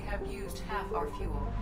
have used half our fuel.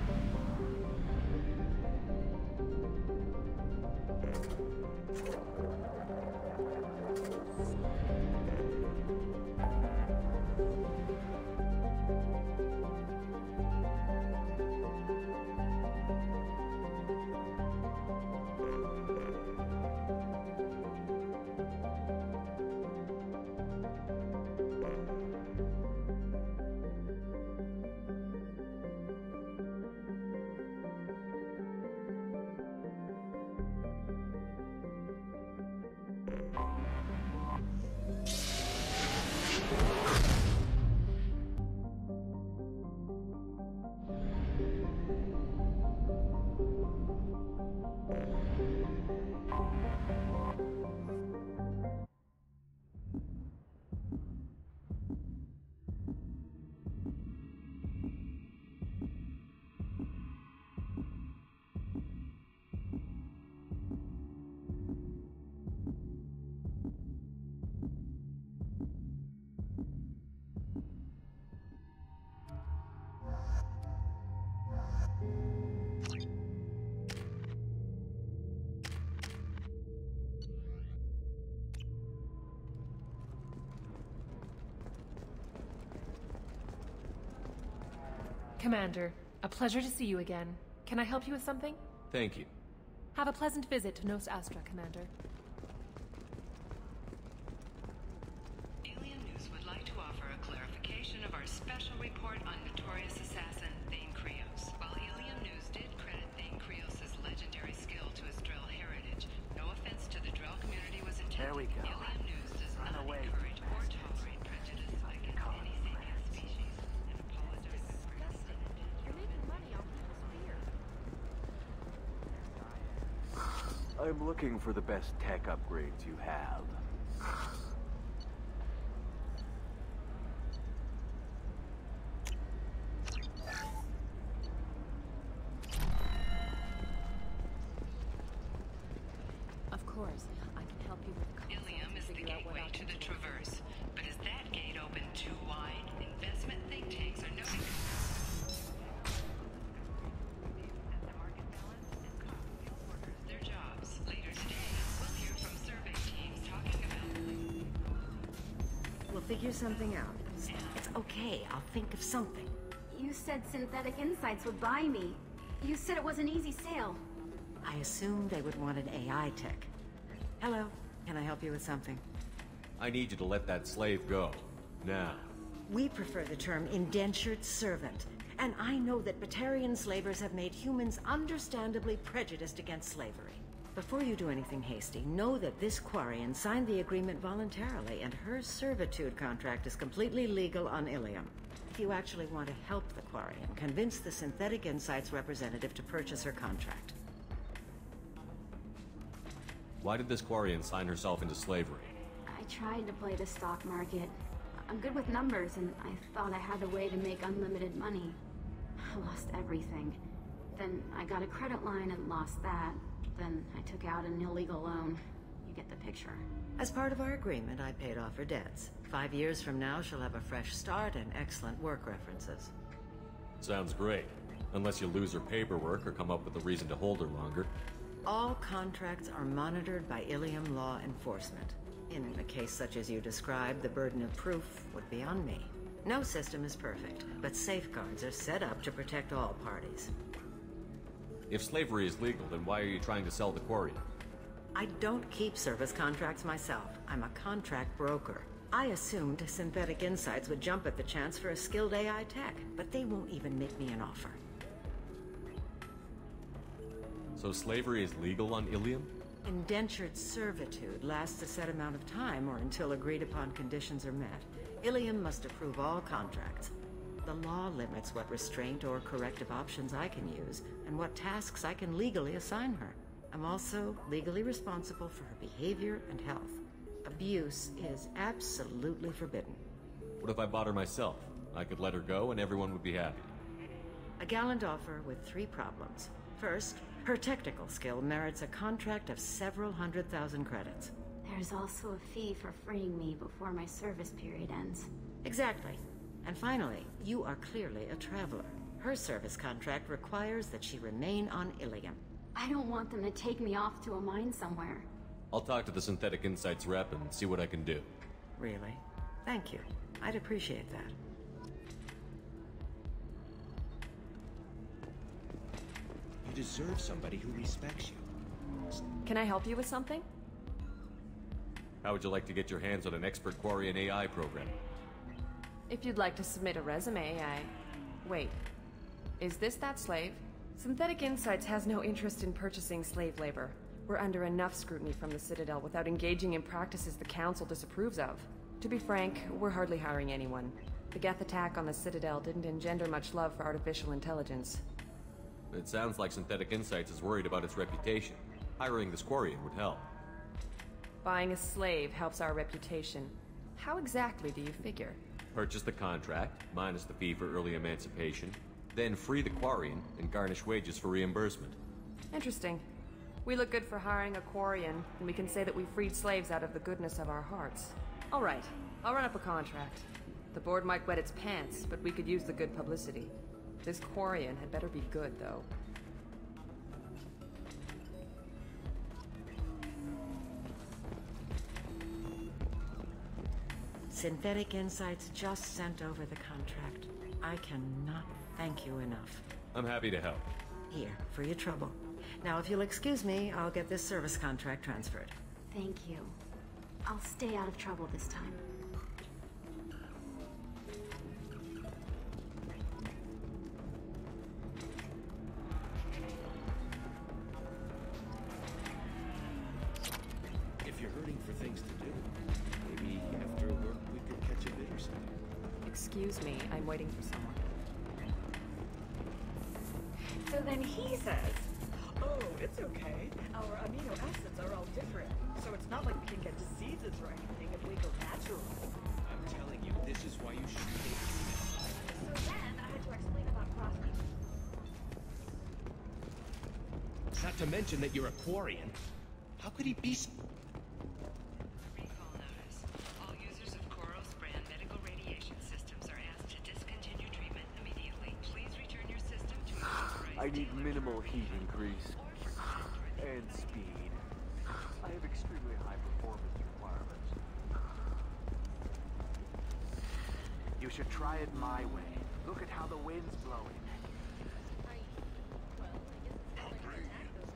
Commander, a pleasure to see you again. Can I help you with something? Thank you. Have a pleasant visit to Nos Astra, Commander. Alien News would like to offer a clarification of our special report on notorious assassin Thane Krios. While Alien News did credit Thane Krios' legendary skill to his Drell heritage, no offense to the Drell community was intended. There we go. Alien News does Run not away. encourage or tolerate prejudice against any sentient species, and apologize for Disgusting. You're making money off people's fear. I'm looking for the best tech upgrades you have. Of course, I can help you with the concept Ilium and is the figure out what gateway to options the you want. Traverse, but is that gate open too wide? Investment think tanks are noting the market balance and cost skilled workers their jobs. Later today, we'll hear from survey teams talking about We'll figure something out. It's okay, I'll think of something. You said Synthetic Insights would buy me. You said it was an easy sale. I assumed they would want an AI tech. Hello, can I help you with something? I need you to let that slave go. Now. We prefer the term indentured servant. And I know that Batarian slavers have made humans understandably prejudiced against slavery. Before you do anything hasty, know that this Quarian signed the agreement voluntarily, and her servitude contract is completely legal on Ilium. If you actually want to help the Quarian, convince the Synthetic Insights representative to purchase her contract. Why did this Quarian sign herself into slavery? I tried to play the stock market. I'm good with numbers, and I thought I had a way to make unlimited money. I lost everything. Then I got a credit line and lost that. Then I took out an illegal loan. You get the picture. As part of our agreement, I paid off her debts. 5 years from now, she'll have a fresh start and excellent work references. Sounds great. Unless you lose her paperwork or come up with a reason to hold her longer. All contracts are monitored by Ilium law enforcement. In a case such as you described, the burden of proof would be on me. No system is perfect, but safeguards are set up to protect all parties. If slavery is legal, then why are you trying to sell the Quarian? I don't keep service contracts myself. I'm a contract broker. I assumed Synthetic Insights would jump at the chance for a skilled AI tech, but they won't even make me an offer. So slavery is legal on Ilium? Indentured servitude lasts a set amount of time or until agreed upon conditions are met. Ilium must approve all contracts. The law limits what restraint or corrective options I can use and what tasks I can legally assign her. I'm also legally responsible for her behavior and health. Abuse is absolutely forbidden. What if I bought her myself? I could let her go and everyone would be happy. A gallant offer with 3 problems. First, her technical skill merits a contract of several 100,000 credits. There's also a fee for freeing me before my service period ends. Exactly. And finally, you are clearly a traveler. Her service contract requires that she remain on Ilium. I don't want them to take me off to a mine somewhere. I'll talk to the Synthetic Insights rep and see what I can do. Really? Thank you. I'd appreciate that. You deserve somebody who respects you. Can I help you with something? How would you like to get your hands on an expert Quarian AI program? If you'd like to submit a resume, Wait. Is this that slave? Synthetic Insights has no interest in purchasing slave labor. We're under enough scrutiny from the Citadel without engaging in practices the Council disapproves of. To be frank, we're hardly hiring anyone. The Geth attack on the Citadel didn't engender much love for artificial intelligence. It sounds like Synthetic Insights is worried about its reputation. Hiring this Quarian would help. Buying a slave helps our reputation. How exactly do you figure? Purchase the contract, minus the fee for early emancipation, then free the Quarian and garnish wages for reimbursement. Interesting. We look good for hiring a Quarian, and we can say that we freed slaves out of the goodness of our hearts. All right, I'll run up a contract. The board might wet its pants, but we could use the good publicity. This Quarian had better be good, though. Synthetic Insights just sent over the contract. I cannot thank you enough. I'm happy to help. Here, for your trouble. Now, if you'll excuse me, I'll get this service contract transferred. Thank you. I'll stay out of trouble this time. If you're hurting for things to do, maybe after work we could catch a bit or something. Excuse me, I'm waiting for someone. So then he says, oh, it's okay. Our amino acids are all different. So it's not like we can get diseases or anything if we go natural. I'm telling you, this is why you should take So then I had to explain about crossbreeding. Not to mention that you're a Quarian. How could he be so... Recall notice. All users of Koros brand medical radiation systems are asked to discontinue treatment immediately. Please return your system to its authorized I need dealer minimal for heat revision increase. or for further And speed. I have extremely high performance requirements. You should try it my way. Look at how the wind's blowing. Hungry?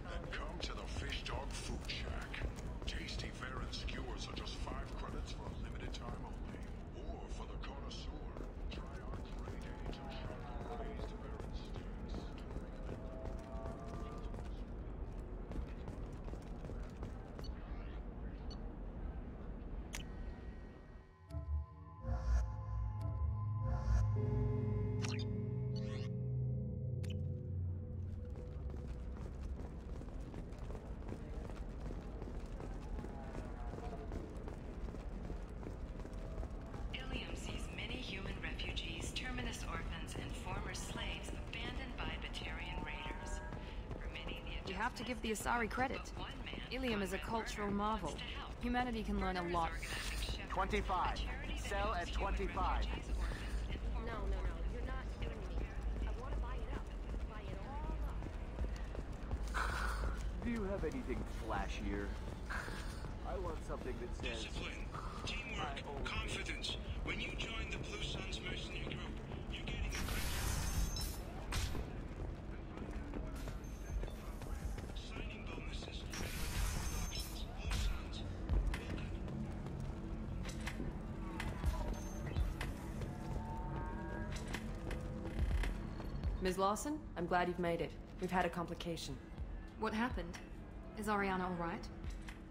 Then come to the Fish Dog Food Shack. Tasty fare and skewers are just 5 credits for a limited time only. Or for the connoisseur, try our grade A to sharp raised fare and steaks. Ilium sees many human refugees, terminus orphans, and former slaves abandoned by Batarian raiders. Remitting the You have to give the adjustments, Asari credit. but one man, Ilium is a Conrad cultural Werner, marvel. wants to help. Humanity can learn a Werner is lot. organizing shepherds, 25. a charity that Sell helps at human 25. refugees, orphans, and former You're not doing me. I want to buy it up. Buy it all up. Do you have anything flashier? I want something that says... Discipline, teamwork, confidence. When you join the Blue Suns mercenary group, you're getting a signing bonuses, options, Blue Suns. Ms. Lawson, I'm glad you've made it. We've had a complication. What happened? Is Ariana all right?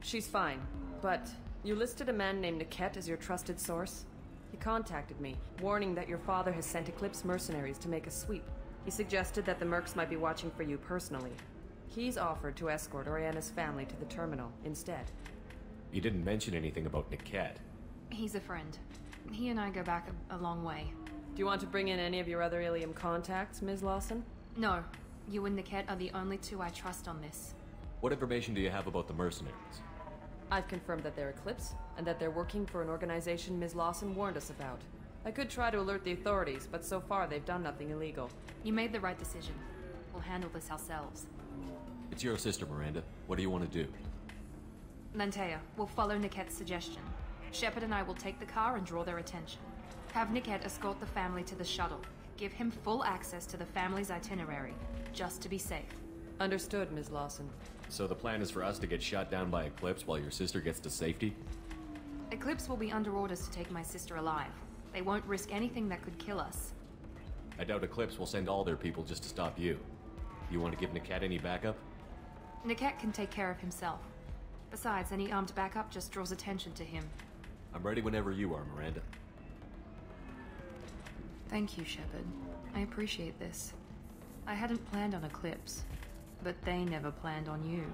She's fine, but you listed a man named Niket as your trusted source. He contacted me, warning that your father has sent Eclipse mercenaries to make a sweep. He suggested that the Mercs might be watching for you personally. He's offered to escort Oriana's family to the terminal instead. You didn't mention anything about Niket. He's a friend. He and I go back a long way. Do you want to bring in any of your other Ilium contacts, Ms. Lawson? No, you and Niket are the only two I trust on this. What information do you have about the mercenaries? I've confirmed that they're Eclipse, and that they're working for an organization Ms. Lawson warned us about. I could try to alert the authorities, but so far they've done nothing illegal. You made the right decision. We'll handle this ourselves. It's your sister, Miranda. What do you want to do? Lantea, we'll follow Nickette's suggestion. Shepard and I will take the car and draw their attention. Have Nickette escort the family to the shuttle. Give him full access to the family's itinerary, just to be safe. Understood, Ms. Lawson. So the plan is for us to get shot down by Eclipse while your sister gets to safety? Eclipse will be under orders to take my sister alive. They won't risk anything that could kill us. I doubt Eclipse will send all their people just to stop you. You want to give Nickette any backup? Nickette can take care of himself. Besides, any armed backup just draws attention to him. I'm ready whenever you are, Miranda. Thank you, Shepard. I appreciate this. I hadn't planned on Eclipse, but they never planned on you.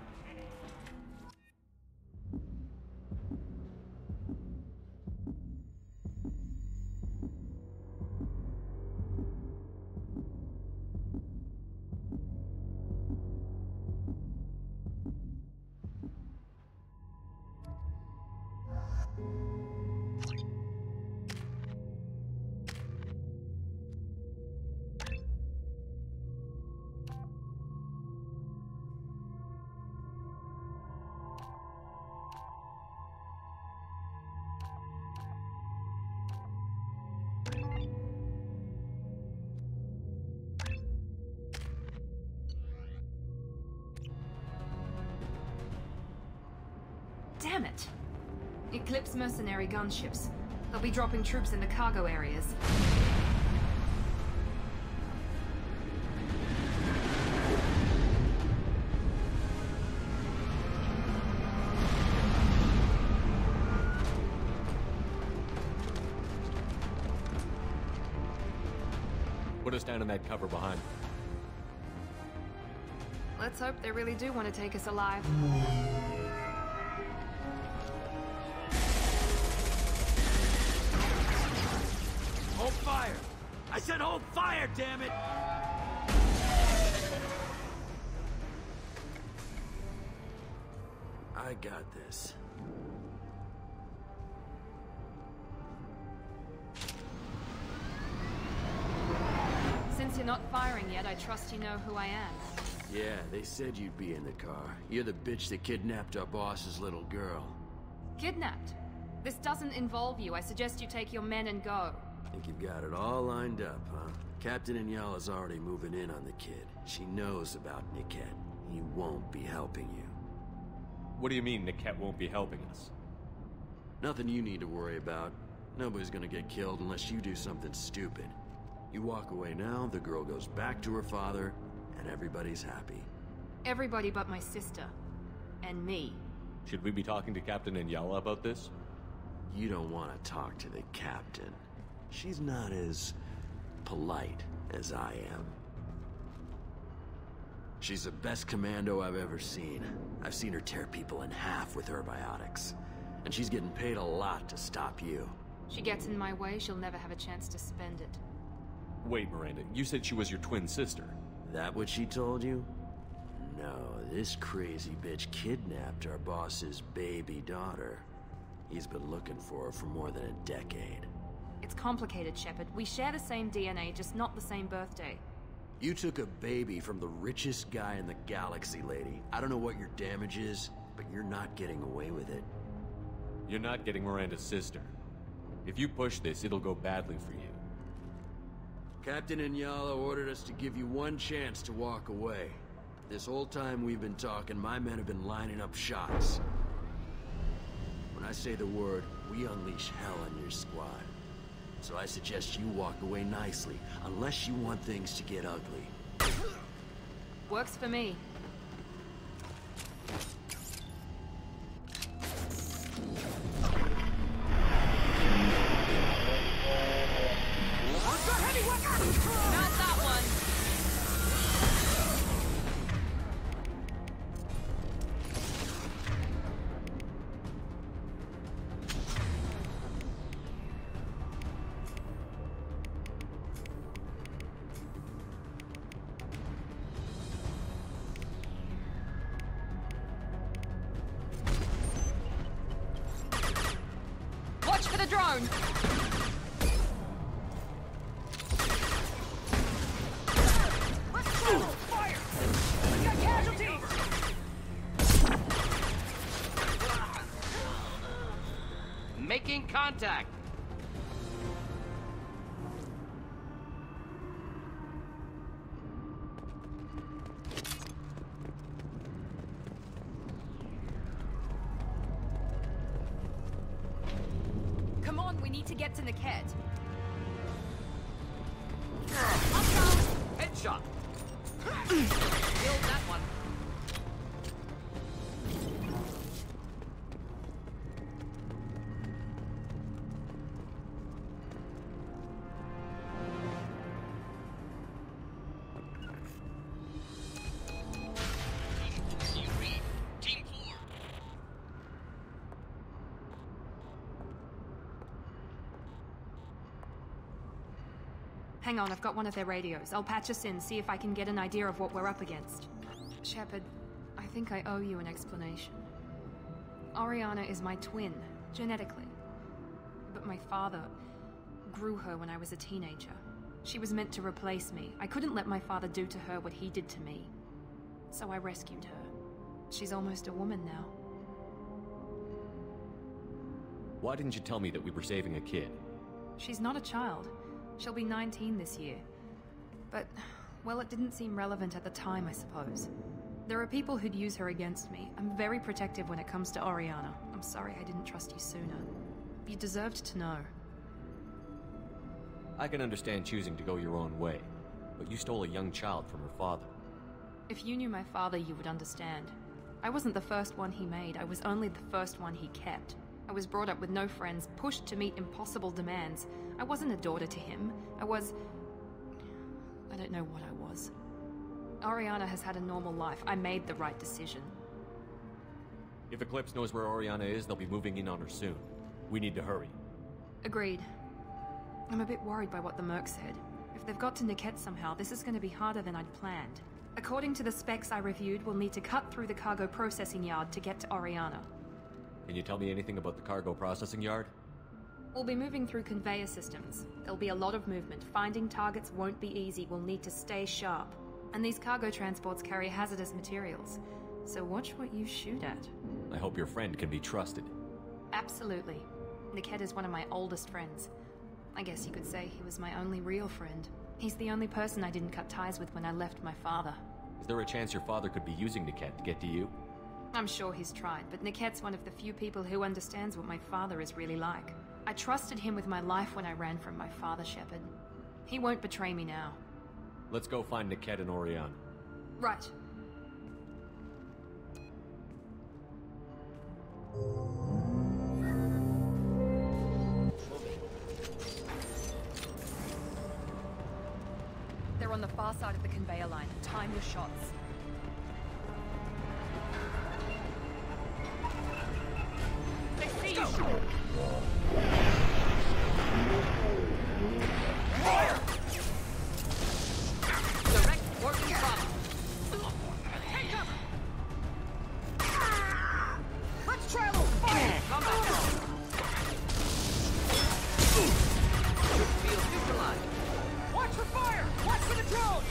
Damn it! Eclipse mercenary gunships. They'll be dropping troops in the cargo areas. Put us down in that cover behind. Let's hope they really do want to take us alive. Hold fire! I said hold fire, damn it! I got this. Since you're not firing yet, I trust you know who I am. Yeah, they said you'd be in the car. You're the bitch that kidnapped our boss's little girl. Kidnapped? This doesn't involve you. I suggest you take your men and go. Think you've got it all lined up, huh? Captain Inyala's already moving in on the kid. She knows about Nickette. He won't be helping you. What do you mean Nickette won't be helping us? Nothing you need to worry about. Nobody's gonna get killed unless you do something stupid. You walk away now, the girl goes back to her father, and everybody's happy. Everybody but my sister. And me. Should we be talking to Captain Inyala about this? You don't want to talk to the captain. She's not as polite as I am. She's the best commando I've ever seen. I've seen her tear people in half with her biotics. And she's getting paid a lot to stop you. She gets in my way, she'll never have a chance to spend it. Wait, Miranda, you said she was your twin sister. That what she told you? No, this crazy bitch kidnapped our boss's baby daughter. He's been looking for her for more than a decade. It's complicated, Shepard. We share the same DNA, just not the same birthday. You took a baby from the richest guy in the galaxy, lady. I don't know what your damage is, but you're not getting away with it. You're not getting Miranda's sister. If you push this, it'll go badly for you. Captain Inyala ordered us to give you one chance to walk away. This whole time we've been talking, my men have been lining up shots. When I say the word, we unleash hell on your squad. So I suggest you walk away nicely, unless you want things to get ugly. Works for me. Not that one! Watch for the drone! contact! Come on, we need to get to Niket. Headshot! Killed that one. Hang on, I've got one of their radios. I'll patch us in, see if I can get an idea of what we're up against. Shepard, I think I owe you an explanation. Oriana is my twin, genetically. But my father grew her when I was a teenager. She was meant to replace me. I couldn't let my father do to her what he did to me. So I rescued her. She's almost a woman now. Why didn't you tell me that we were saving a kid? She's not a child. She'll be 19 this year. But, well, it didn't seem relevant at the time, I suppose. There are people who'd use her against me. I'm very protective when it comes to Oriana. I'm sorry I didn't trust you sooner. You deserved to know. I can understand choosing to go your own way, but you stole a young child from her father. If you knew my father, you would understand. I wasn't the first one he made. I was only the first one he kept. I was brought up with no friends, pushed to meet impossible demands. I wasn't a daughter to him. I don't know what I was. Oriana has had a normal life. I made the right decision. If Eclipse knows where Oriana is, they'll be moving in on her soon. We need to hurry. Agreed. I'm a bit worried by what the Merc said. If they've got to Niket somehow, this is going to be harder than I'd planned. According to the specs I reviewed, we'll need to cut through the cargo processing yard to get to Oriana. Can you tell me anything about the cargo processing yard? We'll be moving through conveyor systems. There'll be a lot of movement. Finding targets won't be easy. We'll need to stay sharp. And these cargo transports carry hazardous materials. So watch what you shoot at. I hope your friend can be trusted. Absolutely. Niket is one of my oldest friends. I guess you could say he was my only real friend. He's the only person I didn't cut ties with when I left my father. Is there a chance your father could be using Niket to get to you? I'm sure he's tried, but Niket's one of the few people who understands what my father is really like. I trusted him with my life when I ran from my father, Shepard. He won't betray me now. Let's go find Niket and Oriana. Right. They're on the far side of the conveyor line. Time your shots. They see you! Fire! Direct working problem. Take cover! Let's try a little fire! Come back now. Field neutralized. Watch for fire! Watch for the drone!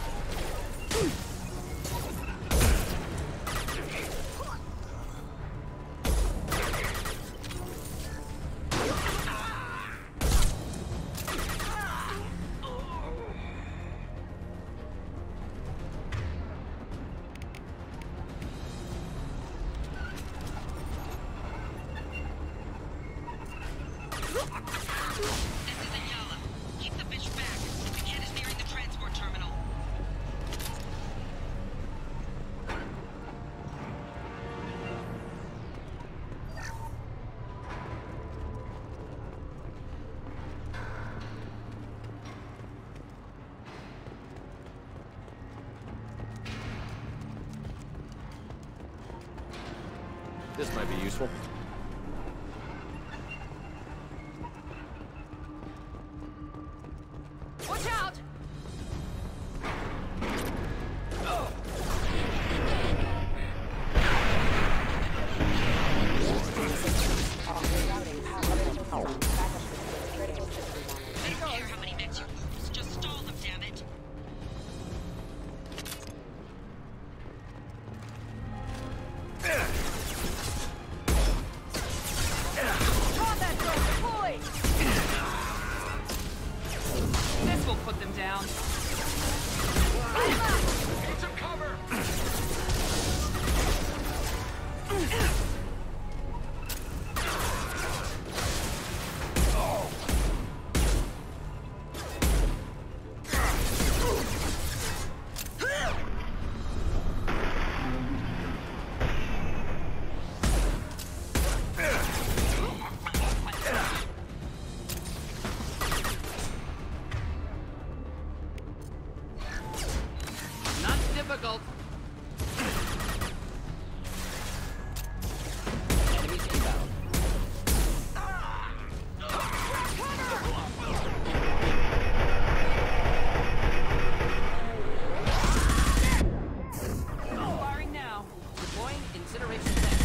This might be useful. Watch out! I don't care how many mechs you lose, just stall them, damn it. Combat drone deployed! This will put them down. Need some cover! Not difficult. Enemies inbound. Firing now. Deploying incineration tank.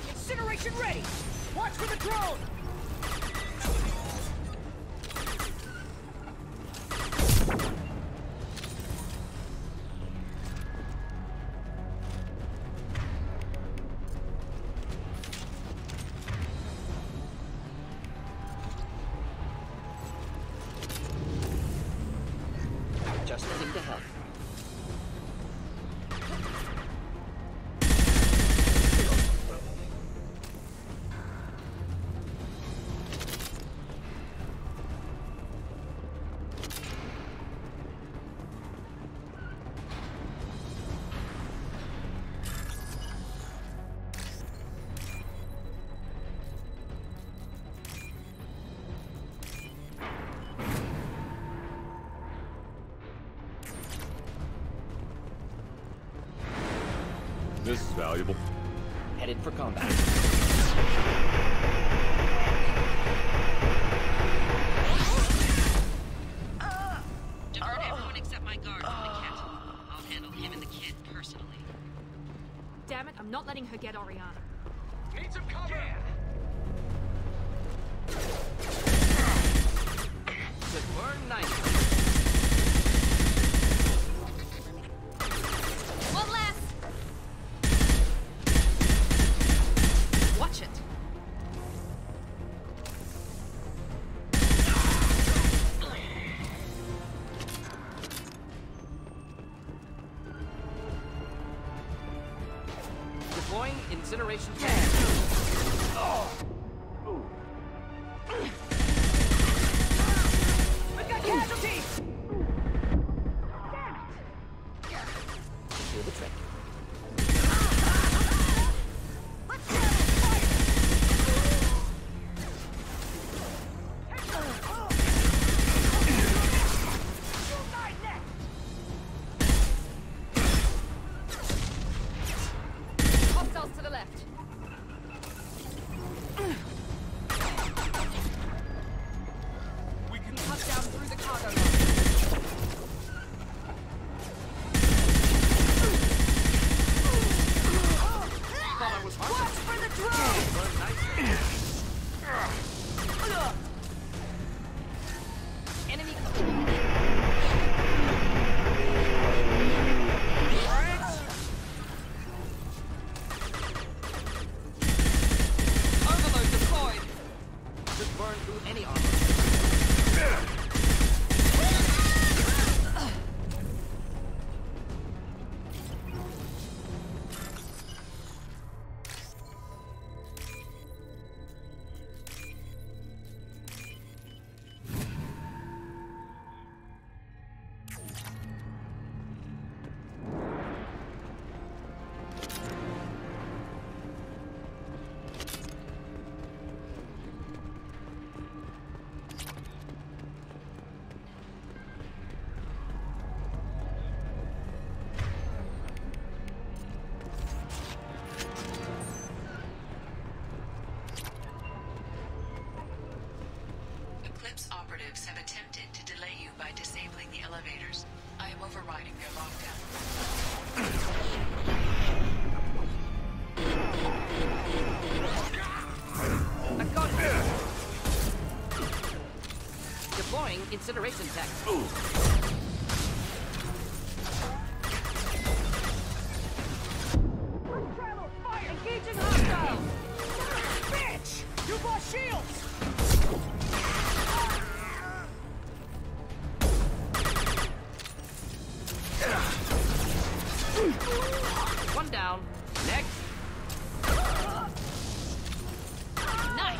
Incineration ready! Watch for the drone! Just heading to help. This is valuable. Headed for combat. Divert everyone except my guard from the kit. I'll handle him and the kid personally. Damn it, I'm not letting her get Oriana. Need some cover! Should burn nicely. One less! Watch it. Deploying incineration tank. I've got casualties! Do the trick. Hostiles to the left. We can cut down through the cargo line. Thought I was hard. Watch for the drone! Burn nicely. Enemy. Overload deployed. Should burn through any armor. Eclipse operatives have attempted to delay you by disabling the elevators. I am overriding their lockdown. I got it. Deploying incineration tech. Engaging hostile! Bitch! shields! One down. Next. Nice!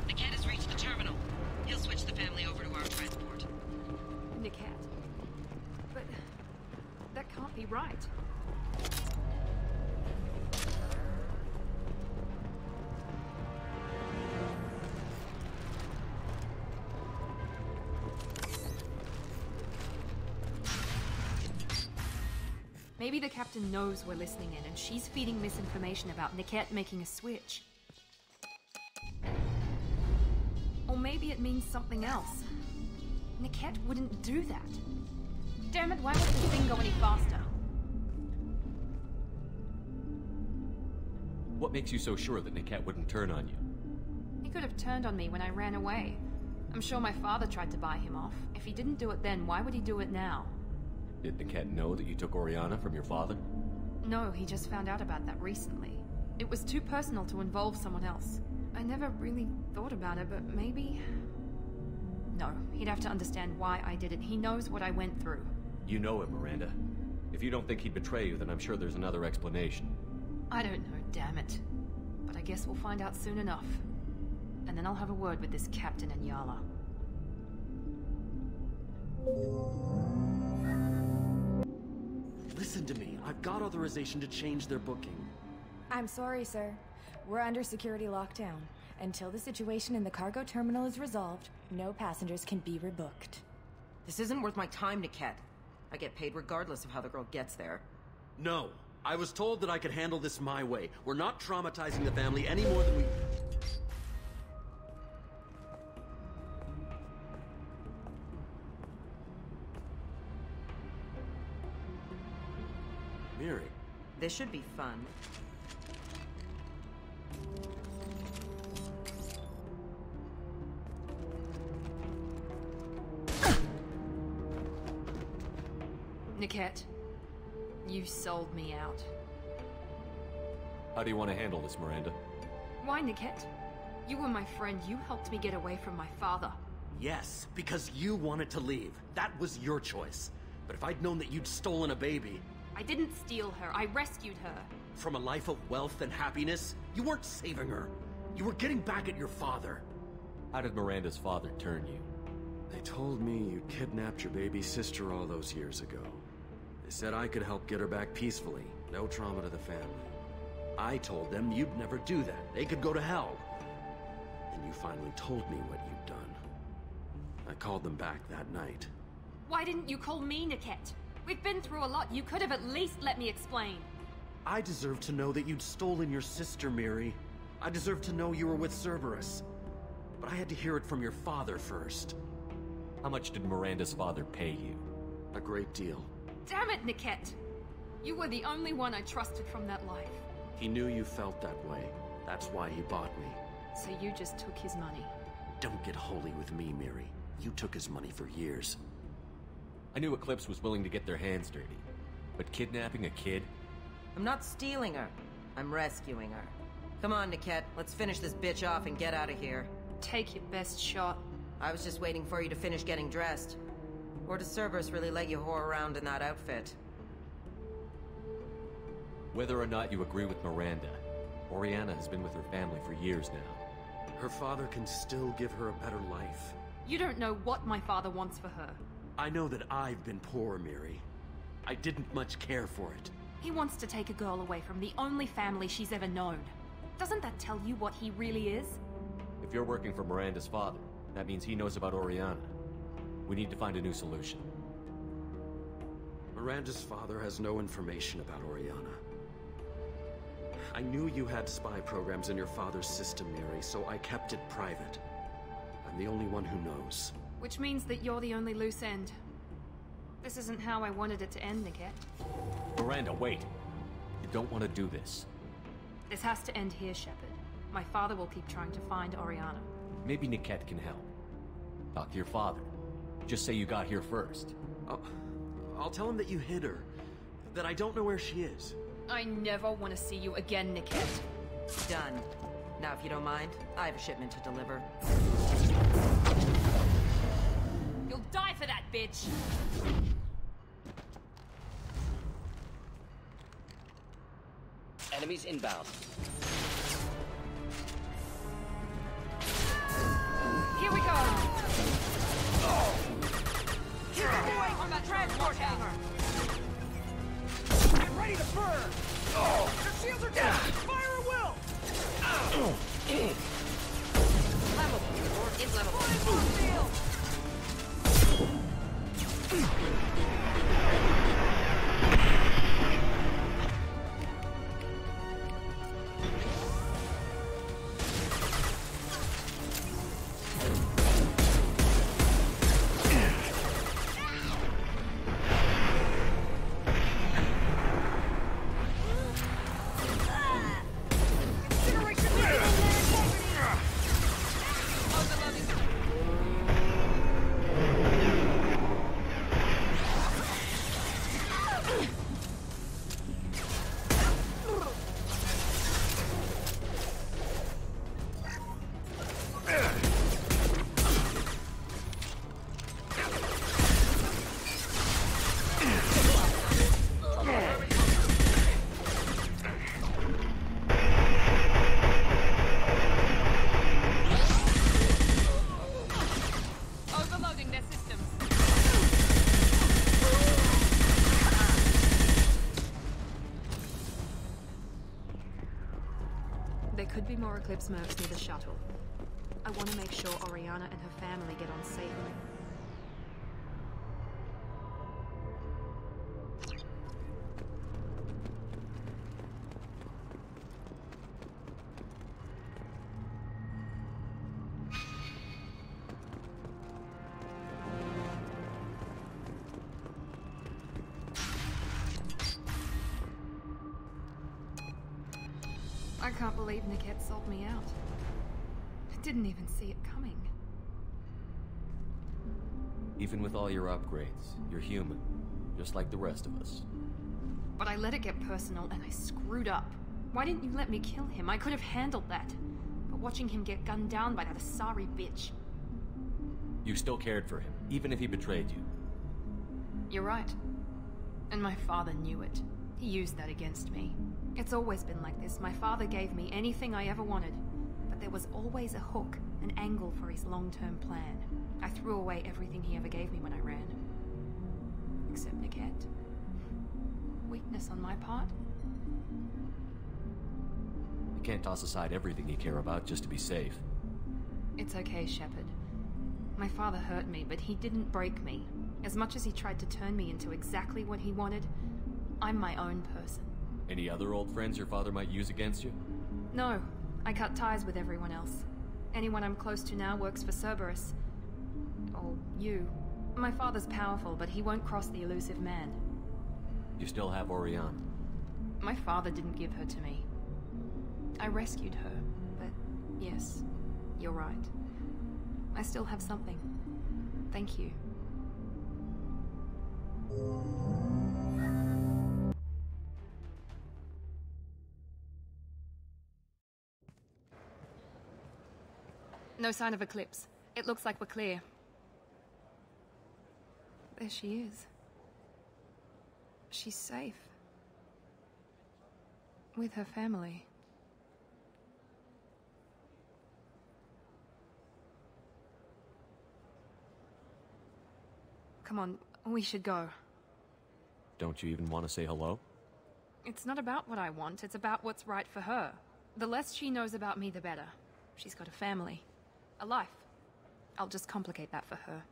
Niket has reached the terminal. He'll switch the family over to our transport. Niket. But that can't be right. Maybe the captain knows we're listening in and she's feeding misinformation about Niket making a switch. Or maybe it means something else. Niket wouldn't do that. Damn it, why won't this thing go any faster? What makes you so sure that Niket wouldn't turn on you? He could have turned on me when I ran away. I'm sure my father tried to buy him off. If he didn't do it then, why would he do it now? Did Niket know that you took Oriana from your father? No, he just found out about that recently. It was too personal to involve someone else. I never really thought about it, but maybe... No, he'd have to understand why I did it. He knows what I went through. You know him, Miranda. If you don't think he'd betray you, then I'm sure there's another explanation. I don't know, damn it. But I guess we'll find out soon enough. And then I'll have a word with this captain and Yala. Listen to me. I've got authorization to change their booking. I'm sorry, sir. We're under security lockdown. Until the situation in the cargo terminal is resolved, no passengers can be rebooked. This isn't worth my time, Niket. I get paid regardless of how the girl gets there. No. I was told that I could handle this my way. We're not traumatizing the family any more than we... Miri. This should be fun. Niket, you sold me out. How do you want to handle this, Miranda? Why, Niket? You were my friend. You helped me get away from my father. Yes, because you wanted to leave. That was your choice. But if I'd known that you'd stolen a baby... I didn't steal her. I rescued her. From a life of wealth and happiness, you weren't saving her. You were getting back at your father. How did Miranda's father turn you? They told me you kidnapped your baby sister all those years ago. They said I could help get her back peacefully. No trauma to the family. I told them you'd never do that. They could go to hell. And you finally told me what you'd done. I called them back that night. Why didn't you call me, Niket? We've been through a lot. You could have at least let me explain. I deserve to know that you'd stolen your sister, Miri. I deserve to know you were with Cerberus. But I had to hear it from your father first. How much did Miranda's father pay you? A great deal. Damn it, Niket! You were the only one I trusted from that life. He knew you felt that way. That's why he bought me. So you just took his money? Don't get holy with me, Miri. You took his money for years. I knew Eclipse was willing to get their hands dirty. But kidnapping a kid? I'm not stealing her. I'm rescuing her. Come on, Niket. Let's finish this bitch off and get out of here. Take your best shot. I was just waiting for you to finish getting dressed. Or does Cerberus really let you whore around in that outfit? Whether or not you agree with Miranda, Oriana has been with her family for years now. Her father can still give her a better life. You don't know what my father wants for her. I know that I've been poor, Miri. I didn't much care for it. He wants to take a girl away from the only family she's ever known. Doesn't that tell you what he really is? If you're working for Miranda's father, that means he knows about Oriana. We need to find a new solution. Miranda's father has no information about Oriana. I knew you had spy programs in your father's system, Miri, so I kept it private. I'm the only one who knows. Which means that you're the only loose end. This isn't how I wanted it to end, Niket. Miranda, wait. You don't want to do this. This has to end here, Shepard. My father will keep trying to find Oriana. Maybe Niket can help. Talk to your father. Just say you got here first. I'll tell him that you hid her. That I don't know where she is. I never want to see you again, Niket. Done. Now, if you don't mind, I have a shipment to deliver. You'll die for that, bitch! Enemies inbound. Here we go! Get away from that transport hangar! Get ready to burn! Their shields are down! Fire at will! Level. It's level. There could be more Eclipse mercs near the shuttle. I want to make sure Oriana and her family get on safely. I can't believe Niket sold me out. I didn't even see it coming. Even with all your upgrades, you're human, just like the rest of us. But I let it get personal and I screwed up. Why didn't you let me kill him? I could have handled that. But watching him get gunned down by that Asari bitch. You still cared for him, even if he betrayed you. You're right. And my father knew it. He used that against me. It's always been like this. My father gave me anything I ever wanted. But there was always a hook, an angle for his long-term plan. I threw away everything he ever gave me when I ran. Except Niket. Weakness on my part? You can't toss aside everything you care about just to be safe. It's okay, Shepard. My father hurt me, but he didn't break me. As much as he tried to turn me into exactly what he wanted, I'm my own person. Any other old friends your father might use against you? No. I cut ties with everyone else. Anyone I'm close to now works for Cerberus. Or you. My father's powerful, but he won't cross the elusive man. You still have Oriana. My father didn't give her to me. I rescued her, but yes, you're right. I still have something. Thank you. No sign of Eclipse. It looks like we're clear. There she is. She's safe. With her family. Come on, we should go. Don't you even want to say hello? It's not about what I want, it's about what's right for her. The less she knows about me, the better. She's got a family. A life. I'll just complicate that for her.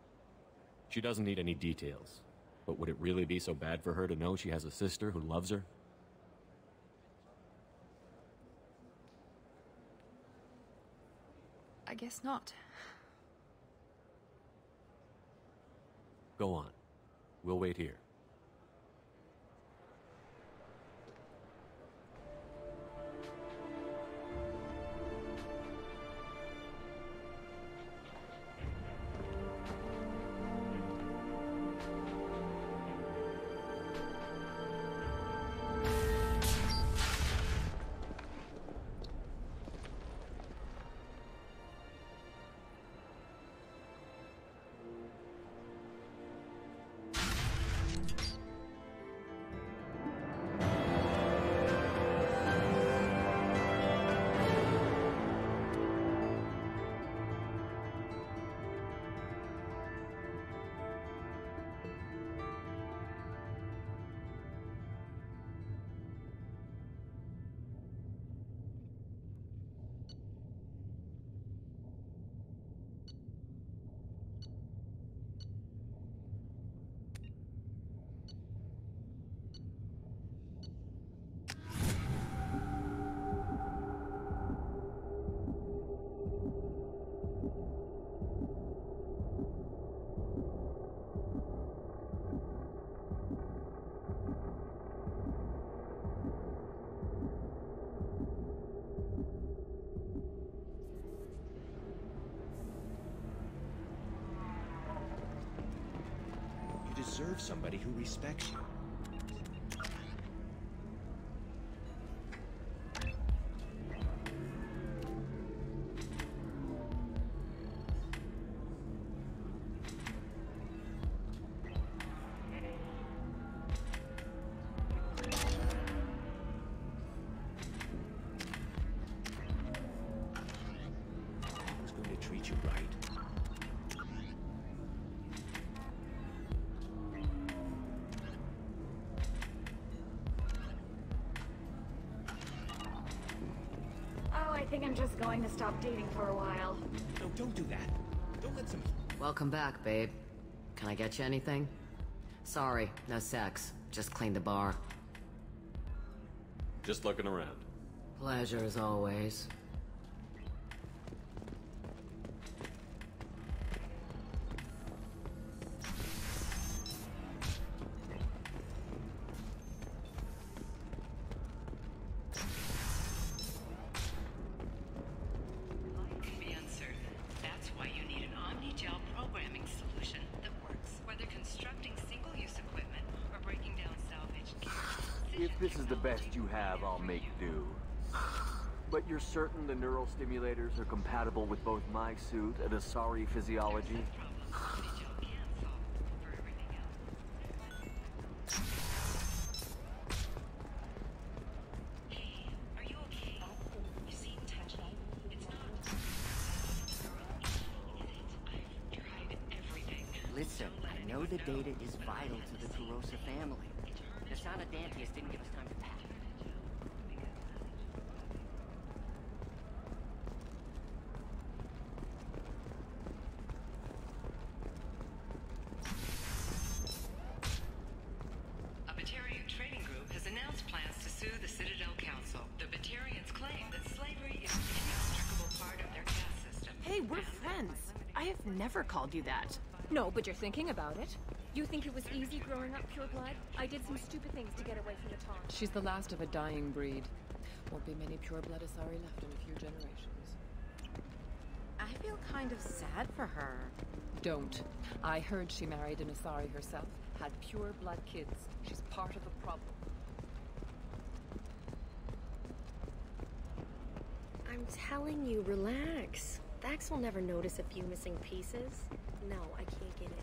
She doesn't need any details. But would it really be so bad for her to know she has a sister who loves her? I guess not. Go on. We'll wait here. deserve somebody who respects you. Who's going to treat you right? Oh, I think I'm just going to stop dating for a while. No, don't do that. Don't let some... Welcome back, babe. Can I get you anything? Sorry, no sex. Just cleaned the bar. Just looking around. Pleasure as always. Life can be uncertain. That's why you need an omni-gel programming solution that works. Whether constructing single-use equipment or breaking down salvaged gear. If this is the best you have, I'll make do. But you're certain the neural stimulators are compatible with both my suit and Asari physiology? Are you okay? You seem touchy. It's not. I've tried everything. Listen, I know the data is vital to the Kurosa family. The Sana Dantius didn't give us time to pack. A Batarian trading group has announced plans to sue the Citadel Council. The Batarians claim that slavery is an inextricable part of their caste system. Hey, we're friends. I have never called you that. No, but you're thinking about it. You think it was easy growing up pure blood? I did some stupid things to get away from the Tong. She's the last of a dying breed. Won't be many pure blood Asari left in a few generations. I feel kind of sad for her. Don't. I heard she married an Asari herself. Had pure blood kids. She's part of the problem. I'm telling you, relax. Vax will never notice a few missing pieces. No, I can't get in.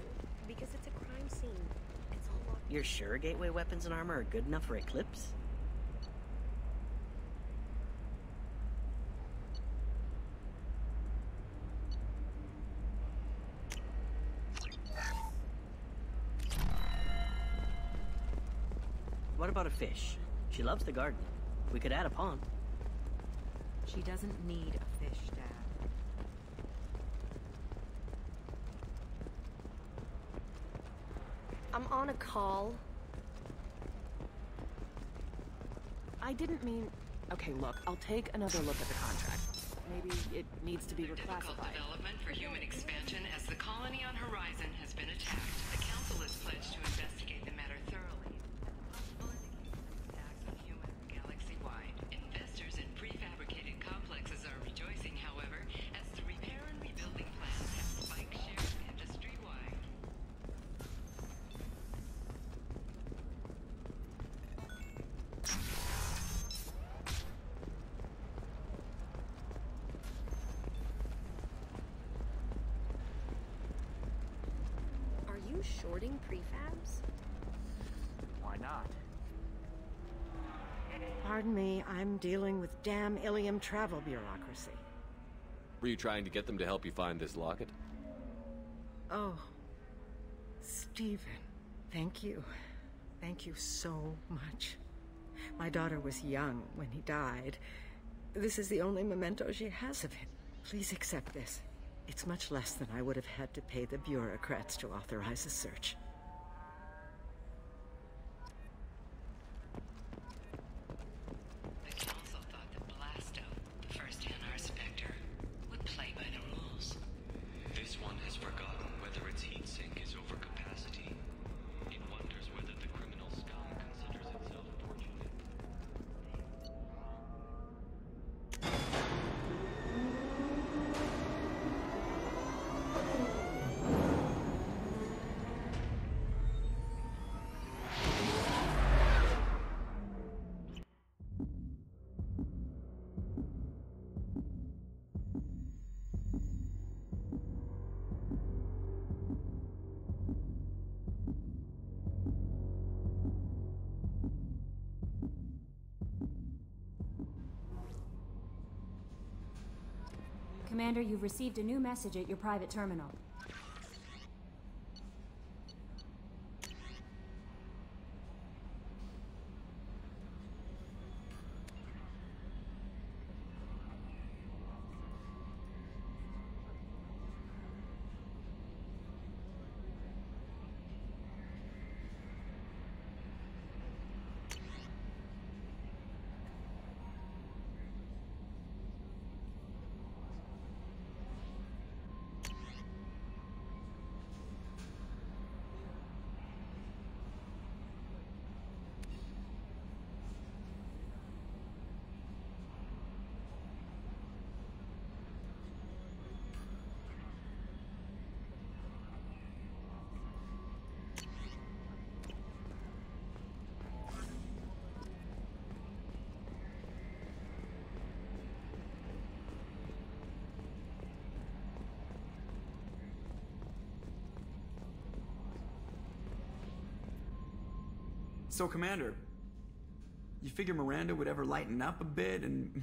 Because it's a crime scene. It's all locked. You're sure gateway weapons and armor are good enough for Eclipse? What about a fish? She loves the garden. We could add a pond. She doesn't need a fish, Dad. I'm on a call. I didn't mean... Okay, look, I'll take another look at the contract. Maybe it needs to be reclassified. Development for human expansion as the colony on Horizon has been attacked. The Council is pledged to investigate the matter thoroughly. Attacks on humans galaxy-wide. Investors in prefabricated complexes are rejoicing, however, as the repair and rebuilding plans have spiked shares industry-wide. Are you shorting prefabs? Why not? Pardon me, I'm dealing with damn Ilium travel bureaucracy. Were you trying to get them to help you find this locket? Oh, Stephen, thank you. Thank you so much. My daughter was young when he died. This is the only memento she has of him. Please accept this. It's much less than I would have had to pay the bureaucrats to authorize a search. The Council thought that Blasto, the first NR Spectre, would play by the rules. This one has forgotten whether its heat sink is over capacity. It wonders whether the criminal scum considers itself fortunate. Commander, you've received a new message at your private terminal. So, Commander, you figure Miranda would ever lighten up a bit and...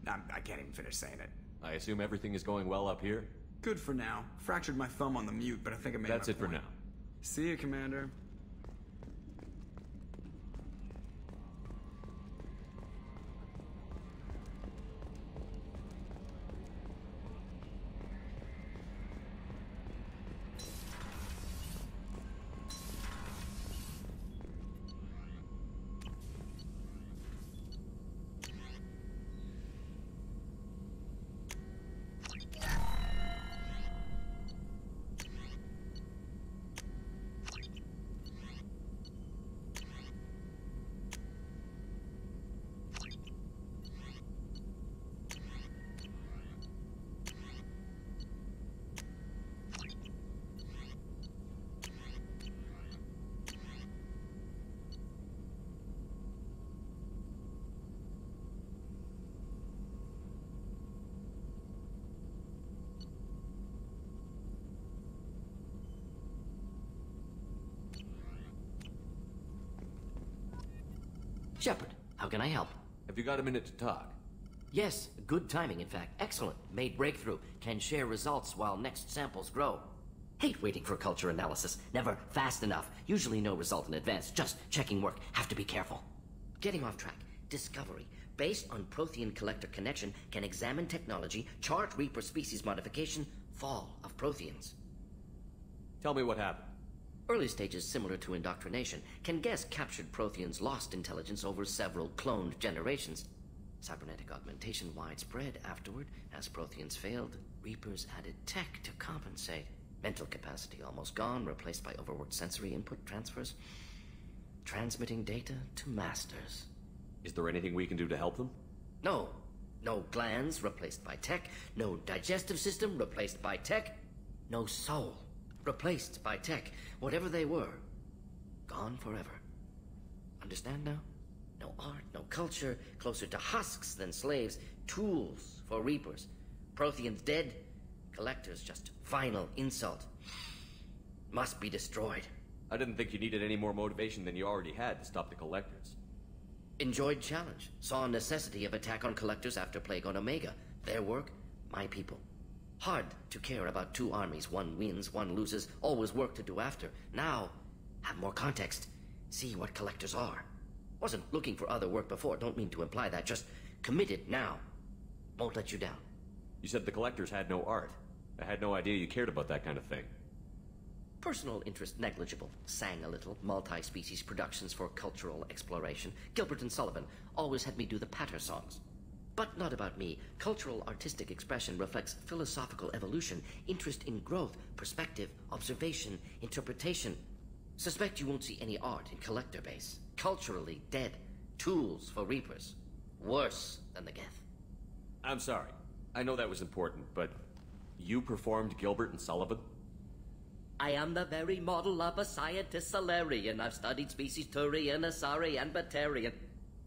I can't even finish saying it. I assume everything is going well up here? Good for now. Fractured my thumb on the mute, but I think I made That's my it for point. now. See you, Commander. Shepard, how can I help? Have you got a minute to talk? Yes, good timing, in fact. Excellent. Made breakthrough. Can share results while next samples grow. Hate waiting for culture analysis. Never fast enough. Usually no result in advance. Just checking work. Have to be careful. Getting off track. Discovery. Based on Prothean collector connection, can examine technology, chart Reaper species modification, fall of Protheans. Tell me what happened. Early stages similar to indoctrination. Can guess captured Protheans lost intelligence over several cloned generations. Cybernetic augmentation widespread afterward. As Protheans failed, Reapers added tech to compensate. Mental capacity almost gone, replaced by overworked sensory input transfers. Transmitting data to masters. Is there anything we can do to help them? No. No glands replaced by tech. No digestive system replaced by tech. No soul replaced by tech. Whatever they were, gone forever. Understand now? No art, no culture, closer to husks than slaves, tools for Reapers. Protheans dead, collectors just final insult. Must be destroyed. I didn't think you needed any more motivation than you already had to stop the collectors. Enjoyed challenge. Saw necessity of attack on collectors after Plague on Omega. Their work, my people. Hard to care about two armies. One wins, one loses. Always work to do after. Now, have more context. See what collectors are. Wasn't looking for other work before. Don't mean to imply that. Just committed now. Won't let you down. You said the collectors had no art. I had no idea you cared about that kind of thing. Personal interest negligible. Sang a little. Multi-species productions for cultural exploration. Gilbert and Sullivan always had me do the patter songs. But not about me. Cultural artistic expression reflects philosophical evolution, interest in growth, perspective, observation, interpretation. Suspect you won't see any art in collector base. Culturally dead. Tools for Reapers. Worse than the Geth. I'm sorry. I know that was important, but you performed Gilbert and Sullivan? I am the very model of a scientist Solarian. I've studied species Turian, Asari, and Batarian.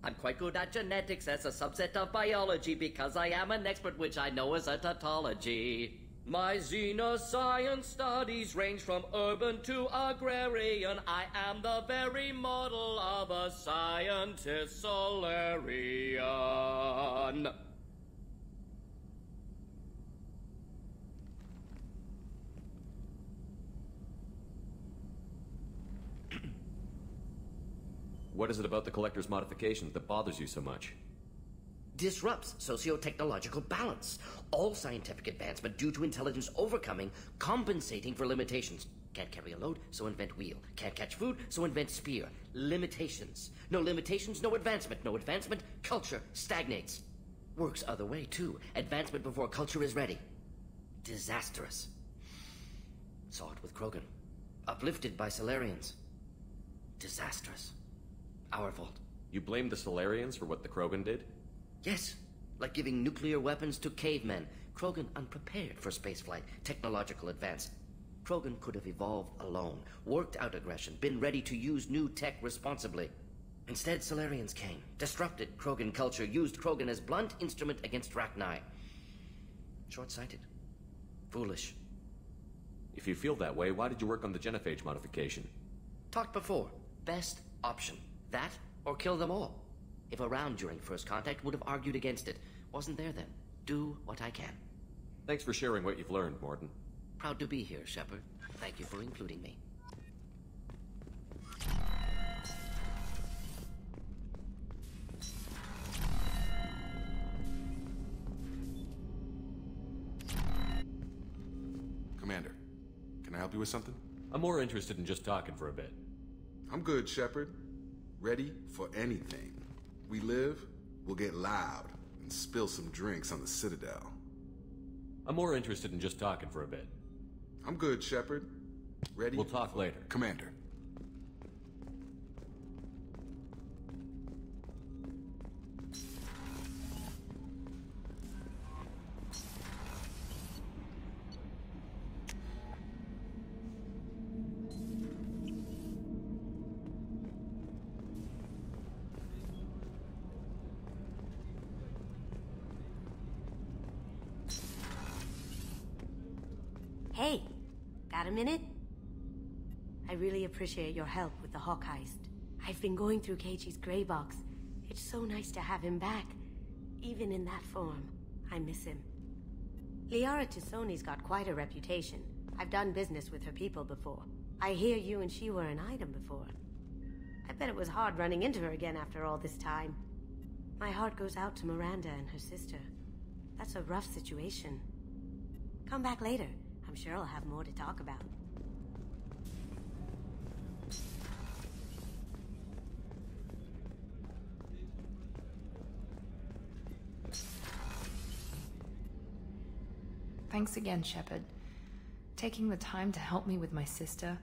I'm quite good at genetics as a subset of biology because I am an expert, which I know is a tautology. My xenoscience studies range from urban to agrarian. I am the very model of a scientist Solarian. What is it about the Collector's modifications that bothers you so much? Disrupts socio-technological balance. All scientific advancement due to intelligence overcoming, compensating for limitations. Can't carry a load, so invent wheel. Can't catch food, so invent spear. Limitations. No limitations, no advancement. No advancement, culture stagnates. Works other way, too. Advancement before culture is ready. Disastrous. Saw it with Krogan. Uplifted by Solarians. Disastrous. Our fault. You blame the Solarians for what the Krogan did? Yes. Like giving nuclear weapons to cavemen. Krogan unprepared for spaceflight, technological advance. Krogan could have evolved alone, worked out aggression, been ready to use new tech responsibly. Instead, Solarians came, disrupted Krogan culture, used Krogan as blunt instrument against Rachni. Short-sighted. Foolish. If you feel that way, why did you work on the genophage modification? Talked before. Best option. That, or kill them all. If around during first contact, would have argued against it. Wasn't there then. Do what I can. Thanks for sharing what you've learned, Morton. Proud to be here, Shepard. Thank you for including me. Commander, can I help you with something? I'm more interested in just talking for a bit. I'm good, Shepard. Ready for anything. We live, we'll get loud, and spill some drinks on the Citadel. I'm more interested in just talking for a bit. I'm good, Shepard. Ready? We'll talk later. Commander. Hey, got a minute? I really appreciate your help with the Hawk heist. I've been going through Keiichi's gray box. It's so nice to have him back, even in that form. I miss him. Liara Tassoni's got quite a reputation. I've done business with her people before. I hear you and she were an item before. I bet it was hard running into her again after all this time. My heart goes out to Miranda and her sister. That's a rough situation. Come back later. I'm sure I'll have more to talk about. Thanks again, Shepard. Taking the time to help me with my sister.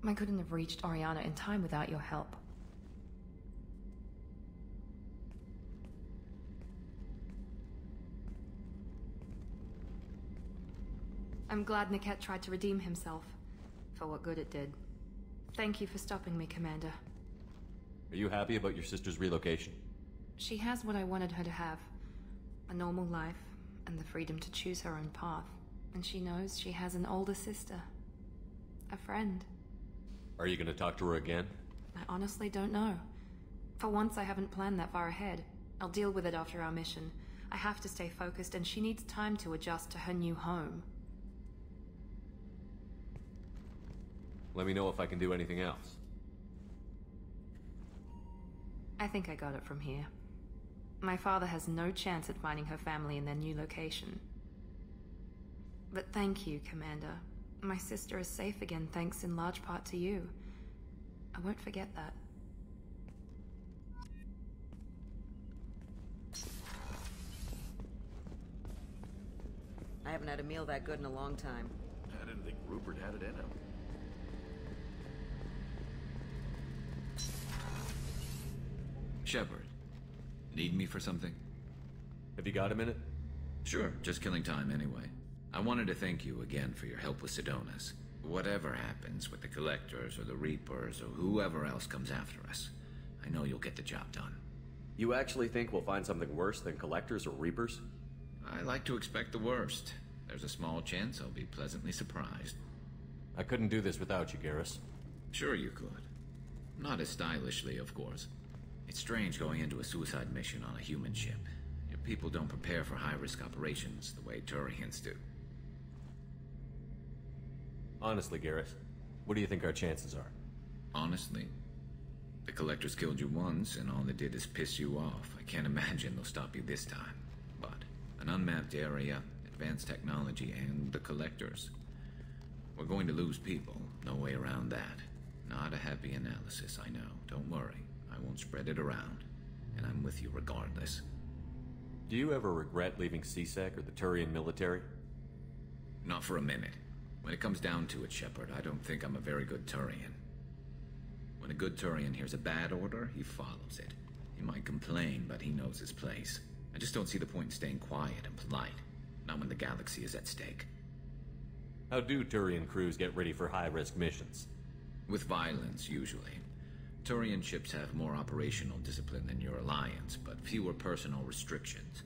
I couldn't have reached Oriana in time without your help. I'm glad Niket tried to redeem himself, for what good it did. Thank you for stopping me, Commander. Are you happy about your sister's relocation? She has what I wanted her to have. A normal life, and the freedom to choose her own path. And she knows she has an older sister. A friend. Are you gonna talk to her again? I honestly don't know. For once, I haven't planned that far ahead. I'll deal with it after our mission. I have to stay focused, and she needs time to adjust to her new home. Let me know if I can do anything else. I think I got it from here. My father has no chance at finding her family in their new location. But thank you, Commander. My sister is safe again thanks in large part to you. I won't forget that. I haven't had a meal that good in a long time. I didn't think Rupert had it in him. Shepard, need me for something? Have you got a minute? Sure, just killing time anyway. I wanted to thank you again for your help with Sidonis. Whatever happens with the Collectors or the Reapers or whoever else comes after us, I know you'll get the job done. You actually think we'll find something worse than Collectors or Reapers? I like to expect the worst. There's a small chance I'll be pleasantly surprised. I couldn't do this without you, Garrus. Sure you could. Not as stylishly, of course. It's strange going into a suicide mission on a human ship. Your people don't prepare for high-risk operations the way Turians do. Honestly, Garrus, what do you think our chances are? Honestly? The Collectors killed you once, and all they did is piss you off. I can't imagine they'll stop you this time. But an unmapped area, advanced technology, and the Collectors. We're going to lose people. No way around that. Not a happy analysis, I know. Don't worry. I won't spread it around. And I'm with you regardless. Do you ever regret leaving CSEC or the Turian military? Not for a minute. When it comes down to it, Shepard, I don't think I'm a very good Turian. When a good Turian hears a bad order, he follows it. He might complain, but he knows his place. I just don't see the point in staying quiet and polite. Not when the galaxy is at stake. How do Turian crews get ready for high-risk missions? With violence, usually. Turian ships have more operational discipline than your alliance, but fewer personal restrictions.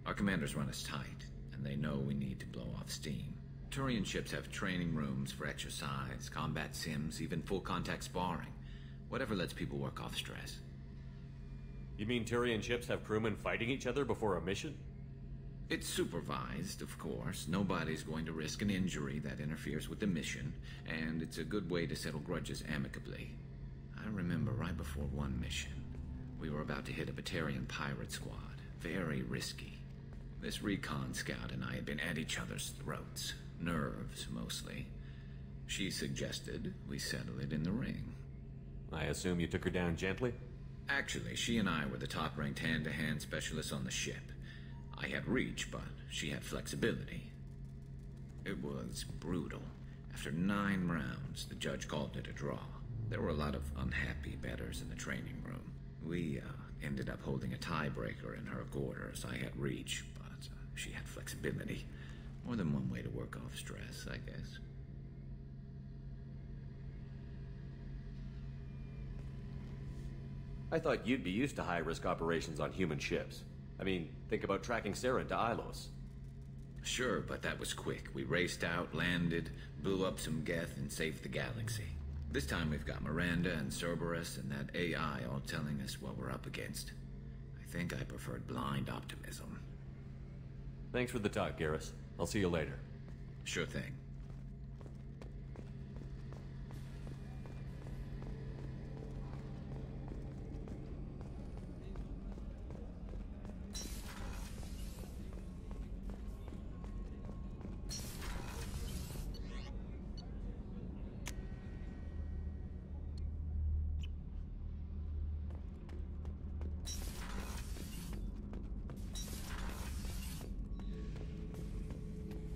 Our commanders run us tight, and they know we need to blow off steam. Turian ships have training rooms for exercise, combat sims, even full-contact sparring. Whatever lets people work off stress. You mean Turian ships have crewmen fighting each other before a mission? It's supervised, of course. Nobody's going to risk an injury that interferes with the mission, and it's a good way to settle grudges amicably. I remember right before one mission, we were about to hit a Batarian pirate squad. Very risky. This recon scout and I had been at each other's throats. Nerves, mostly. She suggested we settle it in the ring. I assume you took her down gently? Actually, she and I were the top-ranked hand-to-hand specialists on the ship. I had reach, but she had flexibility. It was brutal. After 9 rounds, the judge called it a draw. There were a lot of unhappy bettors in the training room. We ended up holding a tiebreaker in her quarters. I had reach, but she had flexibility. More than one way to work off stress, I guess. I thought you'd be used to high-risk operations on human ships. I mean, think about tracking Sarah to Ilos. Sure, but that was quick. We raced out, landed, blew up some Geth, and saved the galaxy. This time we've got Miranda and Cerberus and that AI all telling us what we're up against. I think I preferred blind optimism. Thanks for the talk, Garrus. I'll see you later. Sure thing.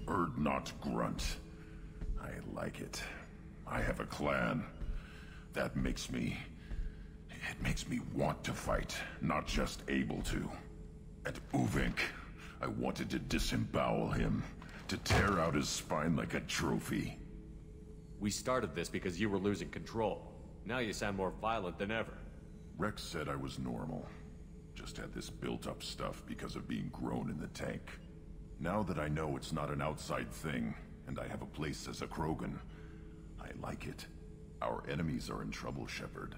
Bird not grunt. I like it. I have a clan. That makes me... It makes me want to fight, not just able to. At Uvink, I wanted to disembowel him, to tear out his spine like a trophy. We started this because you were losing control. Now you sound more violent than ever. Rex said I was normal. Just had this built-up stuff because of being grown in the tank. Now that I know it's not an outside thing, and I have a place as a Krogan, I like it. Our enemies are in trouble, Shepard,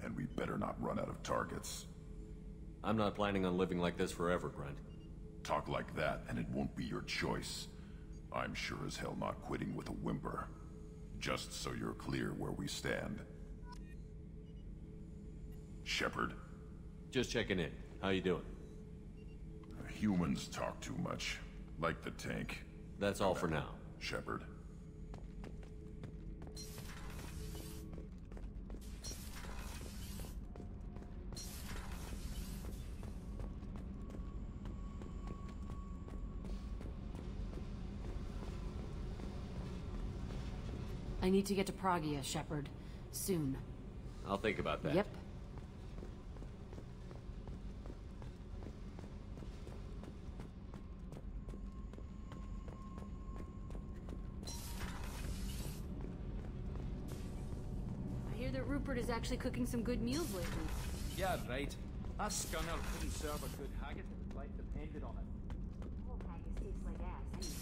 and we better not run out of targets. I'm not planning on living like this forever, Grunt. Talk like that, and it won't be your choice. I'm sure as hell not quitting with a whimper. Just so you're clear where we stand. Shepard? Just checking in. How you doing? Humans talk too much. Like the tank. That's all for now. Shepard. I need to get to Pragia, Shepard. Soon. I'll think about that. Yep. I hear that Rupert is actually cooking some good meals lately. Yeah, right. That scunner couldn't serve a good haggis if his life depended on it. Whole haggis tastes like ass, anyway.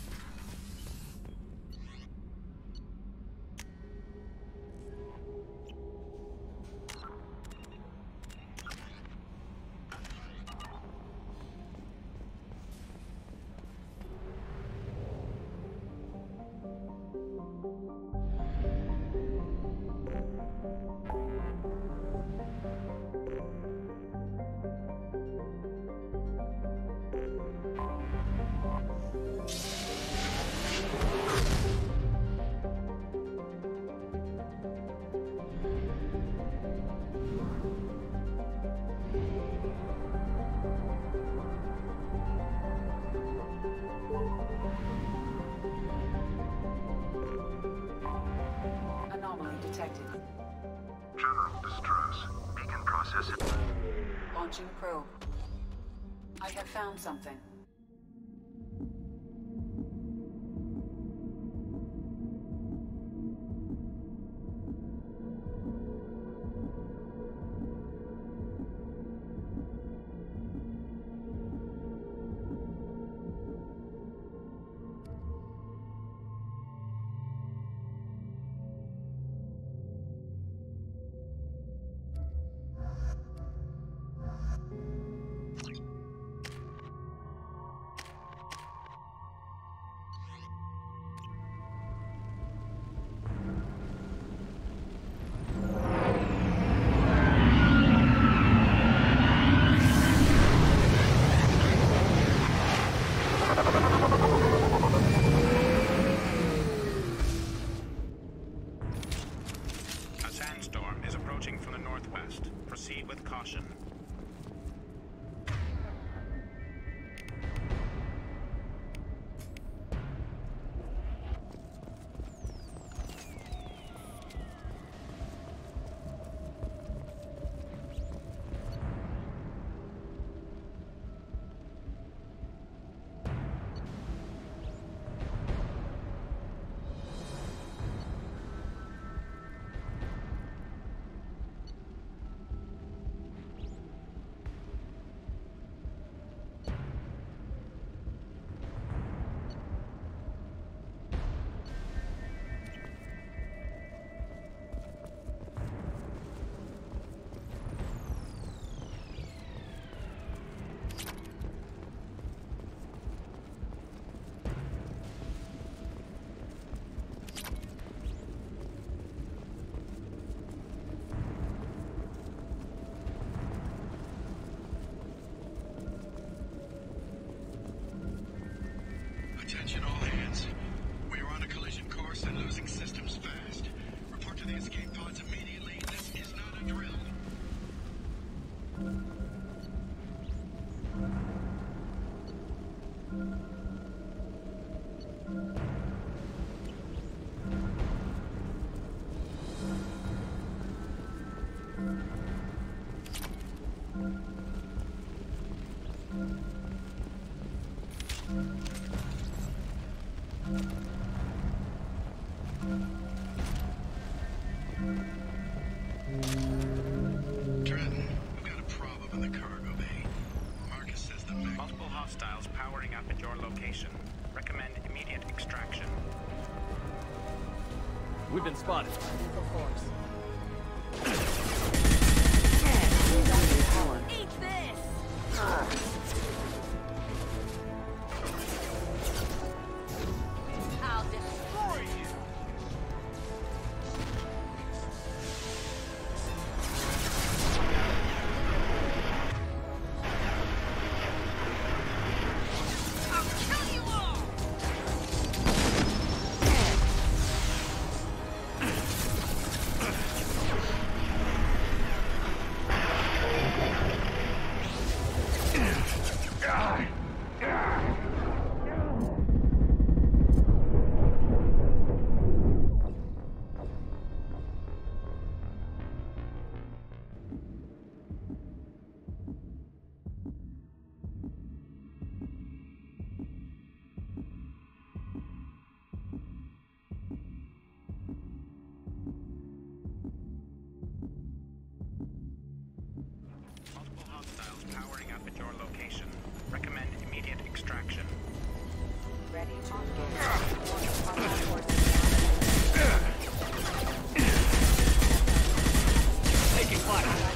detected. General distress. Beacon processing. Launching probe. I have found something. A sandstorm is approaching from the northwest. Proceed with caution. Attention all hands. We are on a collision course and losing systems fast. Report to the escape pods immediately. This is not a drill. Trenton, we've got a problem in the cargo bay. Marcus says the Multiple hostiles powering up at your location. Recommend immediate extraction. We've been spotted. Lethal force. Eat this! I'll destroy you! I'll kill you all! Multiple hostiles powering up at your location. Recommend immediate extraction. Ready to engage. Taking fire.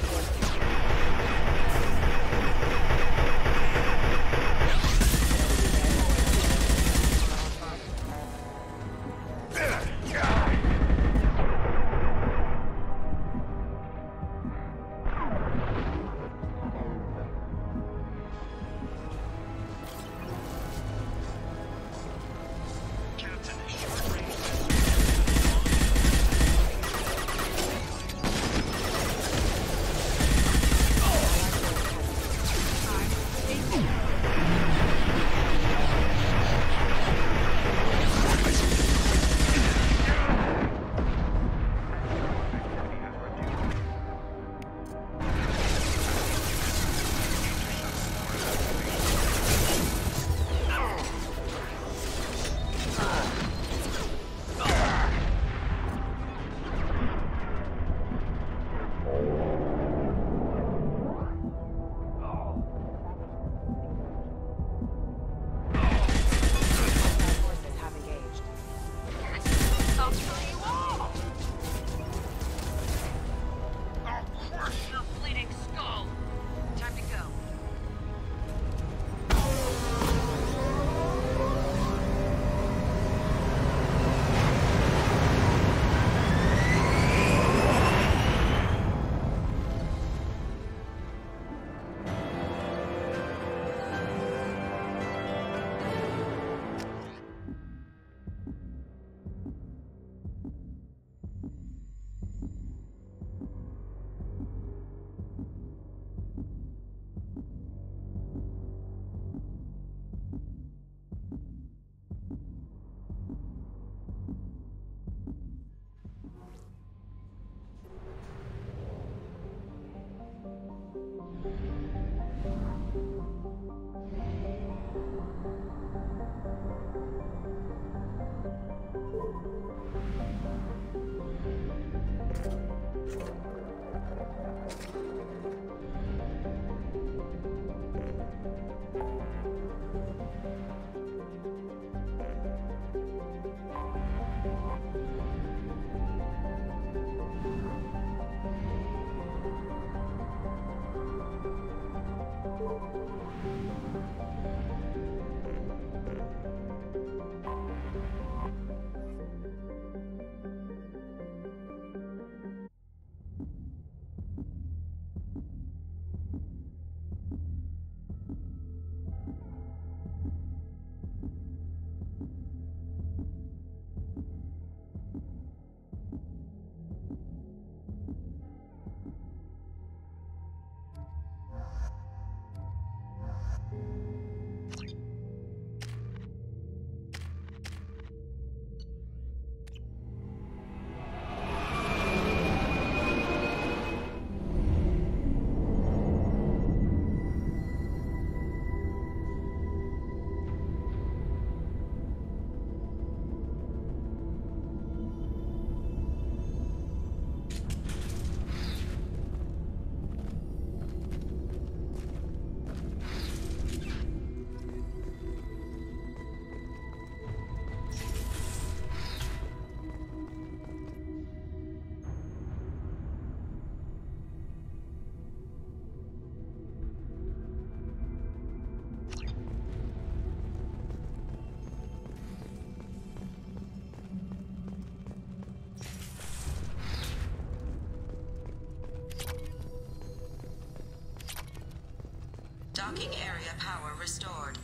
restored.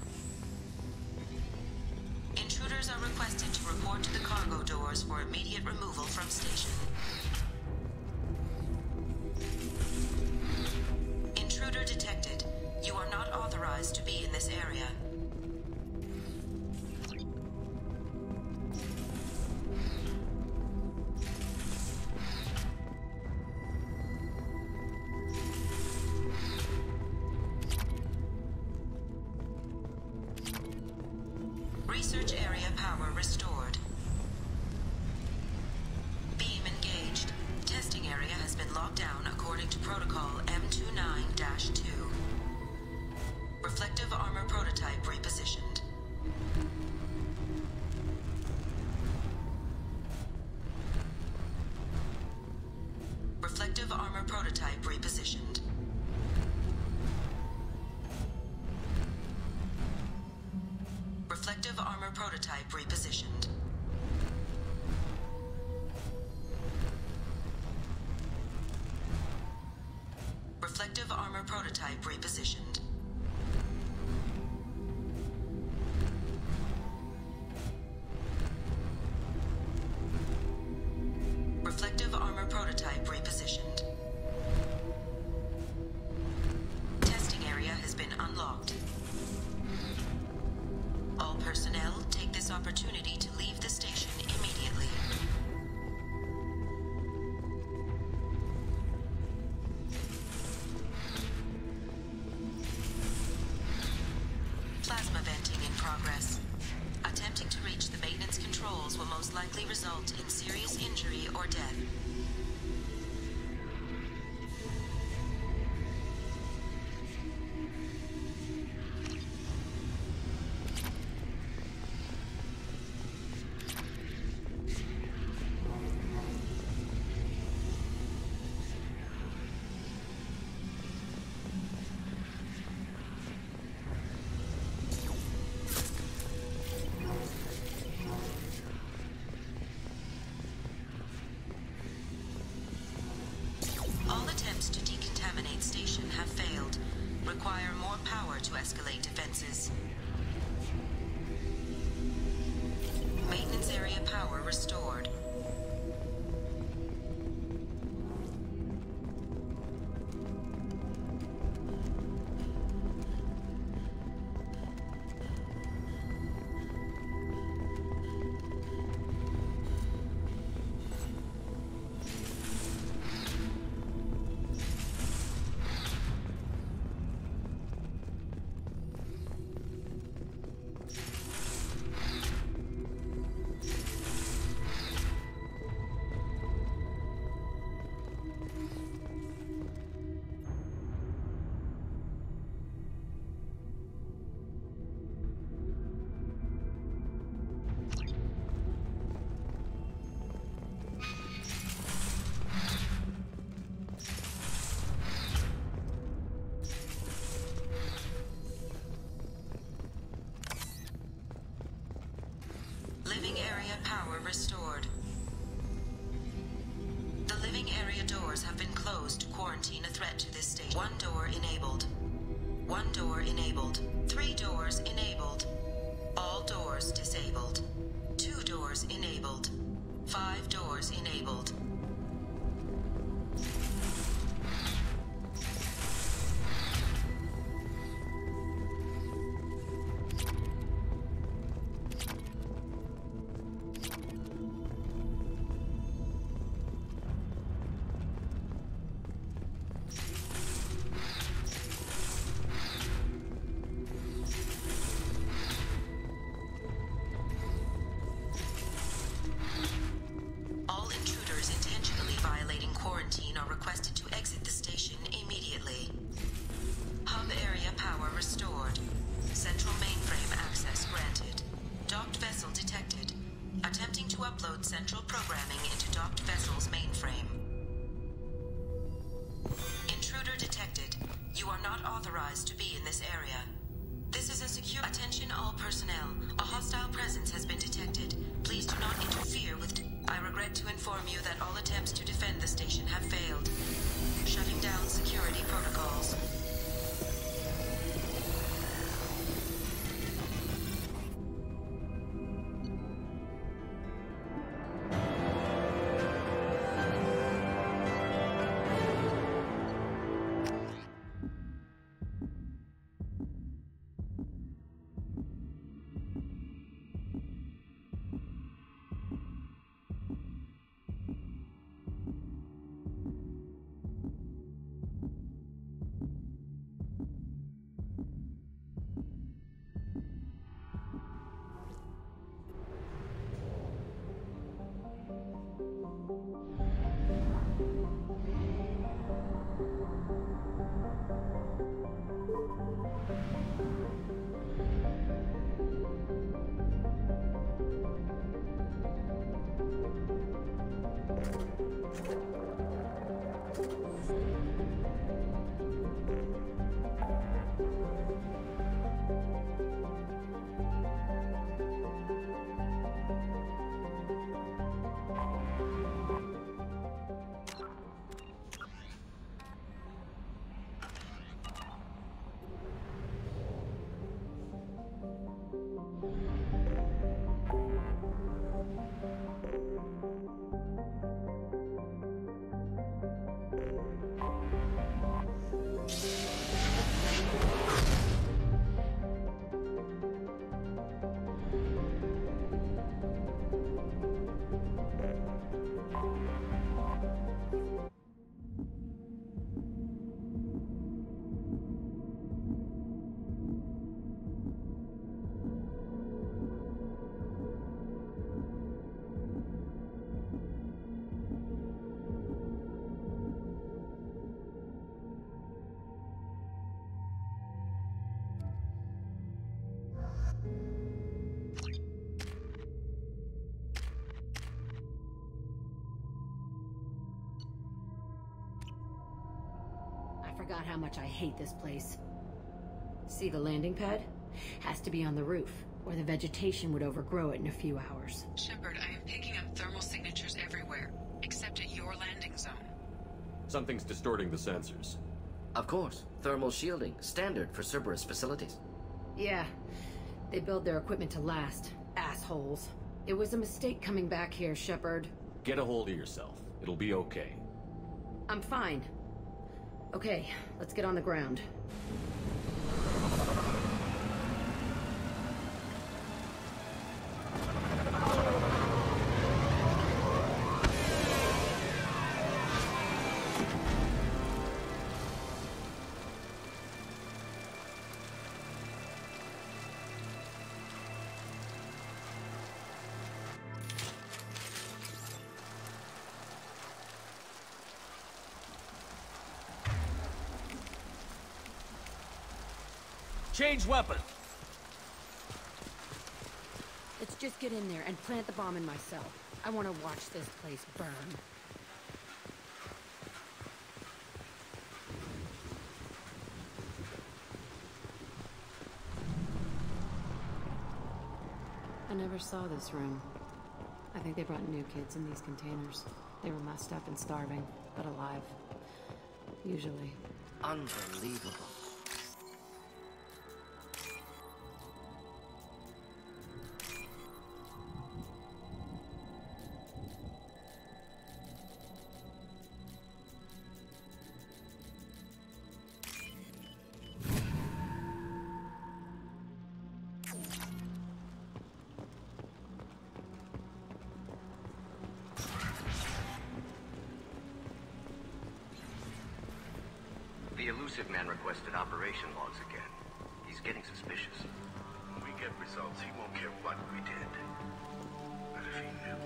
Intruders are requested to report to the cargo doors for immediate removal from station. Intruder detected. You are not authorized to be in this area. Research area power restored. Beam engaged. Testing area has been locked down according to protocol M29-2. Reflective armor prototype repositioned. Reflective armor prototype repositioned. Reflective armor prototype repositioned. Reflective armor prototype repositioned. Reflective armor prototype repositioned. Testing area has been unlocked. All personnel take this opportunity to leave the station immediately. Plasma venting in progress. Attempting to reach the maintenance controls will most likely result in serious injury or death. All attempts to decontaminate station have failed. Require more power to escalate defenses. Maintenance area power restored. Living area power restored. The living area doors have been closed to quarantine a threat to this station. One door enabled. One door enabled. 3 doors enabled. All doors disabled. 2 doors enabled. 5 doors enabled. All intruders intentionally violating quarantine are requested to exit the station immediately. Hub area power restored. Central mainframe access granted. Docked vessel detected. Attempting to upload central programming into docked vessel's mainframe. Intruder detected. You are not authorized to be in this area. This is a secure... Attention all personnel. A hostile presence has been detected. Please do not interfere with... I regret to inform you that all attempts to defend the station have failed. Shutting down security protocols. forgot how much I hate this place. See the landing pad? Has to be on the roof, or the vegetation would overgrow it in a few hours. Shepard, I am picking up thermal signatures everywhere, except at your landing zone. Something's distorting the sensors. Of course. Thermal shielding. Standard for Cerberus facilities. Yeah. They build their equipment to last. Assholes. It was a mistake coming back here, Shepard. Get a hold of yourself. It'll be okay. I'm fine. Okay, let's get on the ground. Change weapon. Let's just get in there and plant the bomb in my cell. I want to watch this place burn. I never saw this room. I think they brought new kids in these containers. They were messed up and starving, but alive. Usually. Unbelievable. The elusive man requested operation logs again. He's getting suspicious. When we get results, he won't care what we did. But if he knew...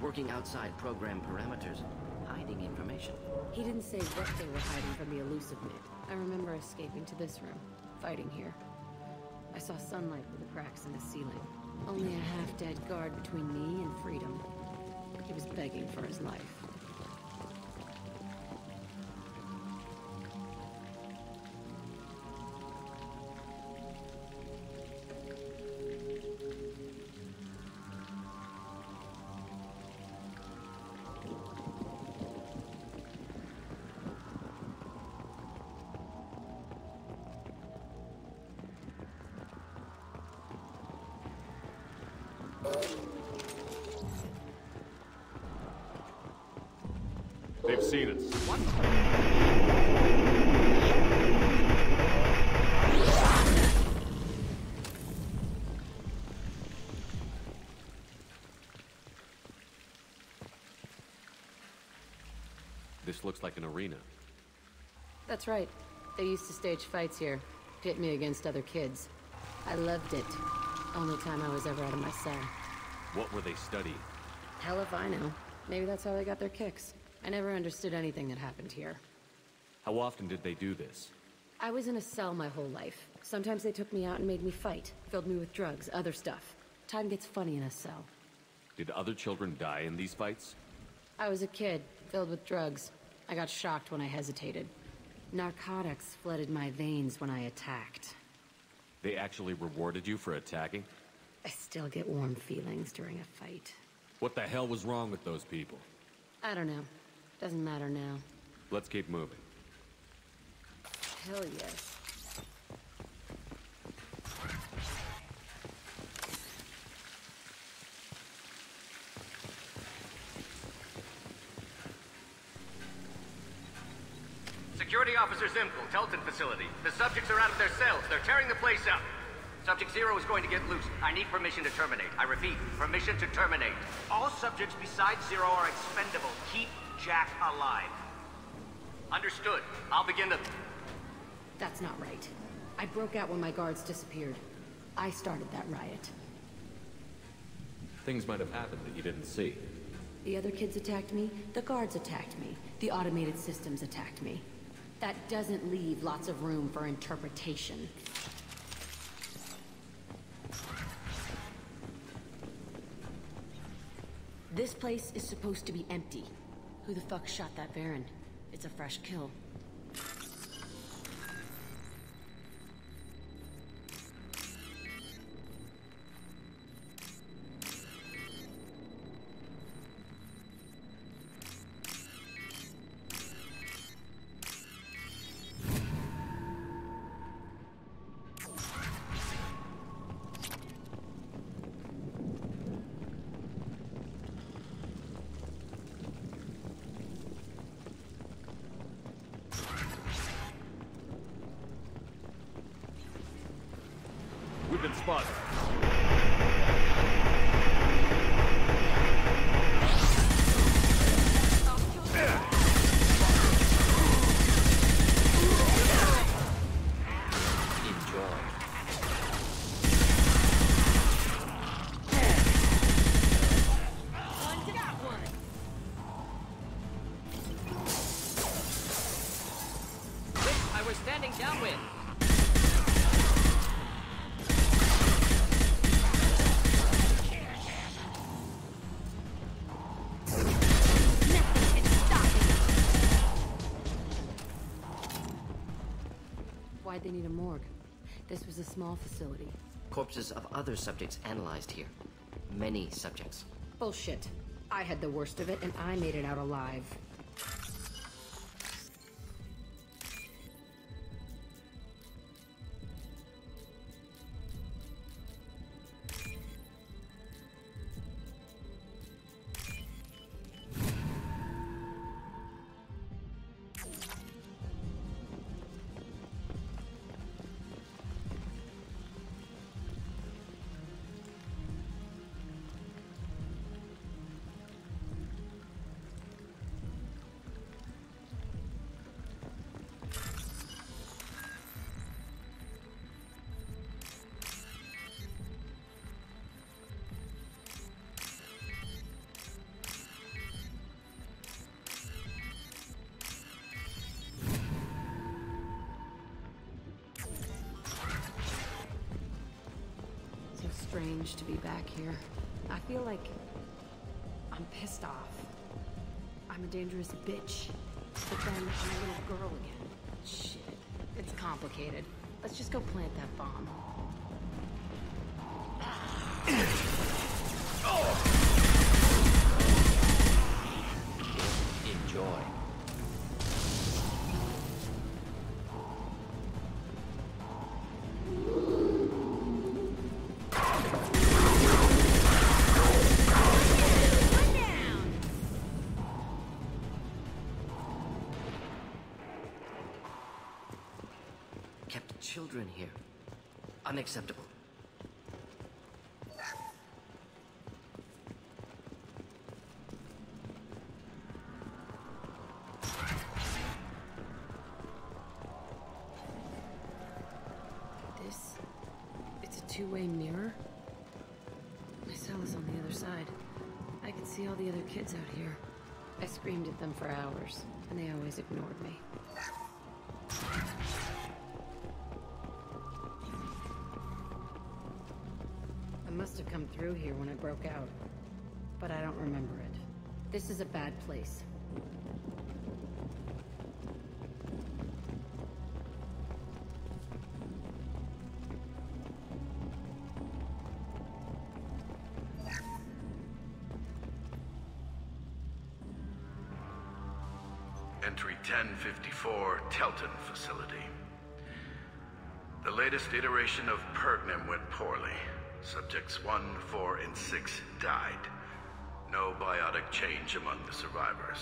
Working outside program parameters, hiding information. He didn't say what they were hiding from the elusive man. I remember escaping to this room, fighting here. I saw sunlight through the cracks in the ceiling. Only a half-dead guard between me and freedom. He was begging for his life. They've seen us. What? This looks like an arena. That's right. They used to stage fights here. Pit me against other kids. I loved it. Only time I was ever out of my cell. What were they studying? Hell if I know. Maybe that's how they got their kicks. I never understood anything that happened here. How often did they do this? I was in a cell my whole life. Sometimes they took me out and made me fight. Filled me with drugs, other stuff. Time gets funny in a cell. Did other children die in these fights? I was a kid, filled with drugs. I got shocked when I hesitated. Narcotics flooded my veins when I attacked. They actually rewarded you for attacking? I still get warm feelings during a fight. What the hell was wrong with those people? I don't know. Doesn't matter now. Let's keep moving. Hell yes. Security Officer Zimkel, Telton facility. The subjects are out of their cells. They're tearing the place up. Subject Zero is going to get loose. I need permission to terminate. I repeat, permission to terminate. All subjects besides Zero are expendable. Keep Jack alive. Understood. I'll begin the... That's not right. I broke out when my guards disappeared. I started that riot. Things might have happened that you didn't see. The other kids attacked me, the guards attacked me, the automated systems attacked me. That doesn't leave lots of room for interpretation. This place is supposed to be empty. Who the fuck shot that Baron? It's a fresh kill. spot. Why'd they need a morgue? This was a small facility. Corpses of other subjects analyzed here. Many subjects. Bullshit. I had the worst of it, and I made it out alive. Strange to be back here. I feel like I'm pissed off. I'm a dangerous bitch. But then I'm a little girl again. Shit. It's complicated. Let's just go plant that bomb. Enjoy. Kept children here. Unacceptable. It's a two-way mirror? My cell is on the other side. I could see all the other kids out here. I screamed at them for hours, and they always ignored me. I must have come through here when I broke out, but I don't remember it. This is a bad place. Entry 1054, Telton Facility. The latest iteration of Pergnum went poorly. Subjects 1, 4, and 6 died. No biotic change among the survivors.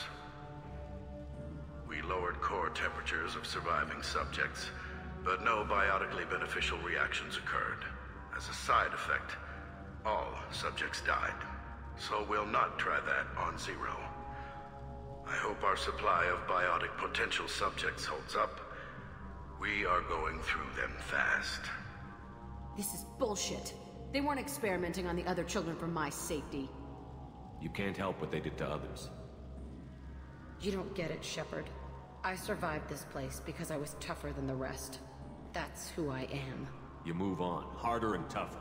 We lowered core temperatures of surviving subjects, but no biotically beneficial reactions occurred. As a side effect, all subjects died. So we'll not try that on Zero. I hope our supply of biotic potential subjects holds up. We are going through them fast. This is bullshit. They weren't experimenting on the other children for my safety. You can't help what they did to others. You don't get it, Shepard. I survived this place because I was tougher than the rest. That's who I am. You move on, harder and tougher.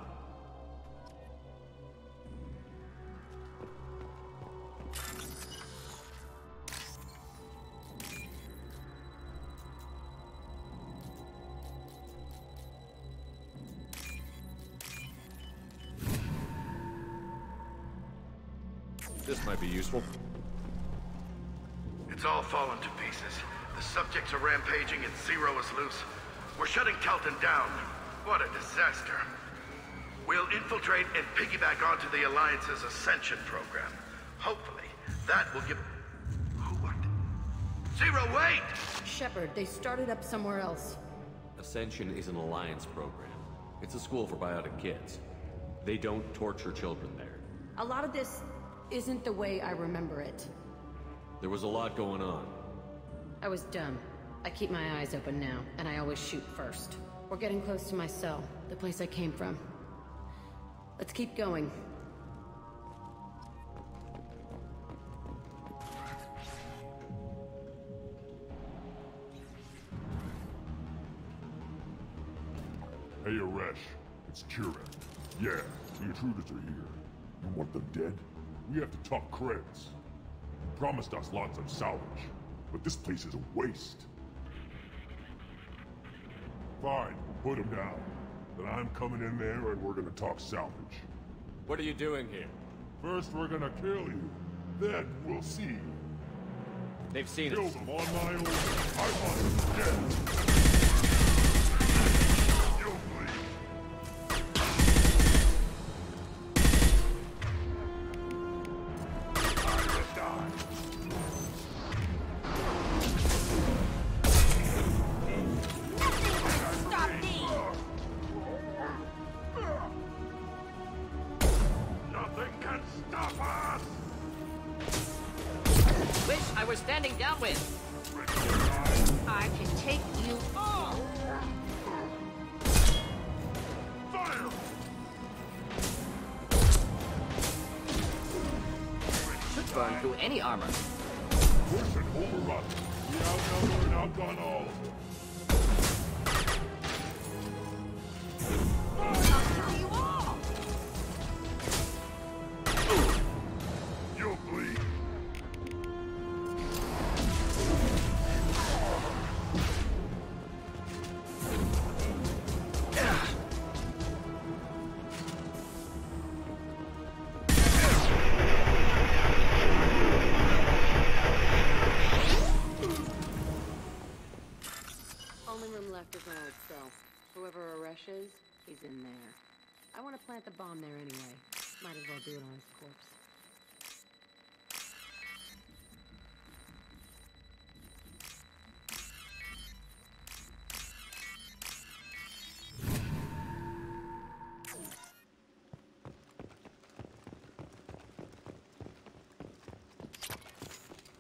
This might be useful. It's all fallen to pieces. The subjects are rampaging and Zero is loose. We're shutting Telton down. What a disaster. We'll infiltrate and piggyback onto the Alliance's Ascension program. Hopefully, that will give... What? Zero, wait! Shepard, they started up somewhere else. Ascension is an Alliance program. It's a school for biotic kids. They don't torture children there. A lot of this isn't the way I remember it. There was a lot going on. I was dumb. I keep my eyes open now, and I always shoot first. We're getting close to my cell, the place I came from. Let's keep going. Hey, Aresh. It's Kira. Yeah, the intruders are here. You want them dead? We have to talk credits. You promised us lots of salvage, but this place is a waste. Fine, put him down. Then I'm coming in there and we're gonna talk salvage. What are you doing here? First we're gonna kill you. Then we'll see. They've seen Kill us. them on my own. I want them dead. You'll bleed. I will die. Stop me! Nothing can stop us! Wish I were standing downwind. I can take you all! Fire! Should burn through any armor. Push and overrun. We outnumber and outgun all of them. You'll bleed. Only room left is my old cell. Whoever Aresh is, he's in there. I want to plant the bomb there anyway. Might as well do it on his corpse.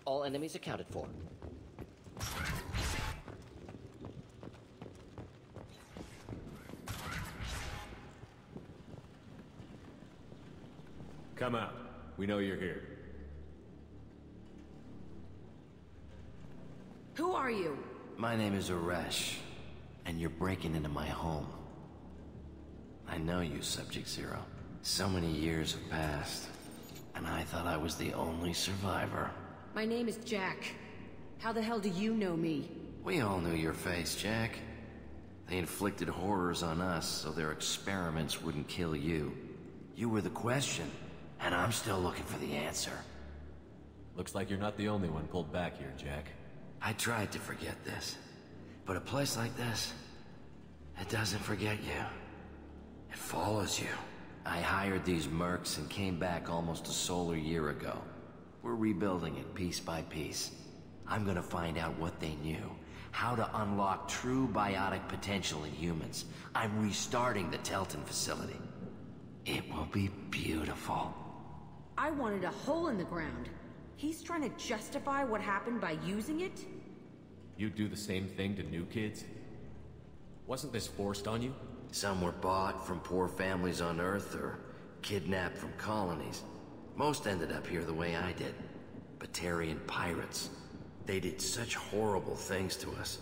All enemies accounted for. Come out. We know you're here. Who are you? My name is Aresh, and you're breaking into my home. I know you, Subject Zero. So many years have passed, and I thought I was the only survivor. My name is Jack. How the hell do you know me? We all knew your face, Jack. They inflicted horrors on us so their experiments wouldn't kill you. You were the question, and I'm still looking for the answer. Looks like you're not the only one pulled back here, Jack. I tried to forget this, but a place like this, it doesn't forget you. It follows you. I hired these mercs and came back almost a solar year ago. We're rebuilding it piece by piece. I'm gonna find out what they knew, how to unlock true biotic potential in humans. I'm restarting the Telton facility. It will be beautiful. I wanted a hole in the ground. He's trying to justify what happened by using it? You'd do the same thing to new kids? Wasn't this forced on you? Some were bought from poor families on Earth or kidnapped from colonies. Most ended up here the way I did. Batarian pirates. They did such horrible things to us.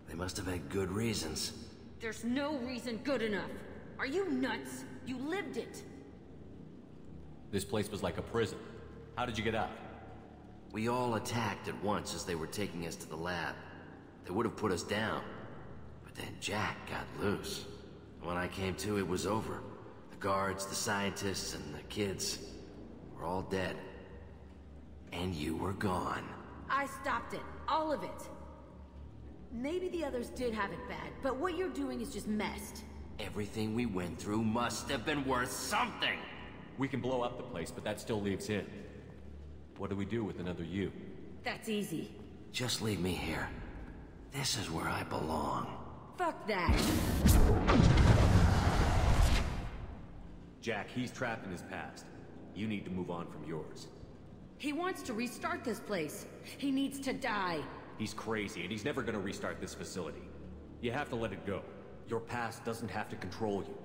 They must have had good reasons. There's no reason good enough. Are you nuts? You lived it. This place was like a prison. How did you get out? We all attacked at once as they were taking us to the lab. They would have put us down. But then Jack got loose. When I came to, it was over. The guards, the scientists, and the kids were all dead. And you were gone. I stopped it. All of it. Maybe the others did have it bad, but what you're doing is just messed. Everything we went through must have been worth something. We can blow up the place, but that still leaves him. What do we do with another you? That's easy. Just leave me here. This is where I belong. Fuck that. Jack, he's trapped in his past. You need to move on from yours. He wants to restart this place. He needs to die. He's crazy, and he's never gonna restart this facility. You have to let it go. Your past doesn't have to control you.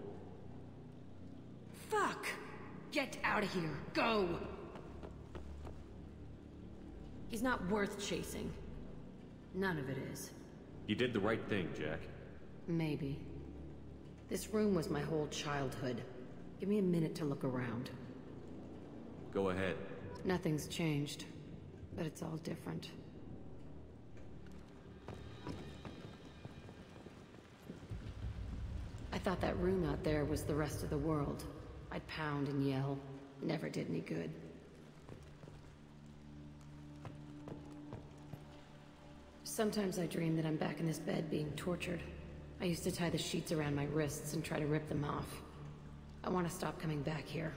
Fuck! Get out of here. Go! He's not worth chasing. None of it is. You did the right thing, Jack. Maybe. This room was my whole childhood. Give me a minute to look around. Go ahead. Nothing's changed, but it's all different. I thought that room out there was the rest of the world. I'd pound and yell. Never did any good. Sometimes I dream that I'm back in this bed being tortured. I used to tie the sheets around my wrists and try to rip them off. I want to stop coming back here.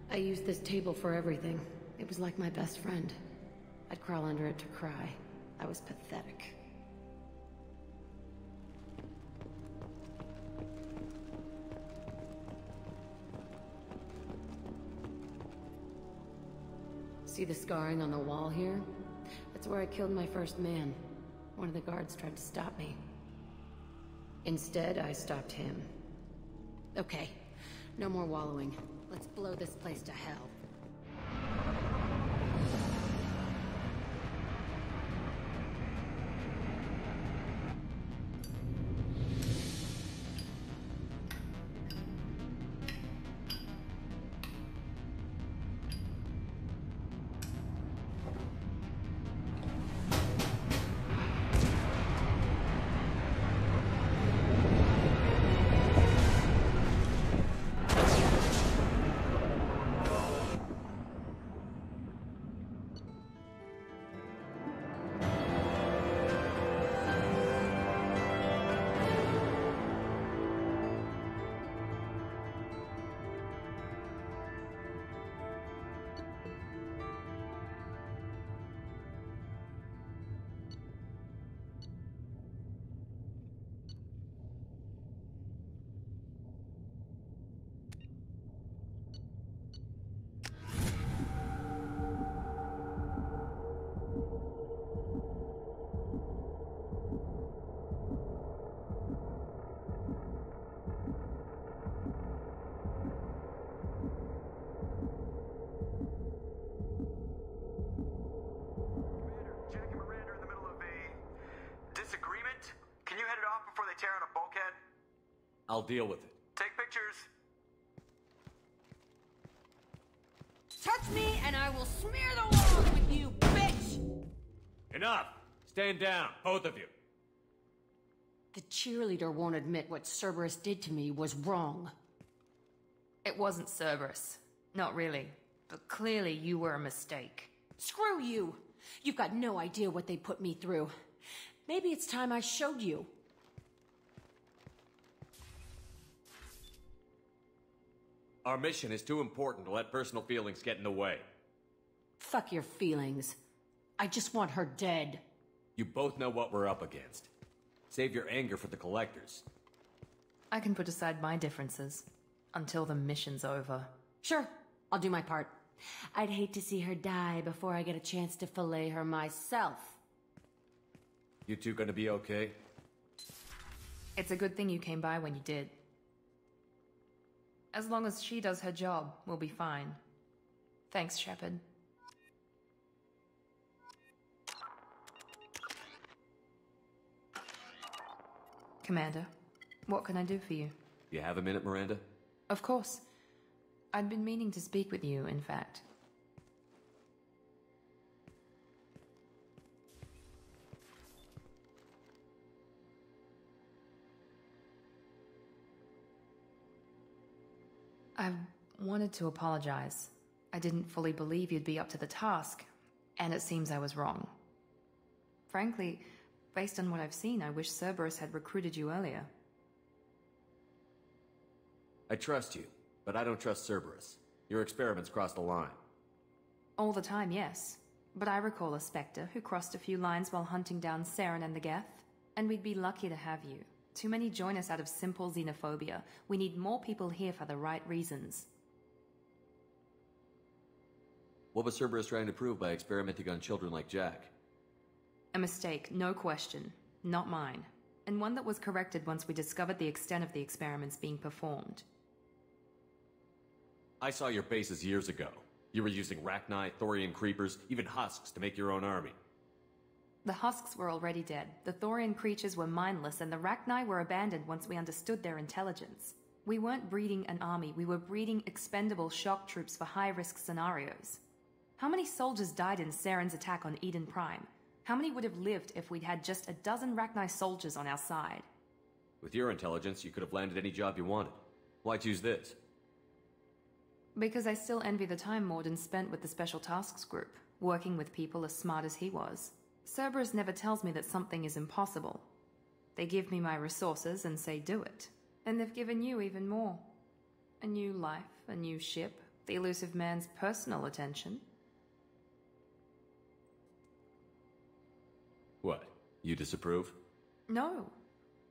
I used this table for everything. It was like my best friend. I'd crawl under it to cry. I was pathetic. See the scarring on the wall here? That's where I killed my first man. One of the guards tried to stop me. Instead, I stopped him. Okay, no more wallowing. Let's blow this place to hell. I'll deal with it. Take pictures. Touch me and I will smear the walls with you, bitch! Enough! Stand down, both of you. The cheerleader won't admit what Cerberus did to me was wrong. It wasn't Cerberus. Not really. But clearly you were a mistake. Screw you! You've got no idea what they put me through. Maybe it's time I showed you. Our mission is too important to let personal feelings get in the way. Fuck your feelings. I just want her dead. You both know what we're up against. Save your anger for the collectors. I can put aside my differences until the mission's over. Sure, I'll do my part. I'd hate to see her die before I get a chance to fillet her myself. You two gonna be okay? It's a good thing you came by when you did. As long as she does her job, we'll be fine. Thanks, Shepard. Commander, what can I do for you? You have a minute, Miranda? Of course. I'd been meaning to speak with you, in fact. I wanted to apologize. I didn't fully believe you'd be up to the task, and it seems I was wrong. Frankly, based on what I've seen, I wish Cerberus had recruited you earlier. I trust you, but I don't trust Cerberus. Your experiments crossed the line. All the time, yes. But I recall a Spectre who crossed a few lines while hunting down Saren and the Geth, and we'd be lucky to have you. Too many join us out of simple xenophobia. We need more people here for the right reasons. What was Cerberus trying to prove by experimenting on children like Jack? A mistake, no question. Not mine. And one that was corrected once we discovered the extent of the experiments being performed. I saw your bases years ago. You were using Rachni, Thorian creepers, even husks to make your own army. The husks were already dead, the Thorian creatures were mindless, and the Rachni were abandoned once we understood their intelligence. We weren't breeding an army, we were breeding expendable shock troops for high-risk scenarios. How many soldiers died in Saren's attack on Eden Prime? How many would have lived if we'd had just a dozen Rachni soldiers on our side? With your intelligence, you could have landed any job you wanted. Why choose this? Because I still envy the time Morden spent with the Special Tasks Group, working with people as smart as he was. Cerberus never tells me that something is impossible. They give me my resources and say do it. And they've given you even more. A new life, a new ship, the elusive man's personal attention. What? You disapprove? No.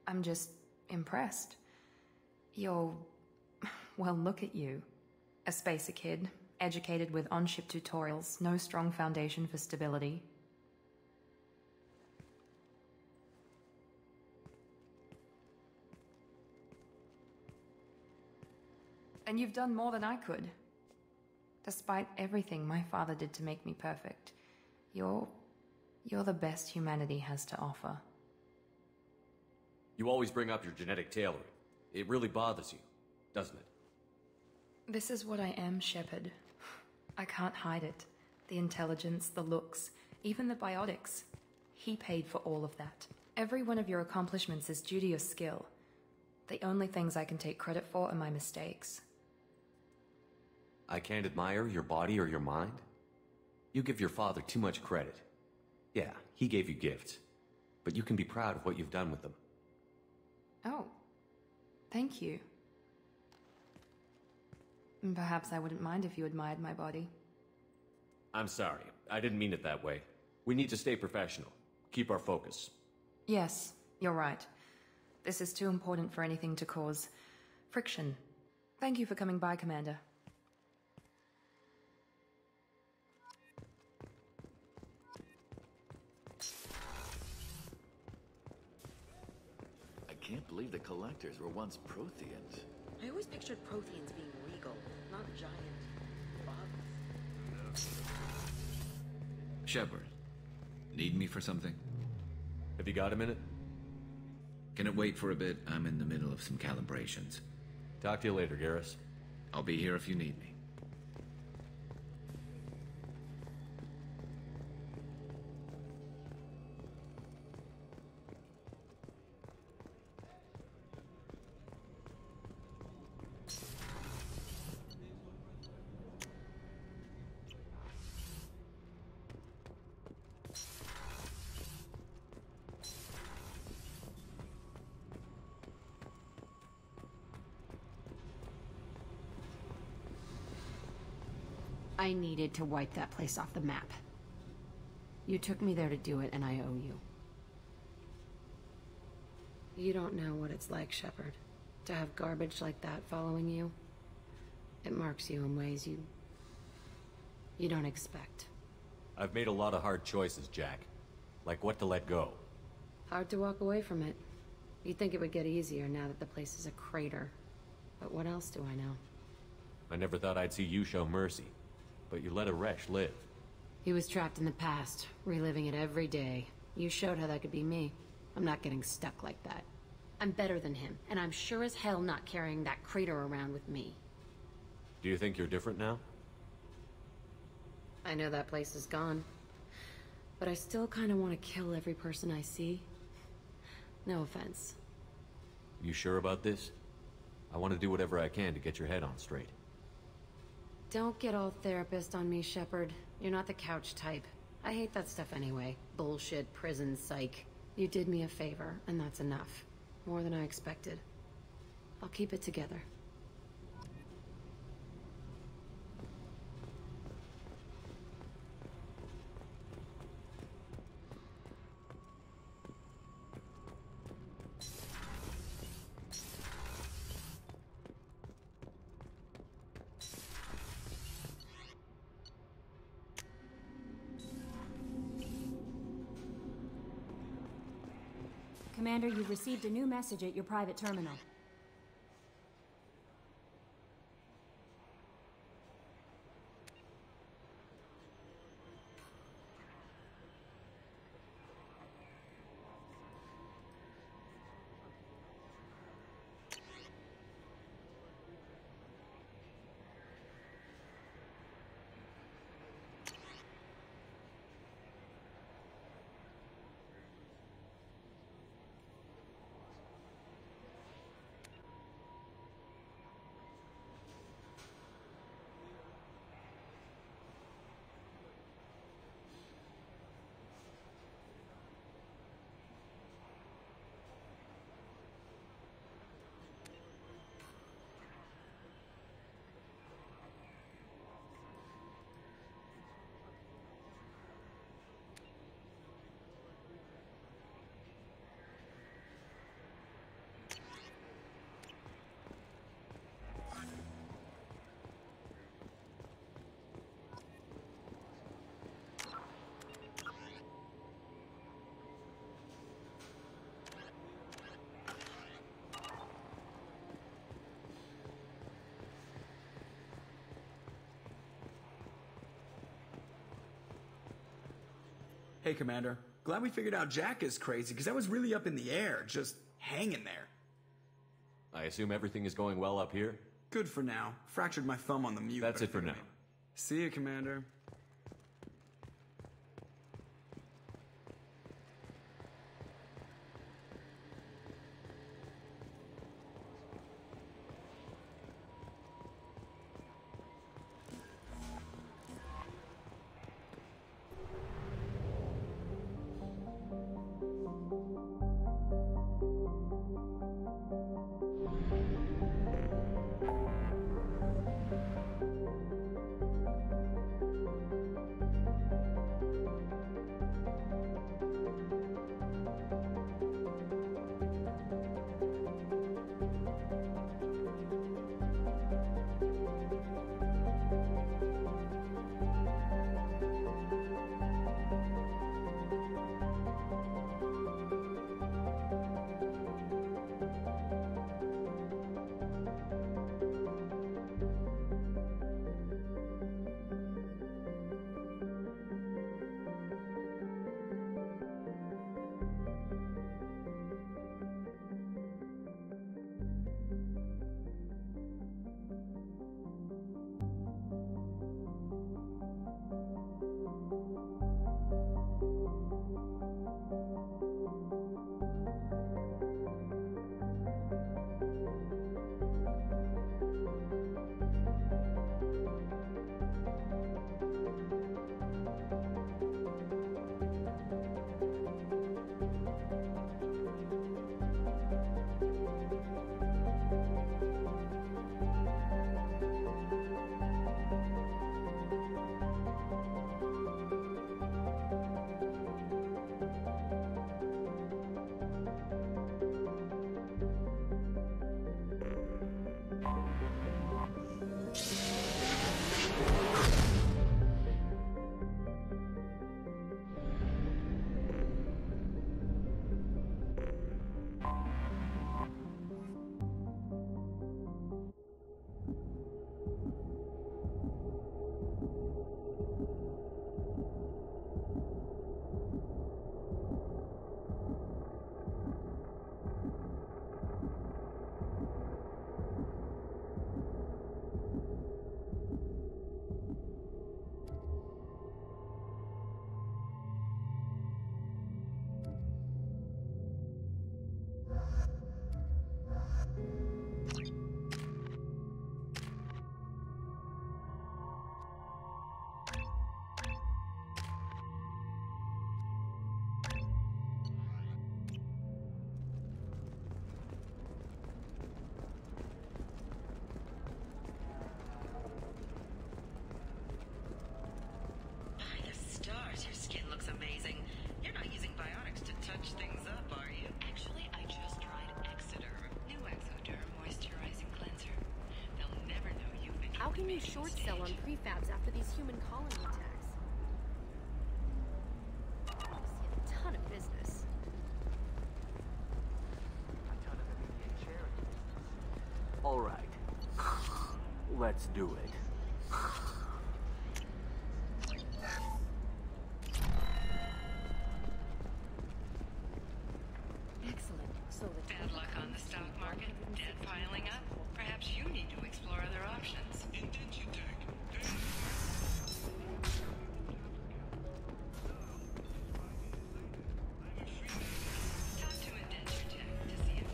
I'm just impressed. You're... well, look at you. A spacer kid, educated with on-ship tutorials, no strong foundation for stability. And you've done more than I could. Despite everything my father did to make me perfect, you're the best humanity has to offer. You always bring up your genetic tailoring. It really bothers you, doesn't it? This is what I am, Shepard. I can't hide it. The intelligence, the looks, even the biotics. He paid for all of that. Every one of your accomplishments is due to your skill. The only things I can take credit for are my mistakes. I can't admire your body or your mind? You give your father too much credit. Yeah, he gave you gifts. But you can be proud of what you've done with them. Oh. Thank you. Perhaps I wouldn't mind if you admired my body. I'm sorry. I didn't mean it that way. We need to stay professional. Keep our focus. Yes, you're right. This is too important for anything to cause friction. Thank you for coming by, Commander. I can't believe the collectors were once Protheans. I always pictured Protheans being regal, not giant bugs. Shepard, need me for something? Have you got a minute? Can it wait for a bit? I'm in the middle of some calibrations. Talk to you later, Garrus. I'll be here if you need me. I needed to wipe that place off the map. You took me there to do it, and I owe you. You don't know what it's like, Shepard, to have garbage like that following you. It marks you in ways you don't expect. I've made a lot of hard choices, Jack. Like what to let go. Hard to walk away from it. You'd think it would get easier now that the place is a crater. But what else do I know? I never thought I'd see you show mercy. But you let a Resh live. He was trapped in the past, reliving it every day. You showed how that could be me. I'm not getting stuck like that. I'm better than him, and I'm sure as hell not carrying that crater around with me. Do you think you're different now? I know that place is gone. But I still kind of want to kill every person I see. No offense. You sure about this? I want to do whatever I can to get your head on straight. Don't get all therapist on me, Shepard. You're not the couch type. I hate that stuff anyway. Bullshit, prison, psych. You did me a favor, and that's enough. More than I expected. I'll keep it together. Commander, you've received a new message at your private terminal. Hey, Commander. Glad we figured out Jack is crazy, because that was really up in the air, just hanging there. I assume everything is going well up here? Good for now. Fractured my thumb on the mute. That's it for now. See you, Commander. Can you short sell on prefabs after these human colony attacks? I see a ton of business. Let's do it. Excellent. So the Bad luck on the stock market? Debt piling up? Perhaps you need to explore other options. Intention tag. Talk to Intention Tech to see if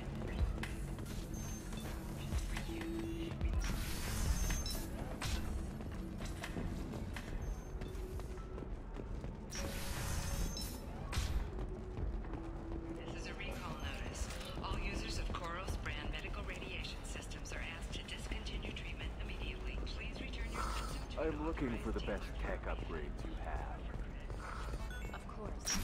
This is a recall notice. All users of Koros brand medical radiation systems are asked to discontinue treatment immediately. Please return your system to I'm looking for the best tech upgrades you have. Of course.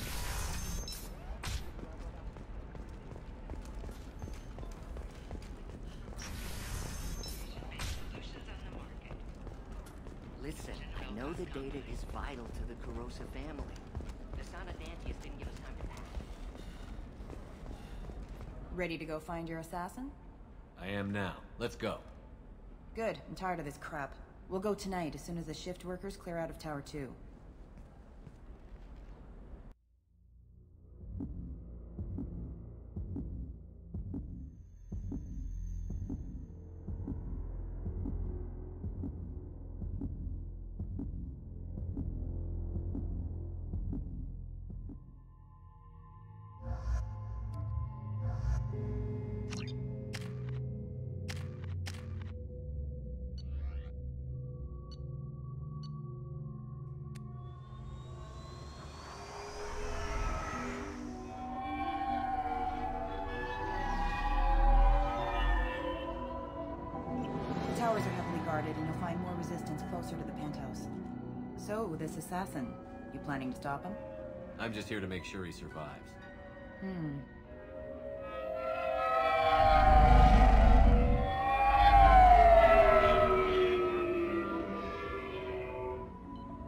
solutions on the market. Listen, I know the data is vital to the corrosive family. The Sana Dantius didn't give us time to pack. Ready to go find your assassin? I am now. Let's go. Good. I'm tired of this crap. We'll go tonight as soon as the shift workers clear out of Tower 2. The towers are heavily guarded, and you'll find more resistance closer to the penthouse. So, this assassin, you planning to stop him? I'm just here to make sure he survives.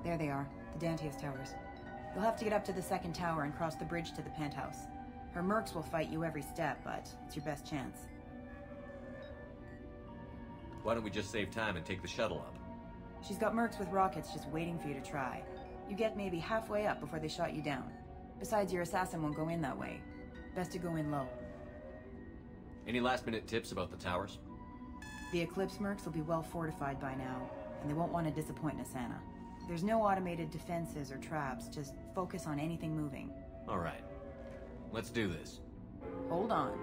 There they are, the Dantius towers. You'll have to get up to the second tower and cross the bridge to the penthouse. Her mercs will fight you every step, but it's your best chance. Why don't we just save time and take the shuttle up? She's got mercs with rockets just waiting for you to try. You get maybe halfway up before they shot you down. Besides, your assassin won't go in that way. Best to go in low. Any last-minute tips about the towers? The Eclipse mercs will be well fortified by now, and they won't want to disappoint Nasana. There's no automated defenses or traps, just focus on anything moving. All right. Let's do this. Hold on.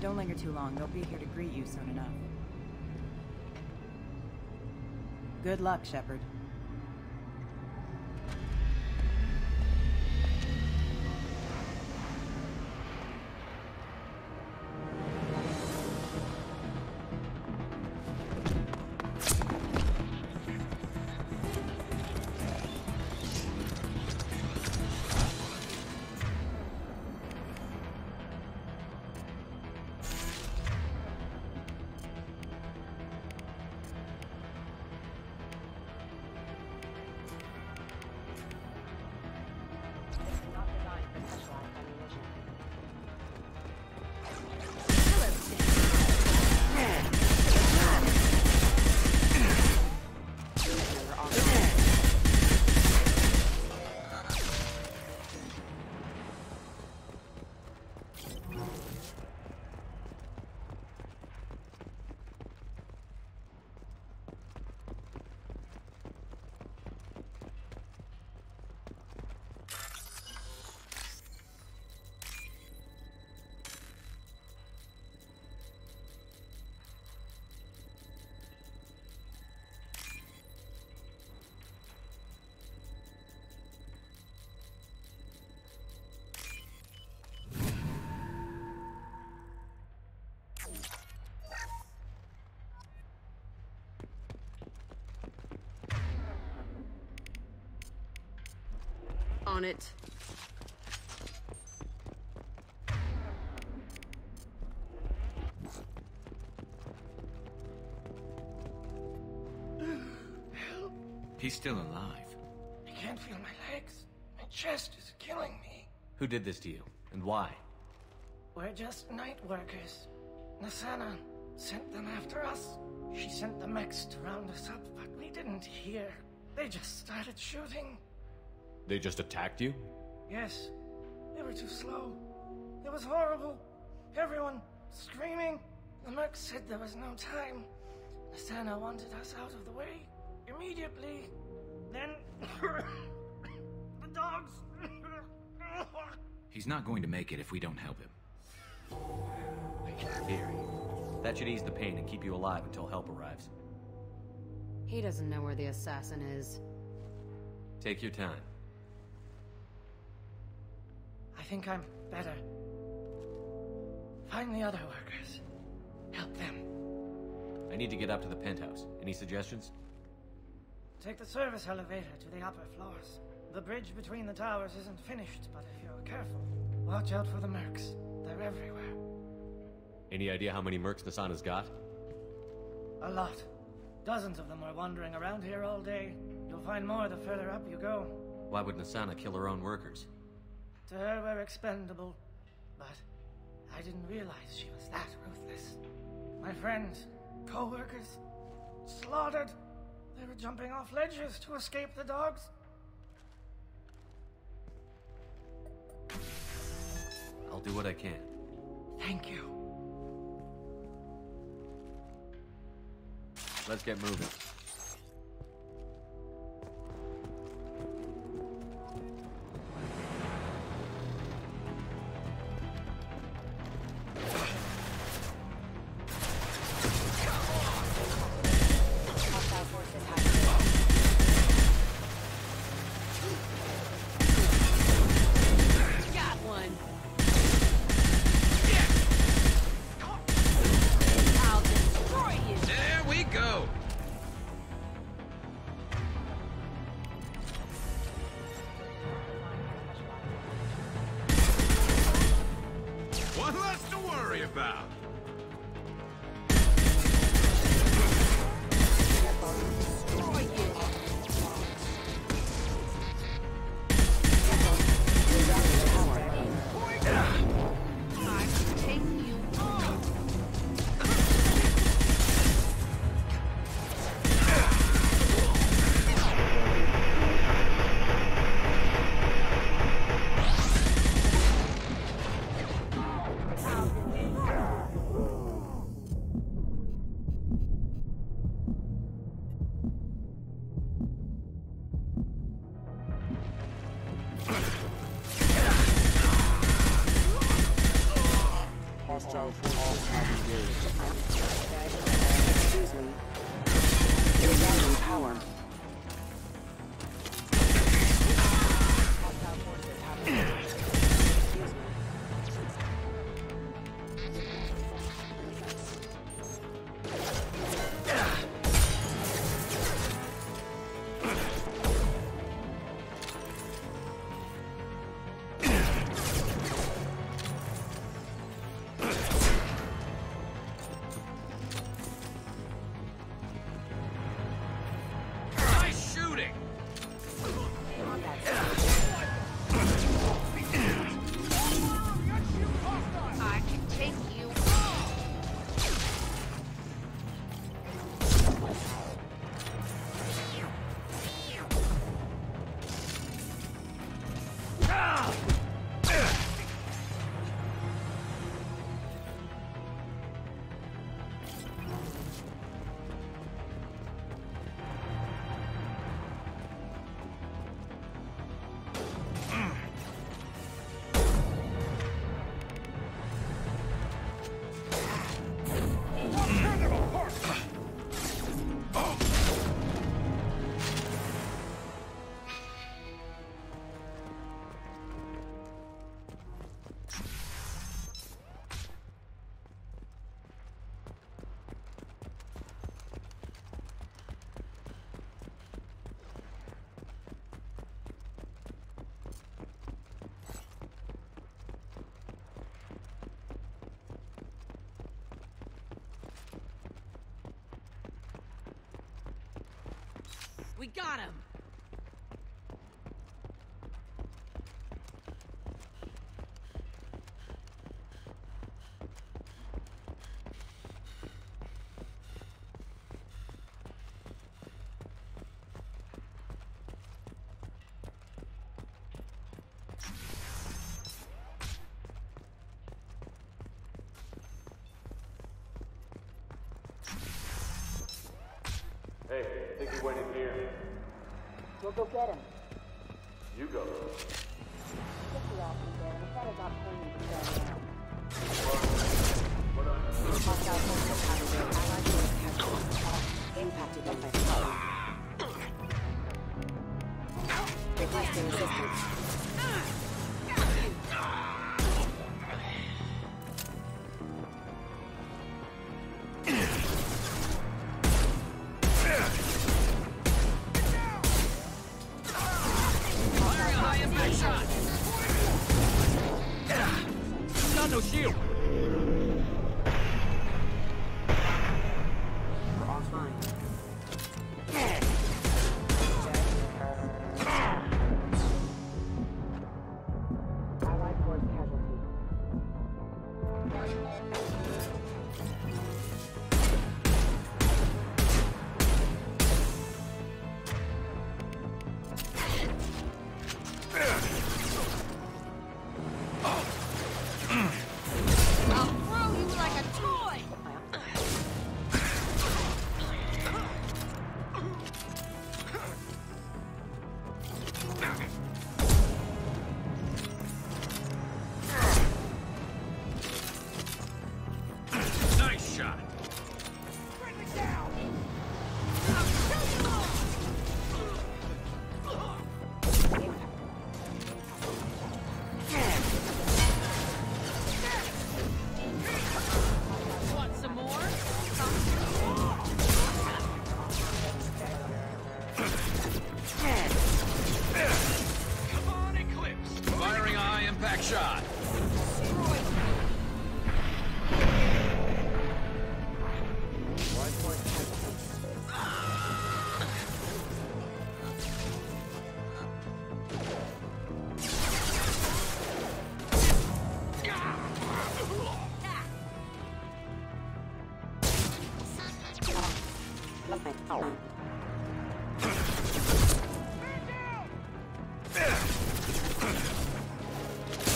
Don't linger too long. They'll be here to greet you soon enough. Good luck, Shepard. On it. He's still alive. I can't feel my legs. My chest is killing me. Who did this to you, and why? We're just night workers. Nasana sent them after us. She sent the mechs to round us up, but we didn't hear. They just started shooting. They just attacked you? Yes. They were too slow. It was horrible. Everyone screaming. The mercs said there was no time. Nasana wanted us out of the way. Immediately. Then... the dogs... He's not going to make it if we don't help him. Here. That should ease the pain and keep you alive until help arrives. He doesn't know where the assassin is. Take your time. I think I'm better. Find the other workers. Help them. I need to get up to the penthouse. Any suggestions? Take the service elevator to the upper floors. The bridge between the towers isn't finished, but if you're careful, watch out for the mercs. They're everywhere. Any idea how many mercs Nasana's got? A lot. Dozens of them are wandering around here all day. You'll find more the further up you go. Why would Nasana kill her own workers? To her, we're expendable. But I didn't realize she was that ruthless. My friends, co-workers, slaughtered. They were jumping off ledges to escape the dogs. I'll do what I can. Thank you. Let's get moving. Got one. There we go! One less to worry about. Hostile forces have engaged. Excuse me. Regaining power. Hostile forces have engaged. Excuse me. We got him! Hey, I think he went in here. We'll go get him. You go. Get the ass in there, and if that is not paying you to stand down. Hostile forces have their allied force casualties impacted by my power. Requesting assistance. Got no shield. We're offline. Allied force casualty. I'll throw you like a toy! Nice shot. Want some more? Come on, Eclipse. Firing a high impact shot.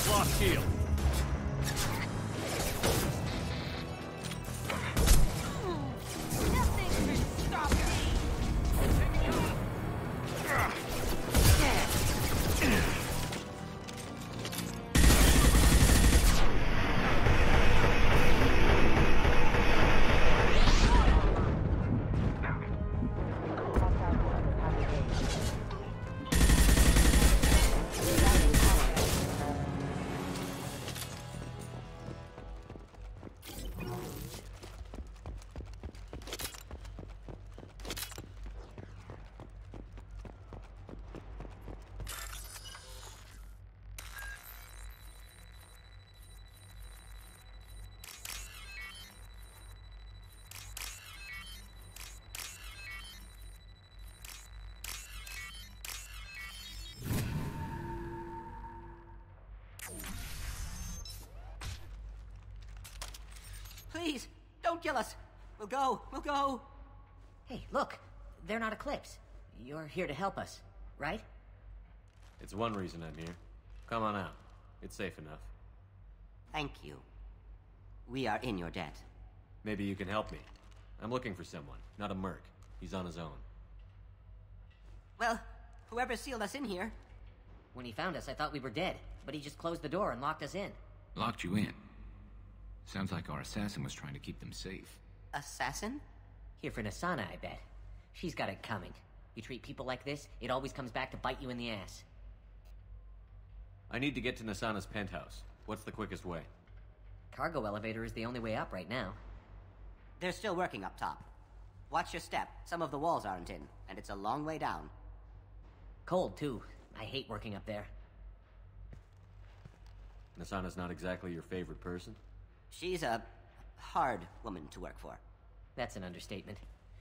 Lost shield. Nothing can stop me! Please, don't kill us. We'll go. We'll go. Hey, look. They're not Eclipse. You're here to help us, right? It's one reason I'm here. Come on out. It's safe enough. Thank you. We are in your debt. Maybe you can help me. I'm looking for someone, not a merc. He's on his own. Well, whoever sealed us in here. When he found us, I thought we were dead, but he just closed the door and locked us in. Locked you in. Sounds like our assassin was trying to keep them safe. Assassin? Here for Nasana, I bet. She's got it coming. You treat people like this, it always comes back to bite you in the ass. I need to get to Nasana's penthouse. What's the quickest way? Cargo elevator is the only way up right now. They're still working up top. Watch your step. Some of the walls aren't in, and it's a long way down. Cold, too. I hate working up there. Nasana's not exactly your favorite person? She's a hard woman to work for. That's an understatement.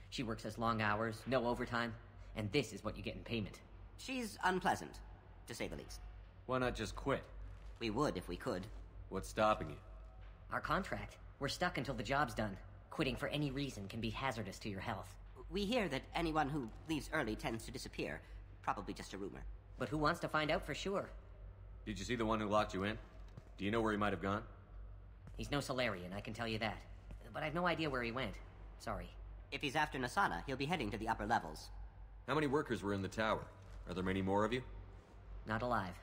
She works us long hours, no overtime. and this is what you get in payment. She's unpleasant, to say the least. Why not just quit? We would if we could. What's stopping you? Our contract. We're stuck until the job's done. Quitting for any reason can be hazardous to your health. We hear that anyone who leaves early tends to disappear. Probably just a rumor. But who wants to find out for sure? Did you see the one who locked you in? Do you know where he might have gone? He's no Solarian, I can tell you that. But I've no idea where he went. Sorry. If he's after Nasana, he'll be heading to the upper levels. How many workers were in the tower? Are there many more of you? Not alive.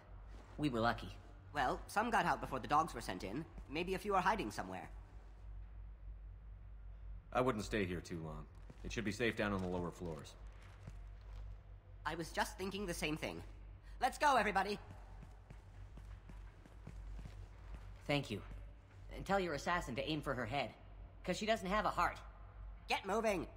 We were lucky. Well, some got out before the dogs were sent in. Maybe a few are hiding somewhere. I wouldn't stay here too long. It should be safe down on the lower floors. I was just thinking the same thing. Let's go, everybody! Thank you. And tell your assassin to aim for her head. Because she doesn't have a heart. Get moving!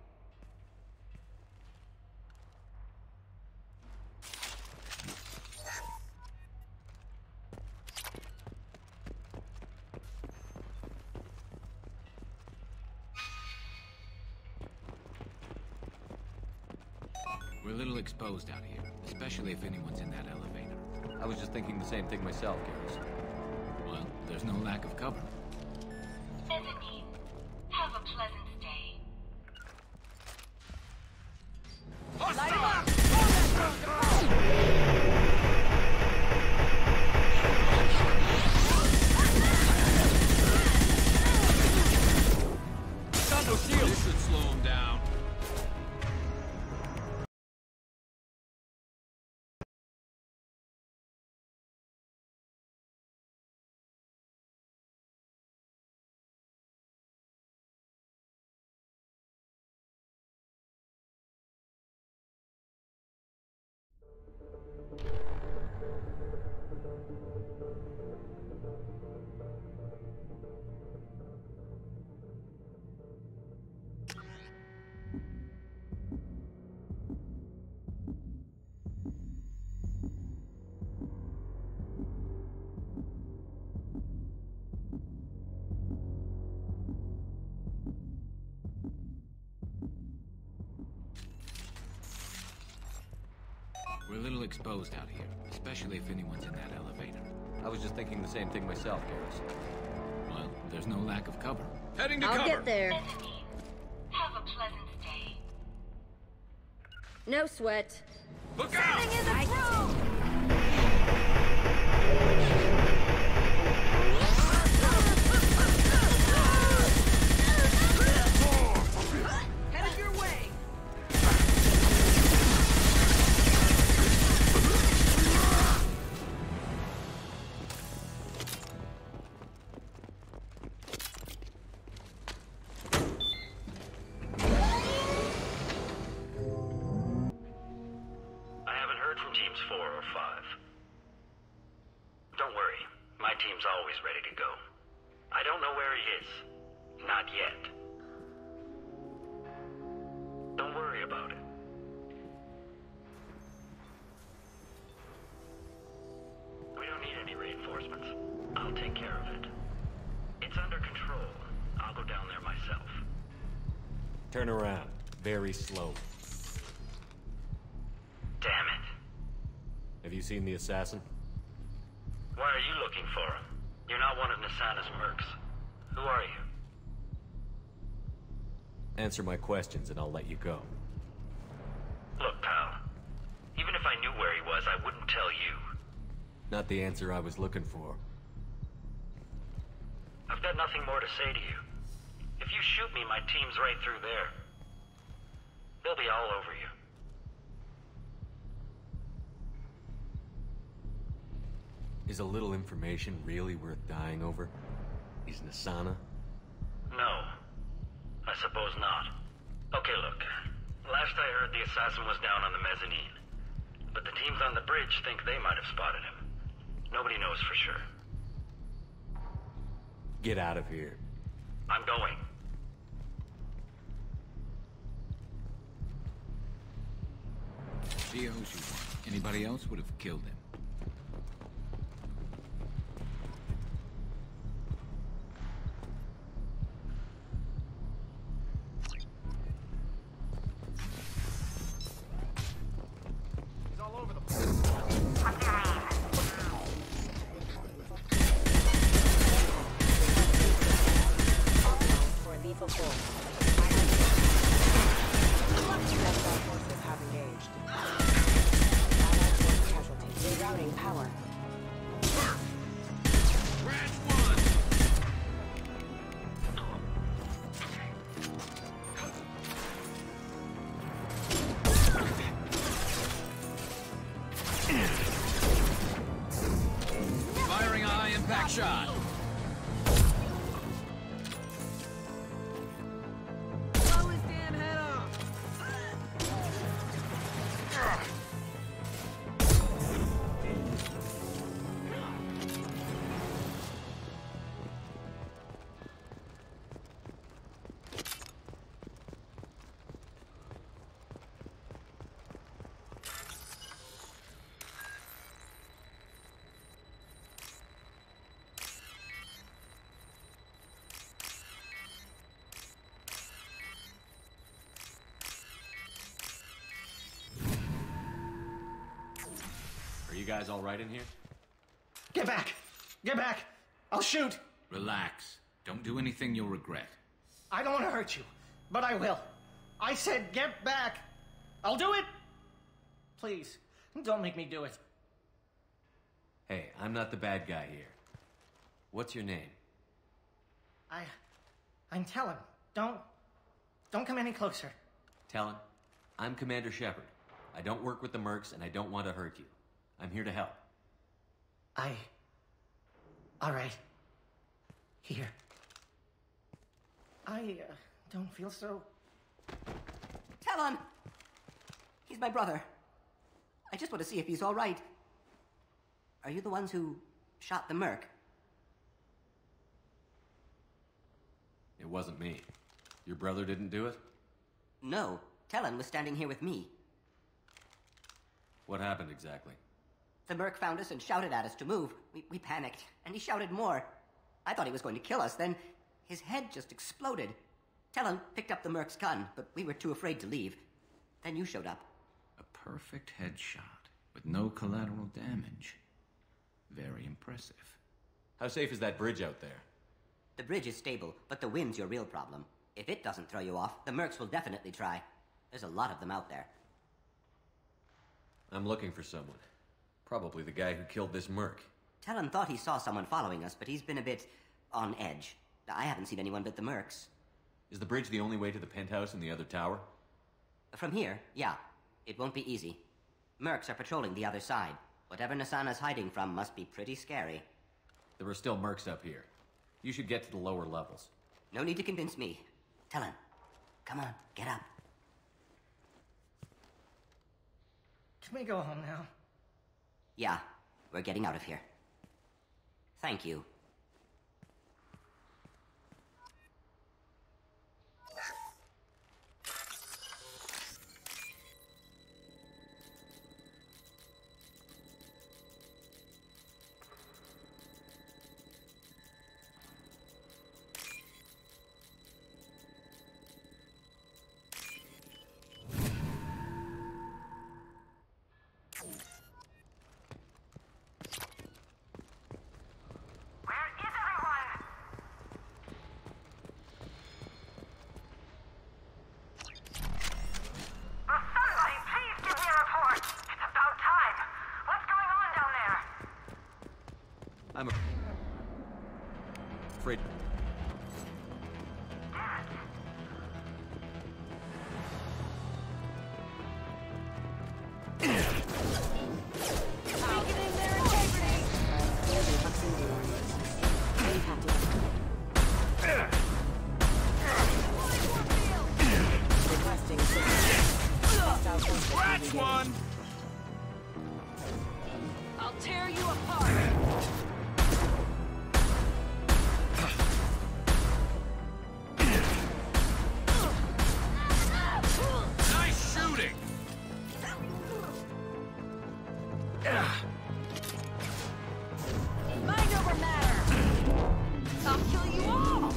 We're a little exposed out here, especially if anyone's in that elevator. I was just thinking the same thing myself, Garrus. Well, there's no lack of cover. Mezzanine, have a pleasant stay. Light him up! Got no shield! This should slow him down. We're a little exposed out here, especially if anyone's in that elevator. I was just thinking the same thing myself, Garrus. Well, there's no lack of cover. Heading to I'll cover! get there. Mezzanine, have a pleasant stay. No sweat. Look out! Headed your way! I haven't heard from teams 4 or 5. Don't worry, my team's always ready to go. I don't know where he is. Not yet. Don't worry about it. We don't need any reinforcements. I'll take care of it. It's under control. I'll go down there myself. Turn around. Very slowly. Damn it. Have you seen the assassin? Why are you looking for him? You're not one of Nasana's mercs. Who are you? Answer my questions and I'll let you go. Look, pal. Even if I knew where he was, I wouldn't tell you. Not the answer I was looking for. I've got nothing more to say to you. If you shoot me, my team's right through there. They'll be all over you. Is a little information really worth dying over? Is Nasana? No. I suppose not. Okay, look. Last I heard, the assassin was down on the mezzanine. But the teams on the bridge think they might have spotted him. Nobody knows for sure. Get out of here. I'm going. She owes you one. Anybody else would have killed him. Alpha full. Hostile forces have engaged. Allied force casualty. Rerouting power. Firing a high-impact shot. Blow his damn head off! Are you guys all right in here? Get back! Get back! I'll shoot! Relax. Don't do anything you'll regret. I don't want to hurt you, but I will. I said get back! I'll do it! Please, don't make me do it. Hey, I'm not the bad guy here. What's your name? I'm Talon. Don't come any closer. Talon, I'm Commander Shepard. I don't work with the mercs, and I don't want to hurt you. I'm here to help. All right. Here. I don't feel so... Talon! He's my brother. I just want to see if he's all right. Are you the ones who shot the merc? It wasn't me. Your brother didn't do it? No. Talon was standing here with me. What happened exactly? The merc found us and shouted at us to move. We panicked, and he shouted more. I thought he was going to kill us, then his head just exploded. Talon picked up the merc's gun, but we were too afraid to leave. Then you showed up. A perfect headshot with no collateral damage. Very impressive. How safe is that bridge out there? The bridge is stable, but the wind's your real problem. If it doesn't throw you off, the mercs will definitely try. There's a lot of them out there. I'm looking for someone. Probably the guy who killed this merc. Talon thought he saw someone following us, but he's been a bit on edge. I haven't seen anyone but the mercs. Is the bridge the only way to the penthouse in the other tower? From here, yeah. It won't be easy. Mercs are patrolling the other side. Whatever Nasana's hiding from must be pretty scary. There are still mercs up here. You should get to the lower levels. No need to convince me. Talon, come on, get up. Can we go home now? Yeah, we're getting out of here. Thank you. I'm afraid. Scratch one! I'll tear you apart! Nice shooting! Mind over matter! I'll kill you all!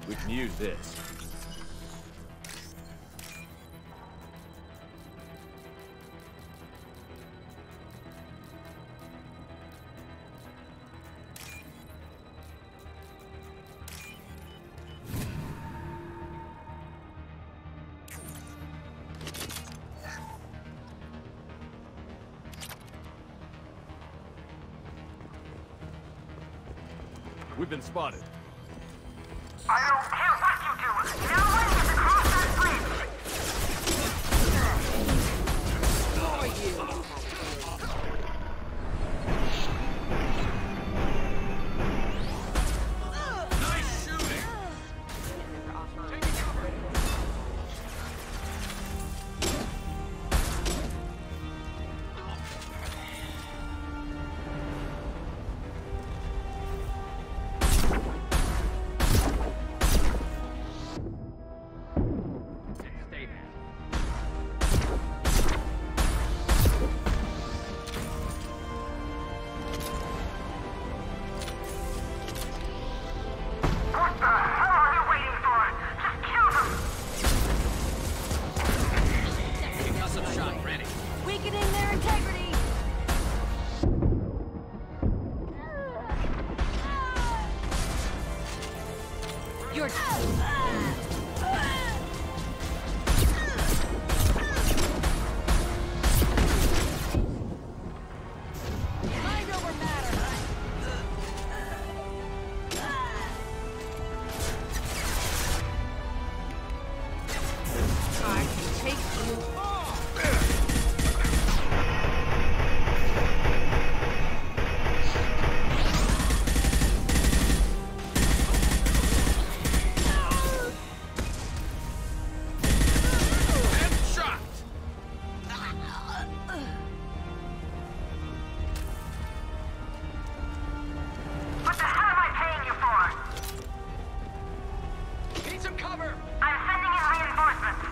We can use this. We've been spotted. I don't care what you do. Now I get to cross that bridge. Who are you? Nice shooting. Taking cover. Weakening their integrity! You're... Mind over matter! I can take you all! What the hell am I paying you for? Need some cover. I'm sending in reinforcements.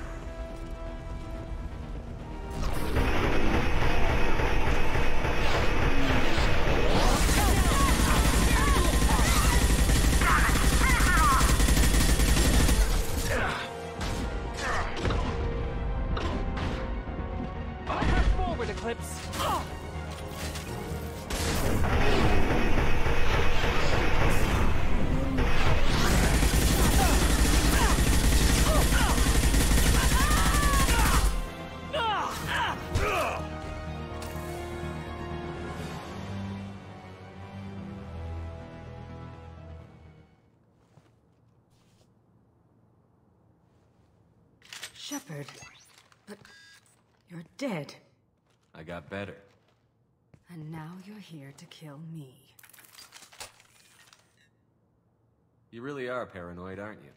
Press forward, Eclipse. Shepard, but you're dead. I got better. And now you're here to kill me. You really are paranoid, aren't you?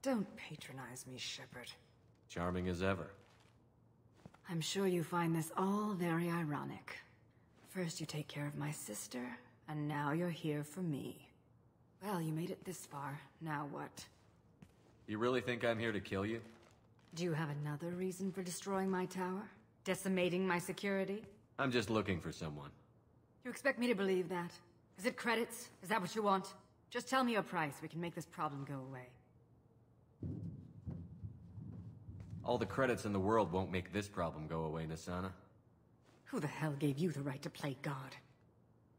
Don't patronize me, Shepard. Charming as ever. I'm sure you find this all very ironic. First you take care of my sister, and now you're here for me. Well, you made it this far. Now what? You really think I'm here to kill you? Do you have another reason for destroying my tower? Decimating my security? I'm just looking for someone. You expect me to believe that? Is it credits? Is that what you want? Just tell me your price. We can make this problem go away. All the credits in the world won't make this problem go away, Nasana. Who the hell gave you the right to play God?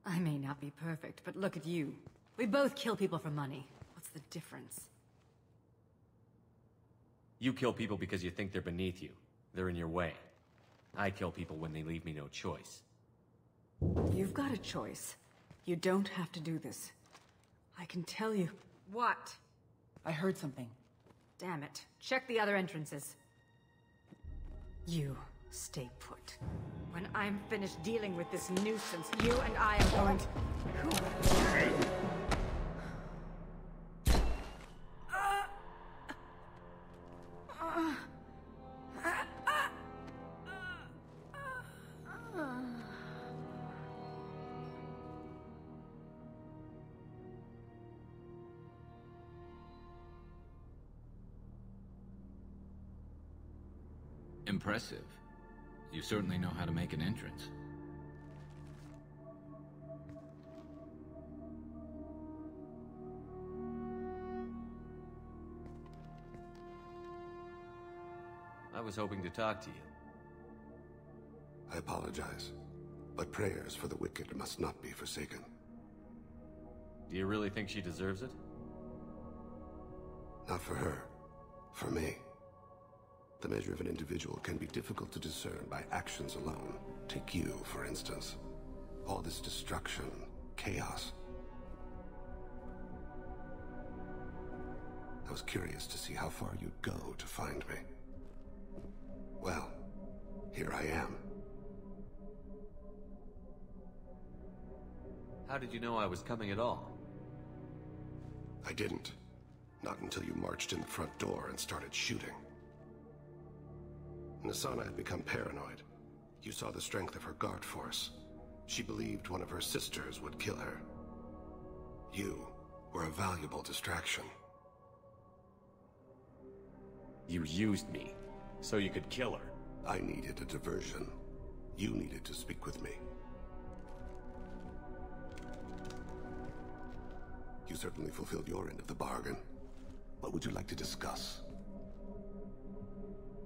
I may not be perfect, but look at you. We both kill people for money. What's the difference? You kill people because you think they're beneath you. They're in your way. I kill people when they leave me no choice. You've got a choice. You don't have to do this. I can tell you. What? I heard something. Damn it. Check the other entrances. You stay put. When I'm finished dealing with this nuisance, you and I are going to... Impressive. You certainly know how to make an entrance. was hoping to talk to you. I apologize, but prayers for the wicked must not be forsaken. Do you really think she deserves it? Not for her. For me. The measure of an individual can be difficult to discern by actions alone. Take you, for instance. All this destruction, chaos. I was curious to see how far you'd go to find me. Well, here I am. How did you know I was coming at all? I didn't. Not until you marched in the front door and started shooting. Nasana had become paranoid. You saw the strength of her guard force. She believed one of her sisters would kill her. You were a valuable distraction. You used me, so you could kill her. I needed a diversion. You needed to speak with me. You certainly fulfilled your end of the bargain. What would you like to discuss?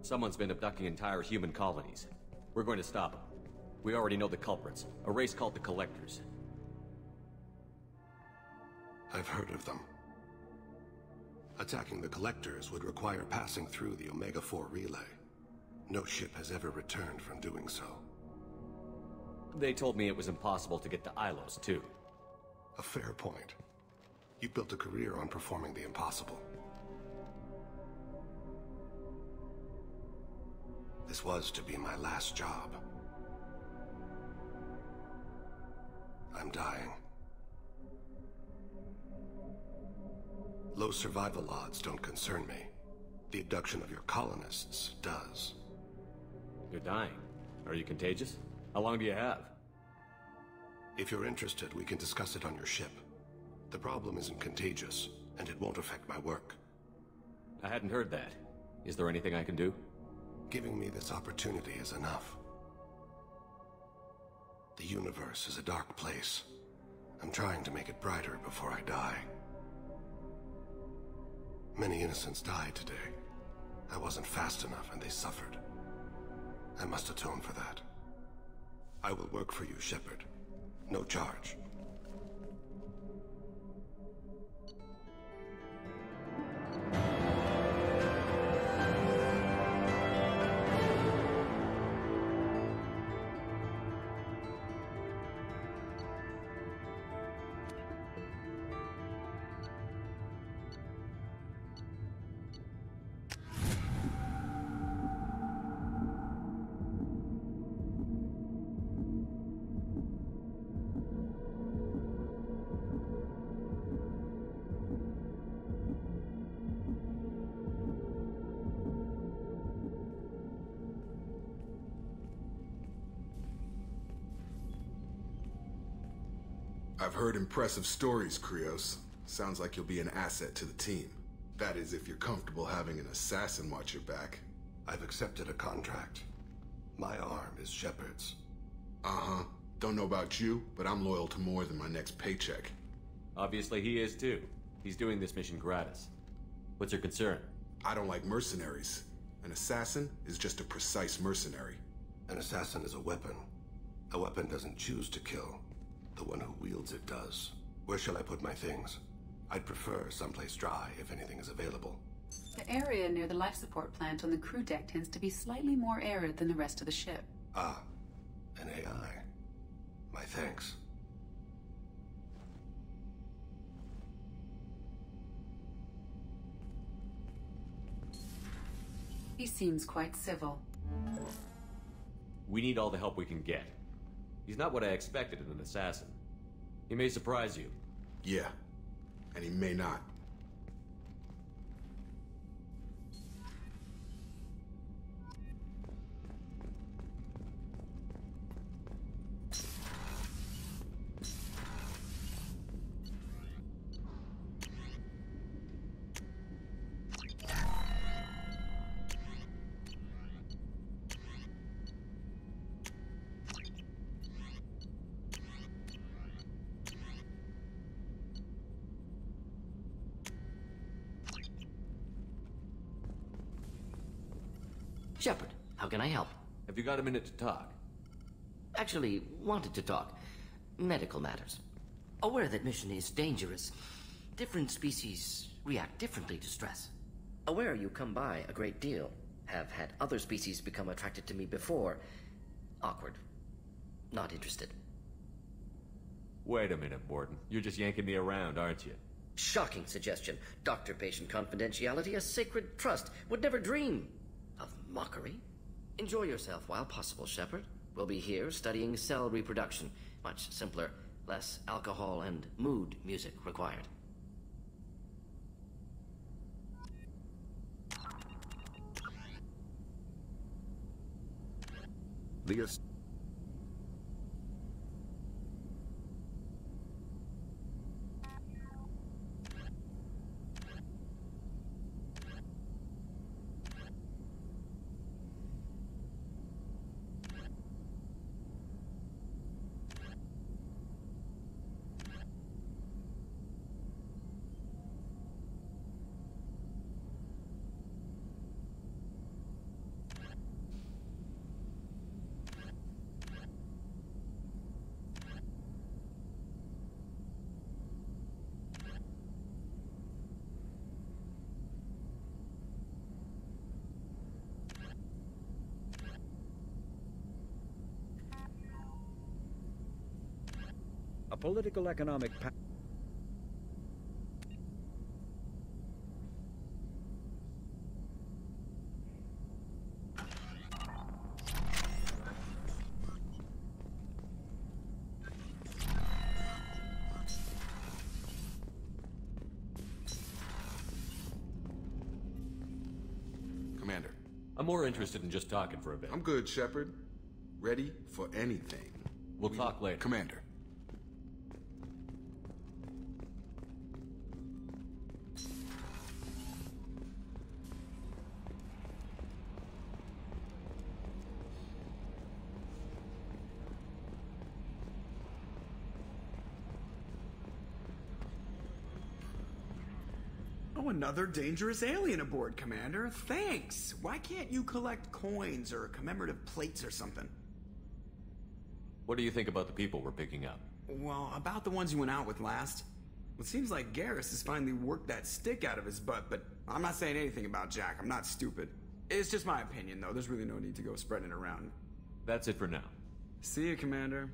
Someone's been abducting entire human colonies. We're going to stop them. We already know the culprits, a race called the Collectors. I've heard of them. Attacking the Collectors would require passing through the Omega-4 relay. No ship has ever returned from doing so. They told me it was impossible to get to Ilos, too. A fair point. You built a career on performing the impossible. This was to be my last job. I'm dying. Low survival odds don't concern me. The abduction of your colonists does. You're dying. Are you contagious? How long do you have? If you're interested, we can discuss it on your ship. The problem isn't contagious, and it won't affect my work. I hadn't heard that. Is there anything I can do? Giving me this opportunity is enough. The universe is a dark place. I'm trying to make it brighter before I die. Many innocents died today. I wasn't fast enough and they suffered. I must atone for that. I will work for you, Shepard. No charge. I've heard impressive stories, Krios. Sounds like you'll be an asset to the team. That is, if you're comfortable having an assassin watch your back. I've accepted a contract. My arm is Shepard's. Uh-huh. Don't know about you, but I'm loyal to more than my next paycheck. Obviously he is too. He's doing this mission gratis. What's your concern? I don't like mercenaries. An assassin is just a precise mercenary. An assassin is a weapon. A weapon doesn't choose to kill. The one who wields it does. Where shall I put my things? I'd prefer someplace dry if anything is available. The area near the life support plant on the crew deck tends to be slightly more arid than the rest of the ship. Ah, an AI. My thanks. He seems quite civil. We need all the help we can get. He's not what I expected in an assassin. He may surprise you. Yeah, and he may not. Shepard, how can I help? Have you got a minute to talk? Actually, wanted to talk. Medical matters. Aware that mission is dangerous. Different species react differently to stress. Aware you come by a great deal. Have had other species become attracted to me before. Awkward. Not interested. Wait a minute, Morden. You're just yanking me around, aren't you? Shocking suggestion. Doctor-patient confidentiality, a sacred trust. Would never dream of mockery. Enjoy yourself while possible, Shepard. We'll be here studying cell reproduction. Much simpler, less alcohol and mood music required. A political economic Commander. I'm more interested in just talking for a bit. I'm good, Shepard. Ready for anything. We'll talk later. Commander. Oh, another dangerous alien aboard, Commander. Thanks. Why can't you collect coins or commemorative plates or something? What do you think about the people we're picking up? Well, about the ones you went out with last. It seems like Garrus has finally worked that stick out of his butt, but I'm not saying anything about Jack. I'm not stupid. It's just my opinion, though. There's really no need to go spreading it around. That's it for now. See you, Commander.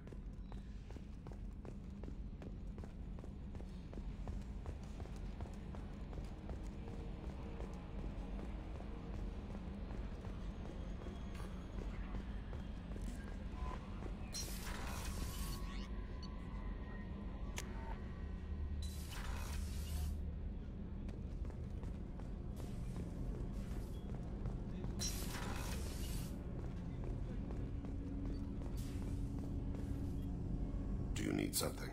Do you need something?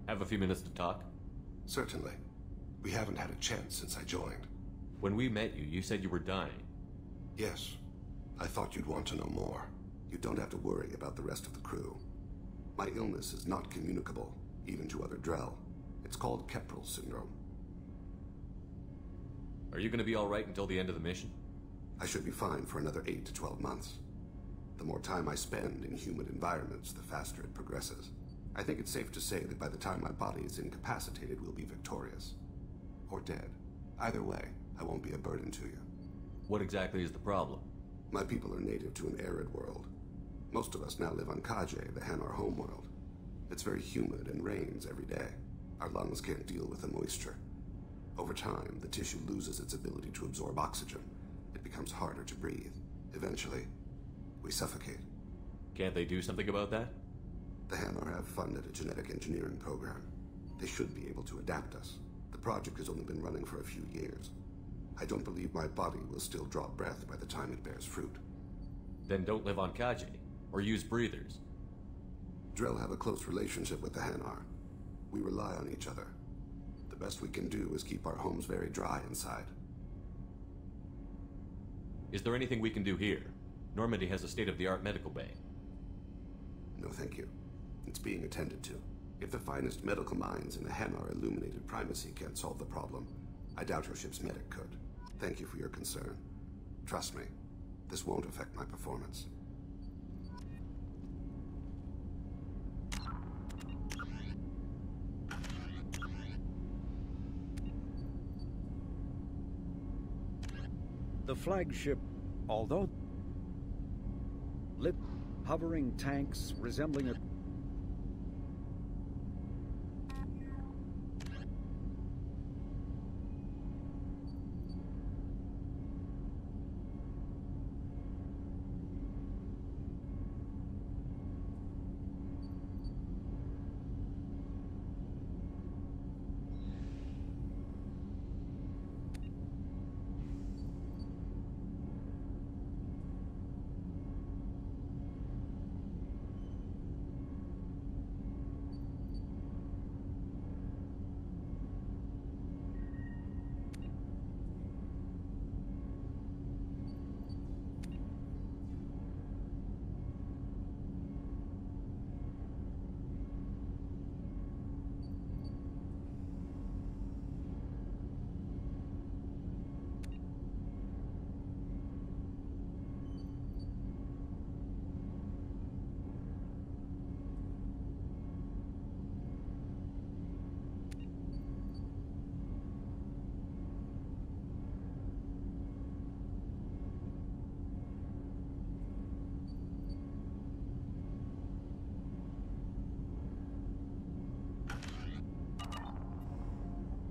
Have a few minutes to talk? Certainly. We haven't had a chance since I joined. When we met you, you said you were dying. Yes. I thought you'd want to know more. You don't have to worry about the rest of the crew. My illness is not communicable, even to other Drell. It's called Keprel syndrome. Are you going to be alright until the end of the mission? I should be fine for another 8 to 12 months. The more time I spend in humid environments, the faster it progresses. I think it's safe to say that by the time my body is incapacitated, we'll be victorious. Or dead. Either way, I won't be a burden to you. What exactly is the problem? My people are native to an arid world. Most of us now live on Kaje, the Hanar homeworld. It's very humid and rains every day. Our lungs can't deal with the moisture. Over time, the tissue loses its ability to absorb oxygen. It becomes harder to breathe. Eventually, we suffocate. Can't they do something about that? The Hanar have funded a genetic engineering program. They should be able to adapt us. The project has only been running for a few years. I don't believe my body will still draw breath by the time it bears fruit. Then don't live on Kaje, or use breathers. Drell have a close relationship with the Hanar. We rely on each other. The best we can do is keep our homes very dry inside. Is there anything we can do here? Normandy has a state-of-the-art medical bay. No, thank you. It's being attended to. If the finest medical minds in the Hanar illuminated primacy can't solve the problem, I doubt your ship's medic could. Thank you for your concern. Trust me, This won't affect my performance. The flagship, although lit hovering tanks resembling a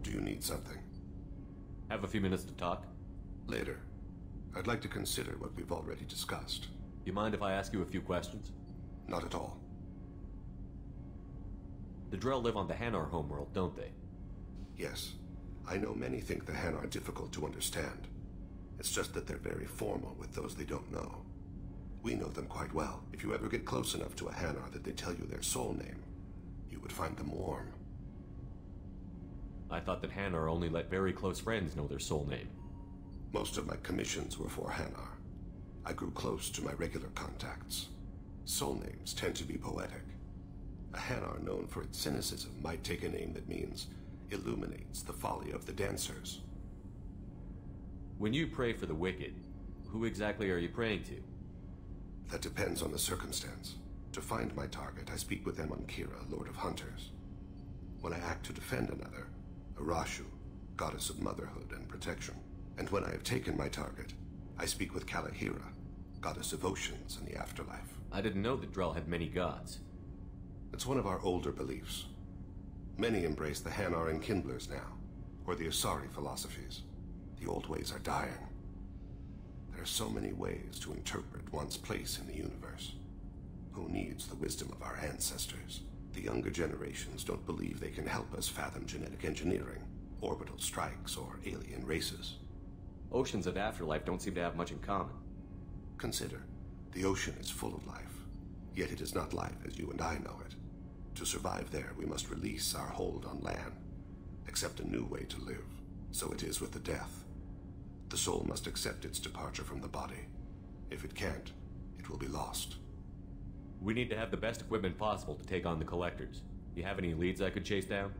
Do you need something? Have a few minutes to talk? Later. I'd like to consider what we've already discussed. You mind if I ask you a few questions? Not at all. The Drell live on the Hanar homeworld, don't they? Yes. I know many think the Hanar are difficult to understand. It's just that they're very formal with those they don't know. We know them quite well. If you ever get close enough to a Hanar that they tell you their soul name, you would find them warm. I thought that Hanar only let very close friends know their soul name. Most of my commissions were for Hanar. I grew close to my regular contacts. Soul names tend to be poetic. A Hanar known for its cynicism might take a name that means illuminates the folly of the dancers. When you pray for the wicked, who exactly are you praying to? That depends on the circumstance. To find my target, I speak with Emankira, Lord of Hunters. When I act to defend another, Arashu, goddess of motherhood and protection. And when I have taken my target, I speak with Kalahira, goddess of oceans and the afterlife. I didn't know that Drell had many gods. It's one of our older beliefs. Many embrace the Hanar and Kindlers now, or the Asari philosophies. The old ways are dying. There are so many ways to interpret one's place in the universe. Who needs the wisdom of our ancestors? The younger generations don't believe they can help us fathom genetic engineering, orbital strikes, or alien races. Oceans and afterlife don't seem to have much in common. Consider, the ocean is full of life, yet it is not life as you and I know it. To survive there, we must release our hold on land, accept a new way to live. So it is with the death. The soul must accept its departure from the body. If it can't, it will be lost. We need to have the best equipment possible to take on the Collectors. You have any leads I could chase down?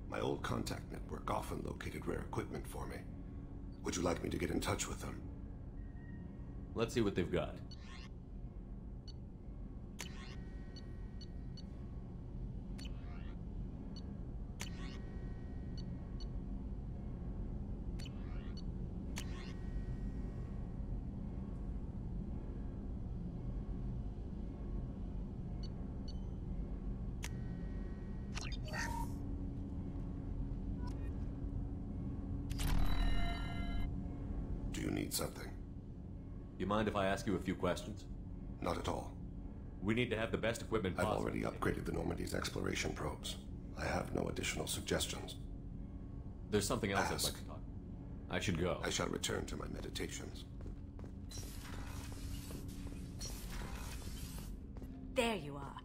My old contact network often located rare equipment for me. Would you like me to get in touch with them? Let's see what they've got. Do you need something? You mind if I ask you a few questions? Not at all. We need to have the best equipment possible. I've already upgraded the Normandy's exploration probes. I have no additional suggestions. There's something else I'd like to talk. I should go. I shall return to my meditations. There you are.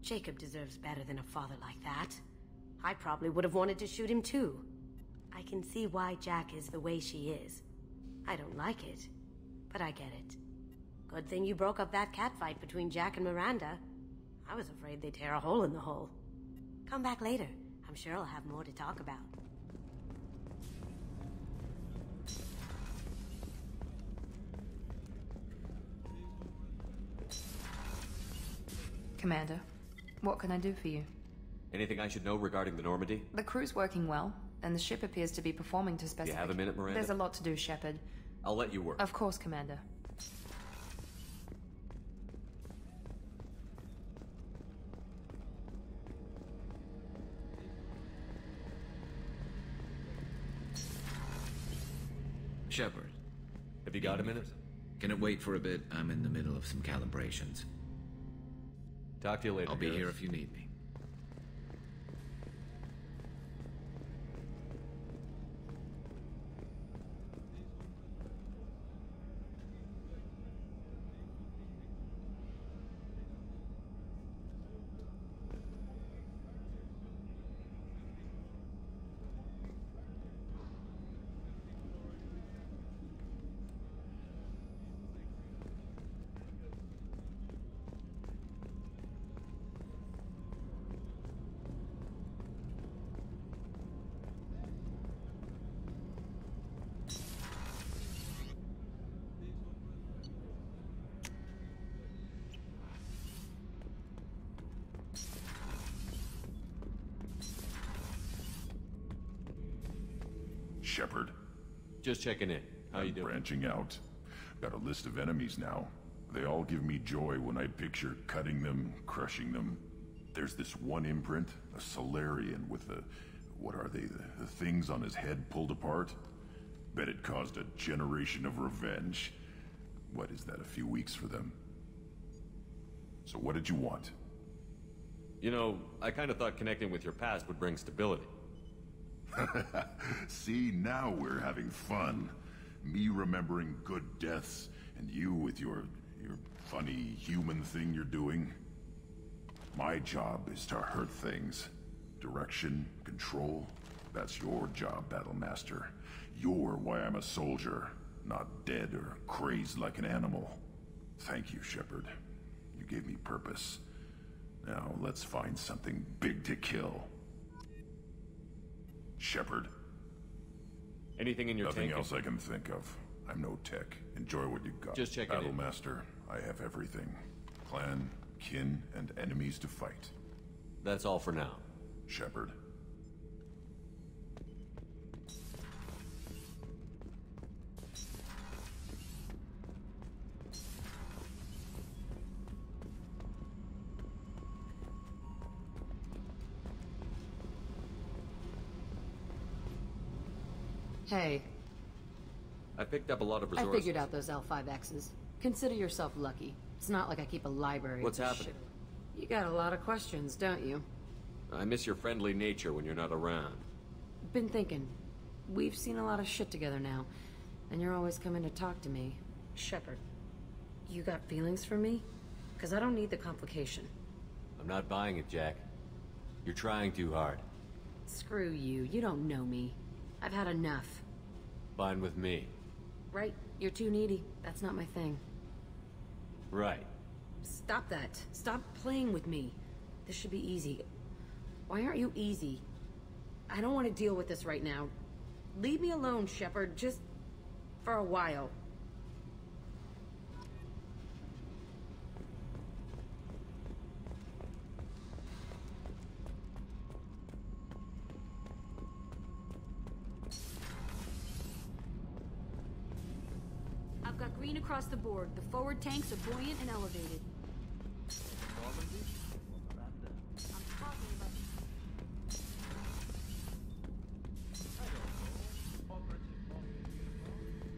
Jacob deserves better than a father like that. I probably would have wanted to shoot him too. I can see why Jack is the way she is. I don't like it, but I get it. Good thing you broke up that catfight between Jack and Miranda. I was afraid they'd tear a hole in the hull. Come back later. I'm sure I'll have more to talk about. Commander. What can I do for you? Anything I should know regarding the Normandy? The crew's working well, and the ship appears to be performing to specific... You have a minute, Miranda? There's a lot to do, Shepard. I'll let you work. Of course, Commander. Shepard. Have you got a minute? Can it wait for a bit? I'm in the middle of some calibrations. Talk to you later. I'll be Garrus. here if you need me. Shepard. Just checking in. How you doing? Branching out. Got a list of enemies now. They all give me joy when I picture cutting them, crushing them. There's this one imprint, a Solarian with the... what are they? The things on his head pulled apart? Bet it caused a generation of revenge. What is that, a few weeks for them? So what did you want? You know, I kind of thought connecting with your past would bring stability. See, now we're having fun. Me remembering good deaths, and you with your funny human thing you're doing. My job is to hurt things. Direction, control, that's your job, Battlemaster. You're why I'm a soldier, not dead or crazed like an animal. Thank you, Shepard. You gave me purpose. Now let's find something big to kill. Shepard. Anything in your Nothing tank? else I can think of. I'm no tech. Enjoy what you got. Just checking in. Battlemaster, I have everything. Clan, kin, and enemies to fight. That's all for now. Shepard. Hey. I picked up a lot of I resources. figured out those L5Xs. Consider yourself lucky. It's not like I keep a library. What's of this happening? shit. You got a lot of questions, don't you? I miss your friendly nature when you're not around. Been thinking. We've seen a lot of shit together now, and you're always coming to talk to me. Shepard, you got feelings for me? Because I don't need the complication. I'm not buying it, Jack. You're trying too hard. Screw you. You don't know me. I've had enough. Fine with me. Right? You're too needy. That's not my thing. Right. Stop that. Stop playing with me. This should be easy. Why aren't you easy? I don't want to deal with this right now. Leave me alone, Shepard. Just for a while. I've got green across the board. The forward tanks are buoyant and elevated.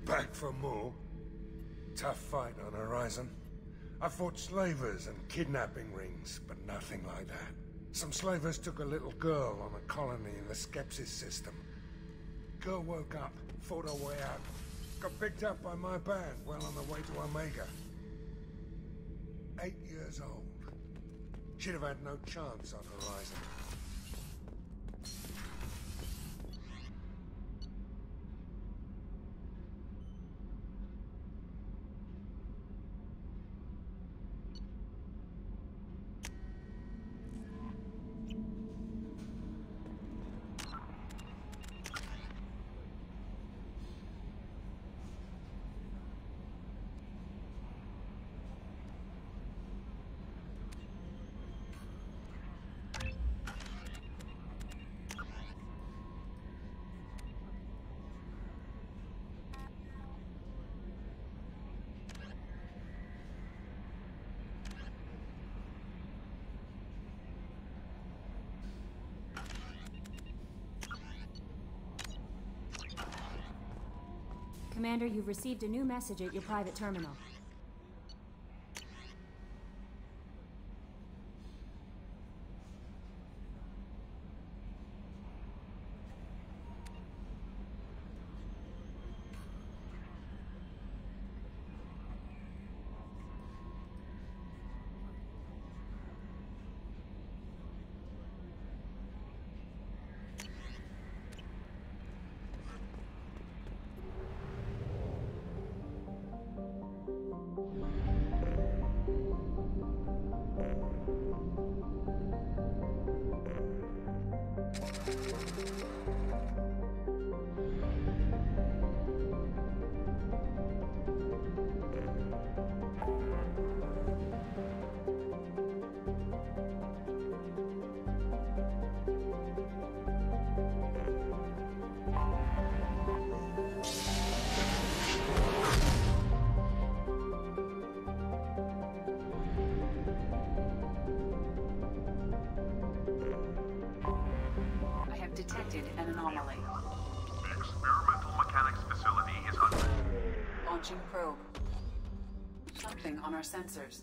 Back for more. Tough fight on horizon. I fought slavers and kidnapping rings, but nothing like that. Some slavers took a little girl on a colony in the Skepsis system. Girl woke up, fought her way out. Got picked up by my band well on the way to Omega. 8 years old. She'd have had no chance on horizon. Commander, you've received a new message at your private terminal. Detected an anomaly. The experimental mechanics facility is under... Launching probe. Something on our sensors.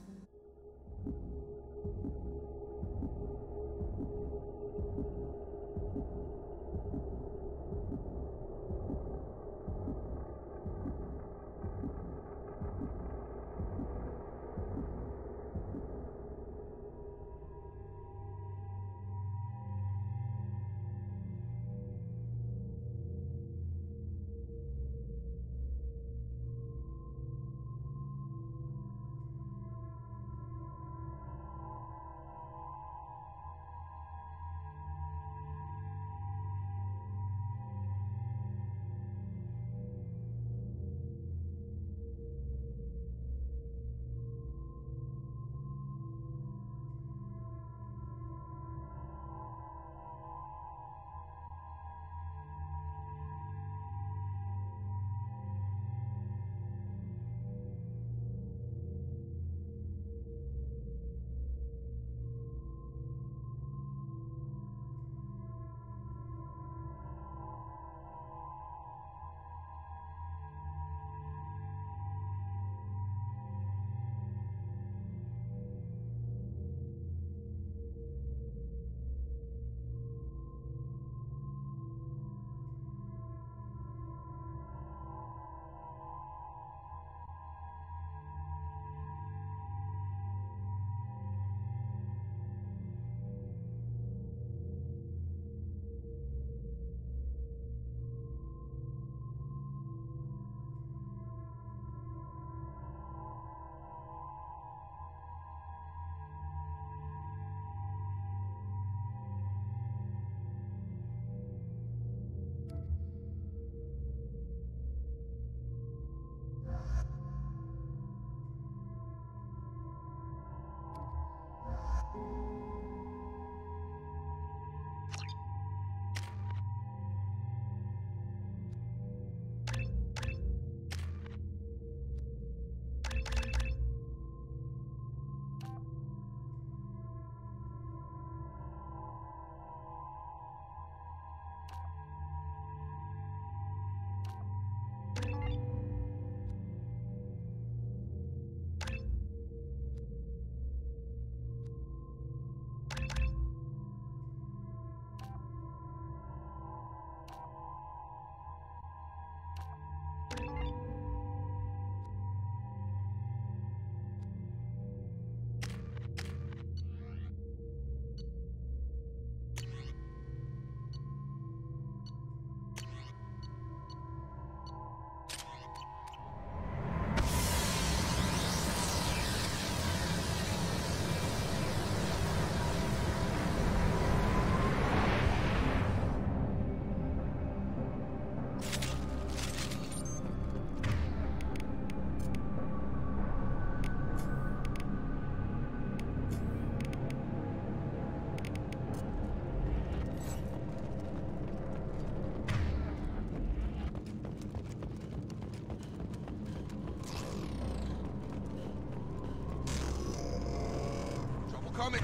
Coming.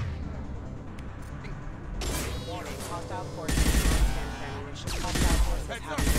Warning, hostile forces. Ammunition. Hostile forces have...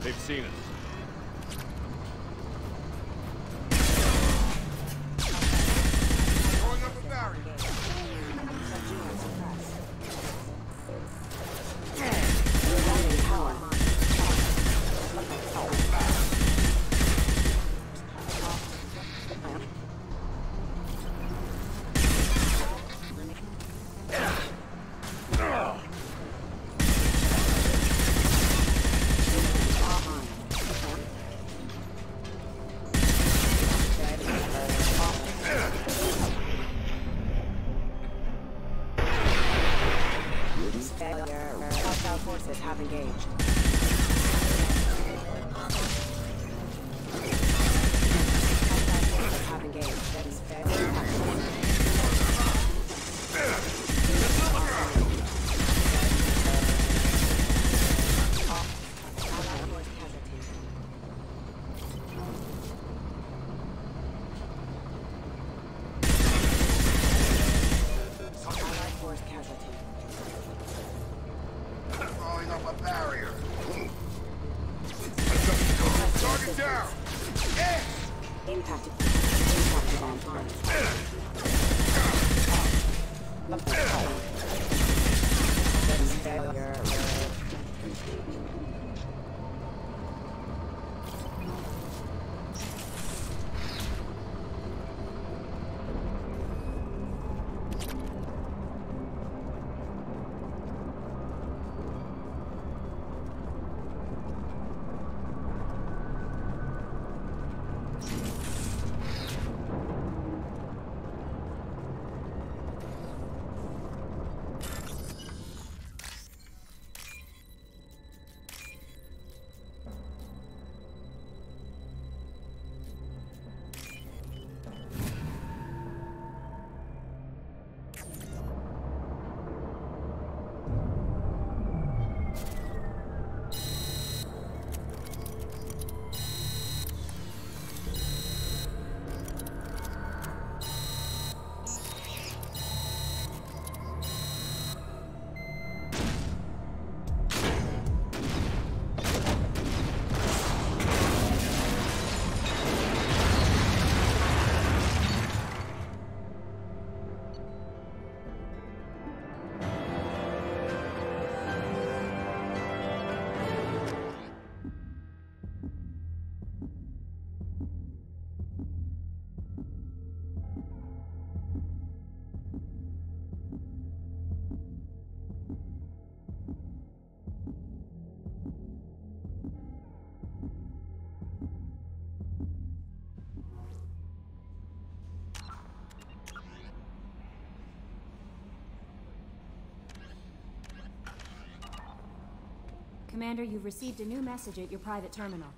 They've seen us. Throwing up a barrier. Hostile forces have engaged. Throwing up a barrier. Target down! Impacted. Commander, you've received a new message at your private terminal.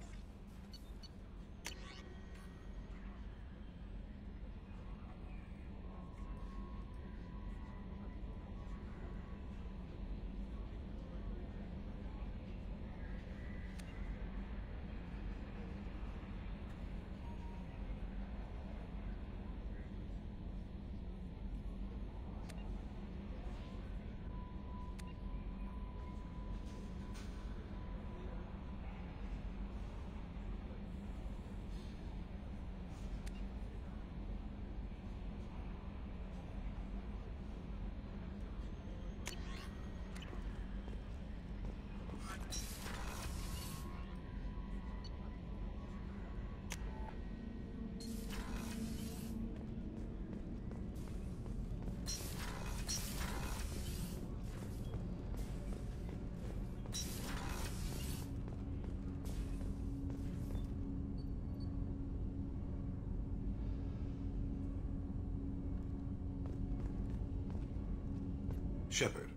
Shepard.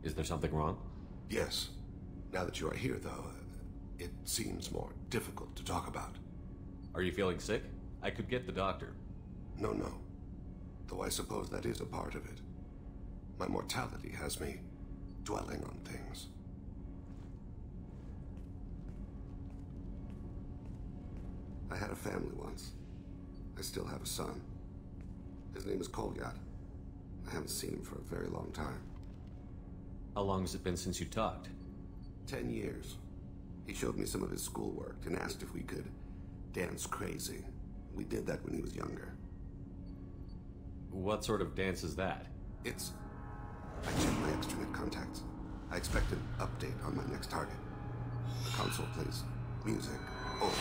Is there something wrong? Yes. Now that you are here, though, it seems more difficult to talk about. Are you feeling sick? I could get the doctor. No. Though I suppose that is a part of it. My mortality has me dwelling on things. I had a family once. I still have a son. His name is Kolyat. I haven't seen him for a very long time. How long has it been since you talked? 10 years. He showed me some of his schoolwork and asked if we could dance crazy. We did that when he was younger. What sort of dance is that? I checked my extranet contacts. I expect an update on my next target. The console plays music. Old.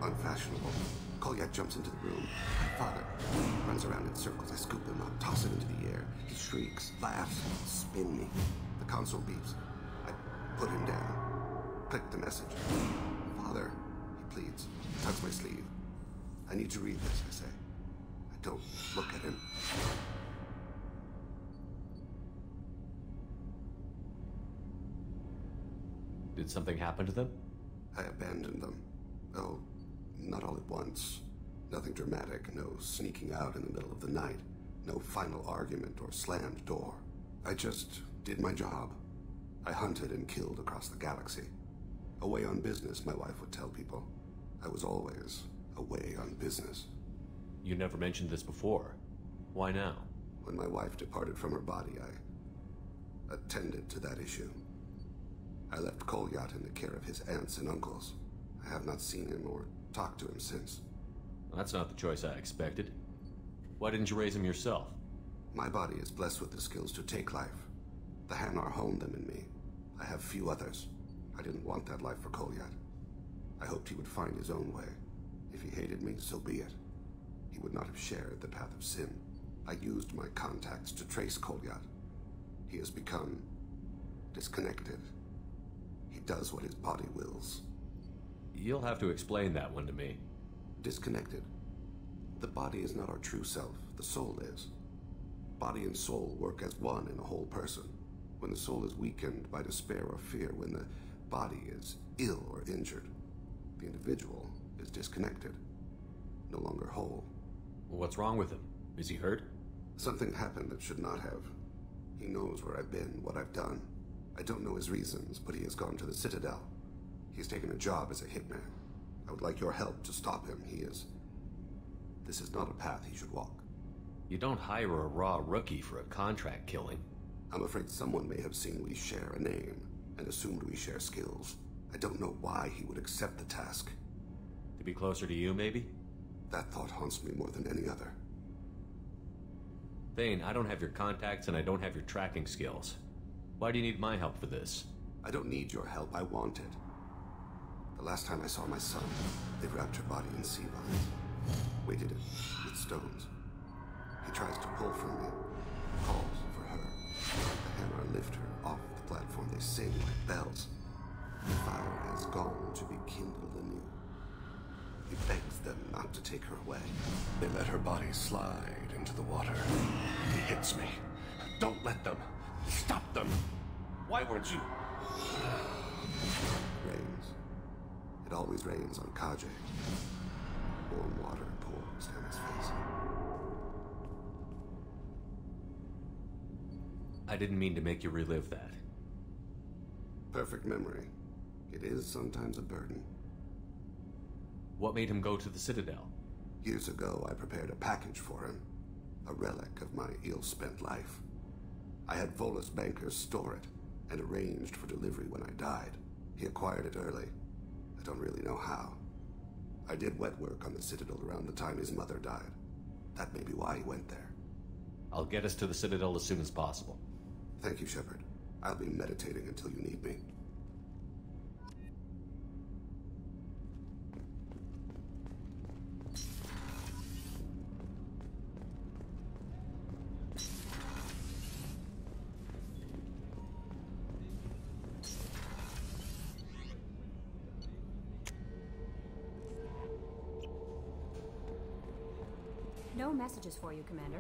Unfashionable. Kolyat jumps into the room. My father runs around in circles. I scoop him up, toss him into the air. He shrieks, laughs, spin me. The console beeps. I put him down. Click the message. Father, he pleads. Tugs my sleeve. I need to read this, I say. I don't look at him. Did something happen to them? I abandoned them. Oh, not all at once. Nothing dramatic, no sneaking out in the middle of the night, no final argument or slammed door. I just did my job. I hunted and killed across the galaxy. Away on business, my wife would tell people. I was always away on business. You never mentioned this before. Why now? When my wife departed from her body, I attended to that issue. I left Kolyat in the care of his aunts and uncles. I have not seen him or talked to him since. That's not the choice I expected. Why didn't you raise him yourself? My body is blessed with the skills to take life. The Hanar honed them in me. I have few others. I didn't want that life for Kolyat. I hoped he would find his own way. If he hated me, so be it. He would not have shared the path of sin. I used my contacts to trace Kolyat. He has become disconnected. He does what his body wills. You'll have to explain that one to me. Disconnected. The body is not our true self. The soul is. Body and soul work as one in a whole person. When the soul is weakened by despair or fear, when the body is ill or injured, the individual is disconnected, no longer whole. What's wrong with him? Is he hurt? Something happened that should not have. He knows where I've been, what I've done. I don't know his reasons, but he has gone to the Citadel. He's taken a job as a hitman. I would like your help to stop him. This is not a path he should walk. You don't hire a raw rookie for a contract killing. I'm afraid someone may have seen we share a name and assumed we share skills. I don't know why he would accept the task. To be closer to you, maybe? That thought haunts me more than any other. Thane, I don't have your contacts and I don't have your tracking skills. Why do you need my help for this? I don't need your help. I want it. The last time I saw my son, they wrapped her body in sea vines, weighted it with stones. He tries to pull from me, calls for her. The Hanar lift her off the platform. They sing like bells. The fire has gone to be kindled anew. He begs them not to take her away. They let her body slide into the water. He hits me. Don't let them. Stop them. Why weren't you? Rains. It always rains on Kaje. Warm water pours down his face. I didn't mean to make you relive that. Perfect memory. It is sometimes a burden. What made him go to the Citadel? Years ago, I prepared a package for him. A relic of my ill-spent life. I had Volus bankers store it, and arranged for delivery when I died. He acquired it early. I don't really know how. I did wet work on the Citadel around the time his mother died. That may be why he went there. I'll get us to the Citadel as soon as possible. Thank you, Shepard. I'll be meditating until you need me. No messages for you, Commander.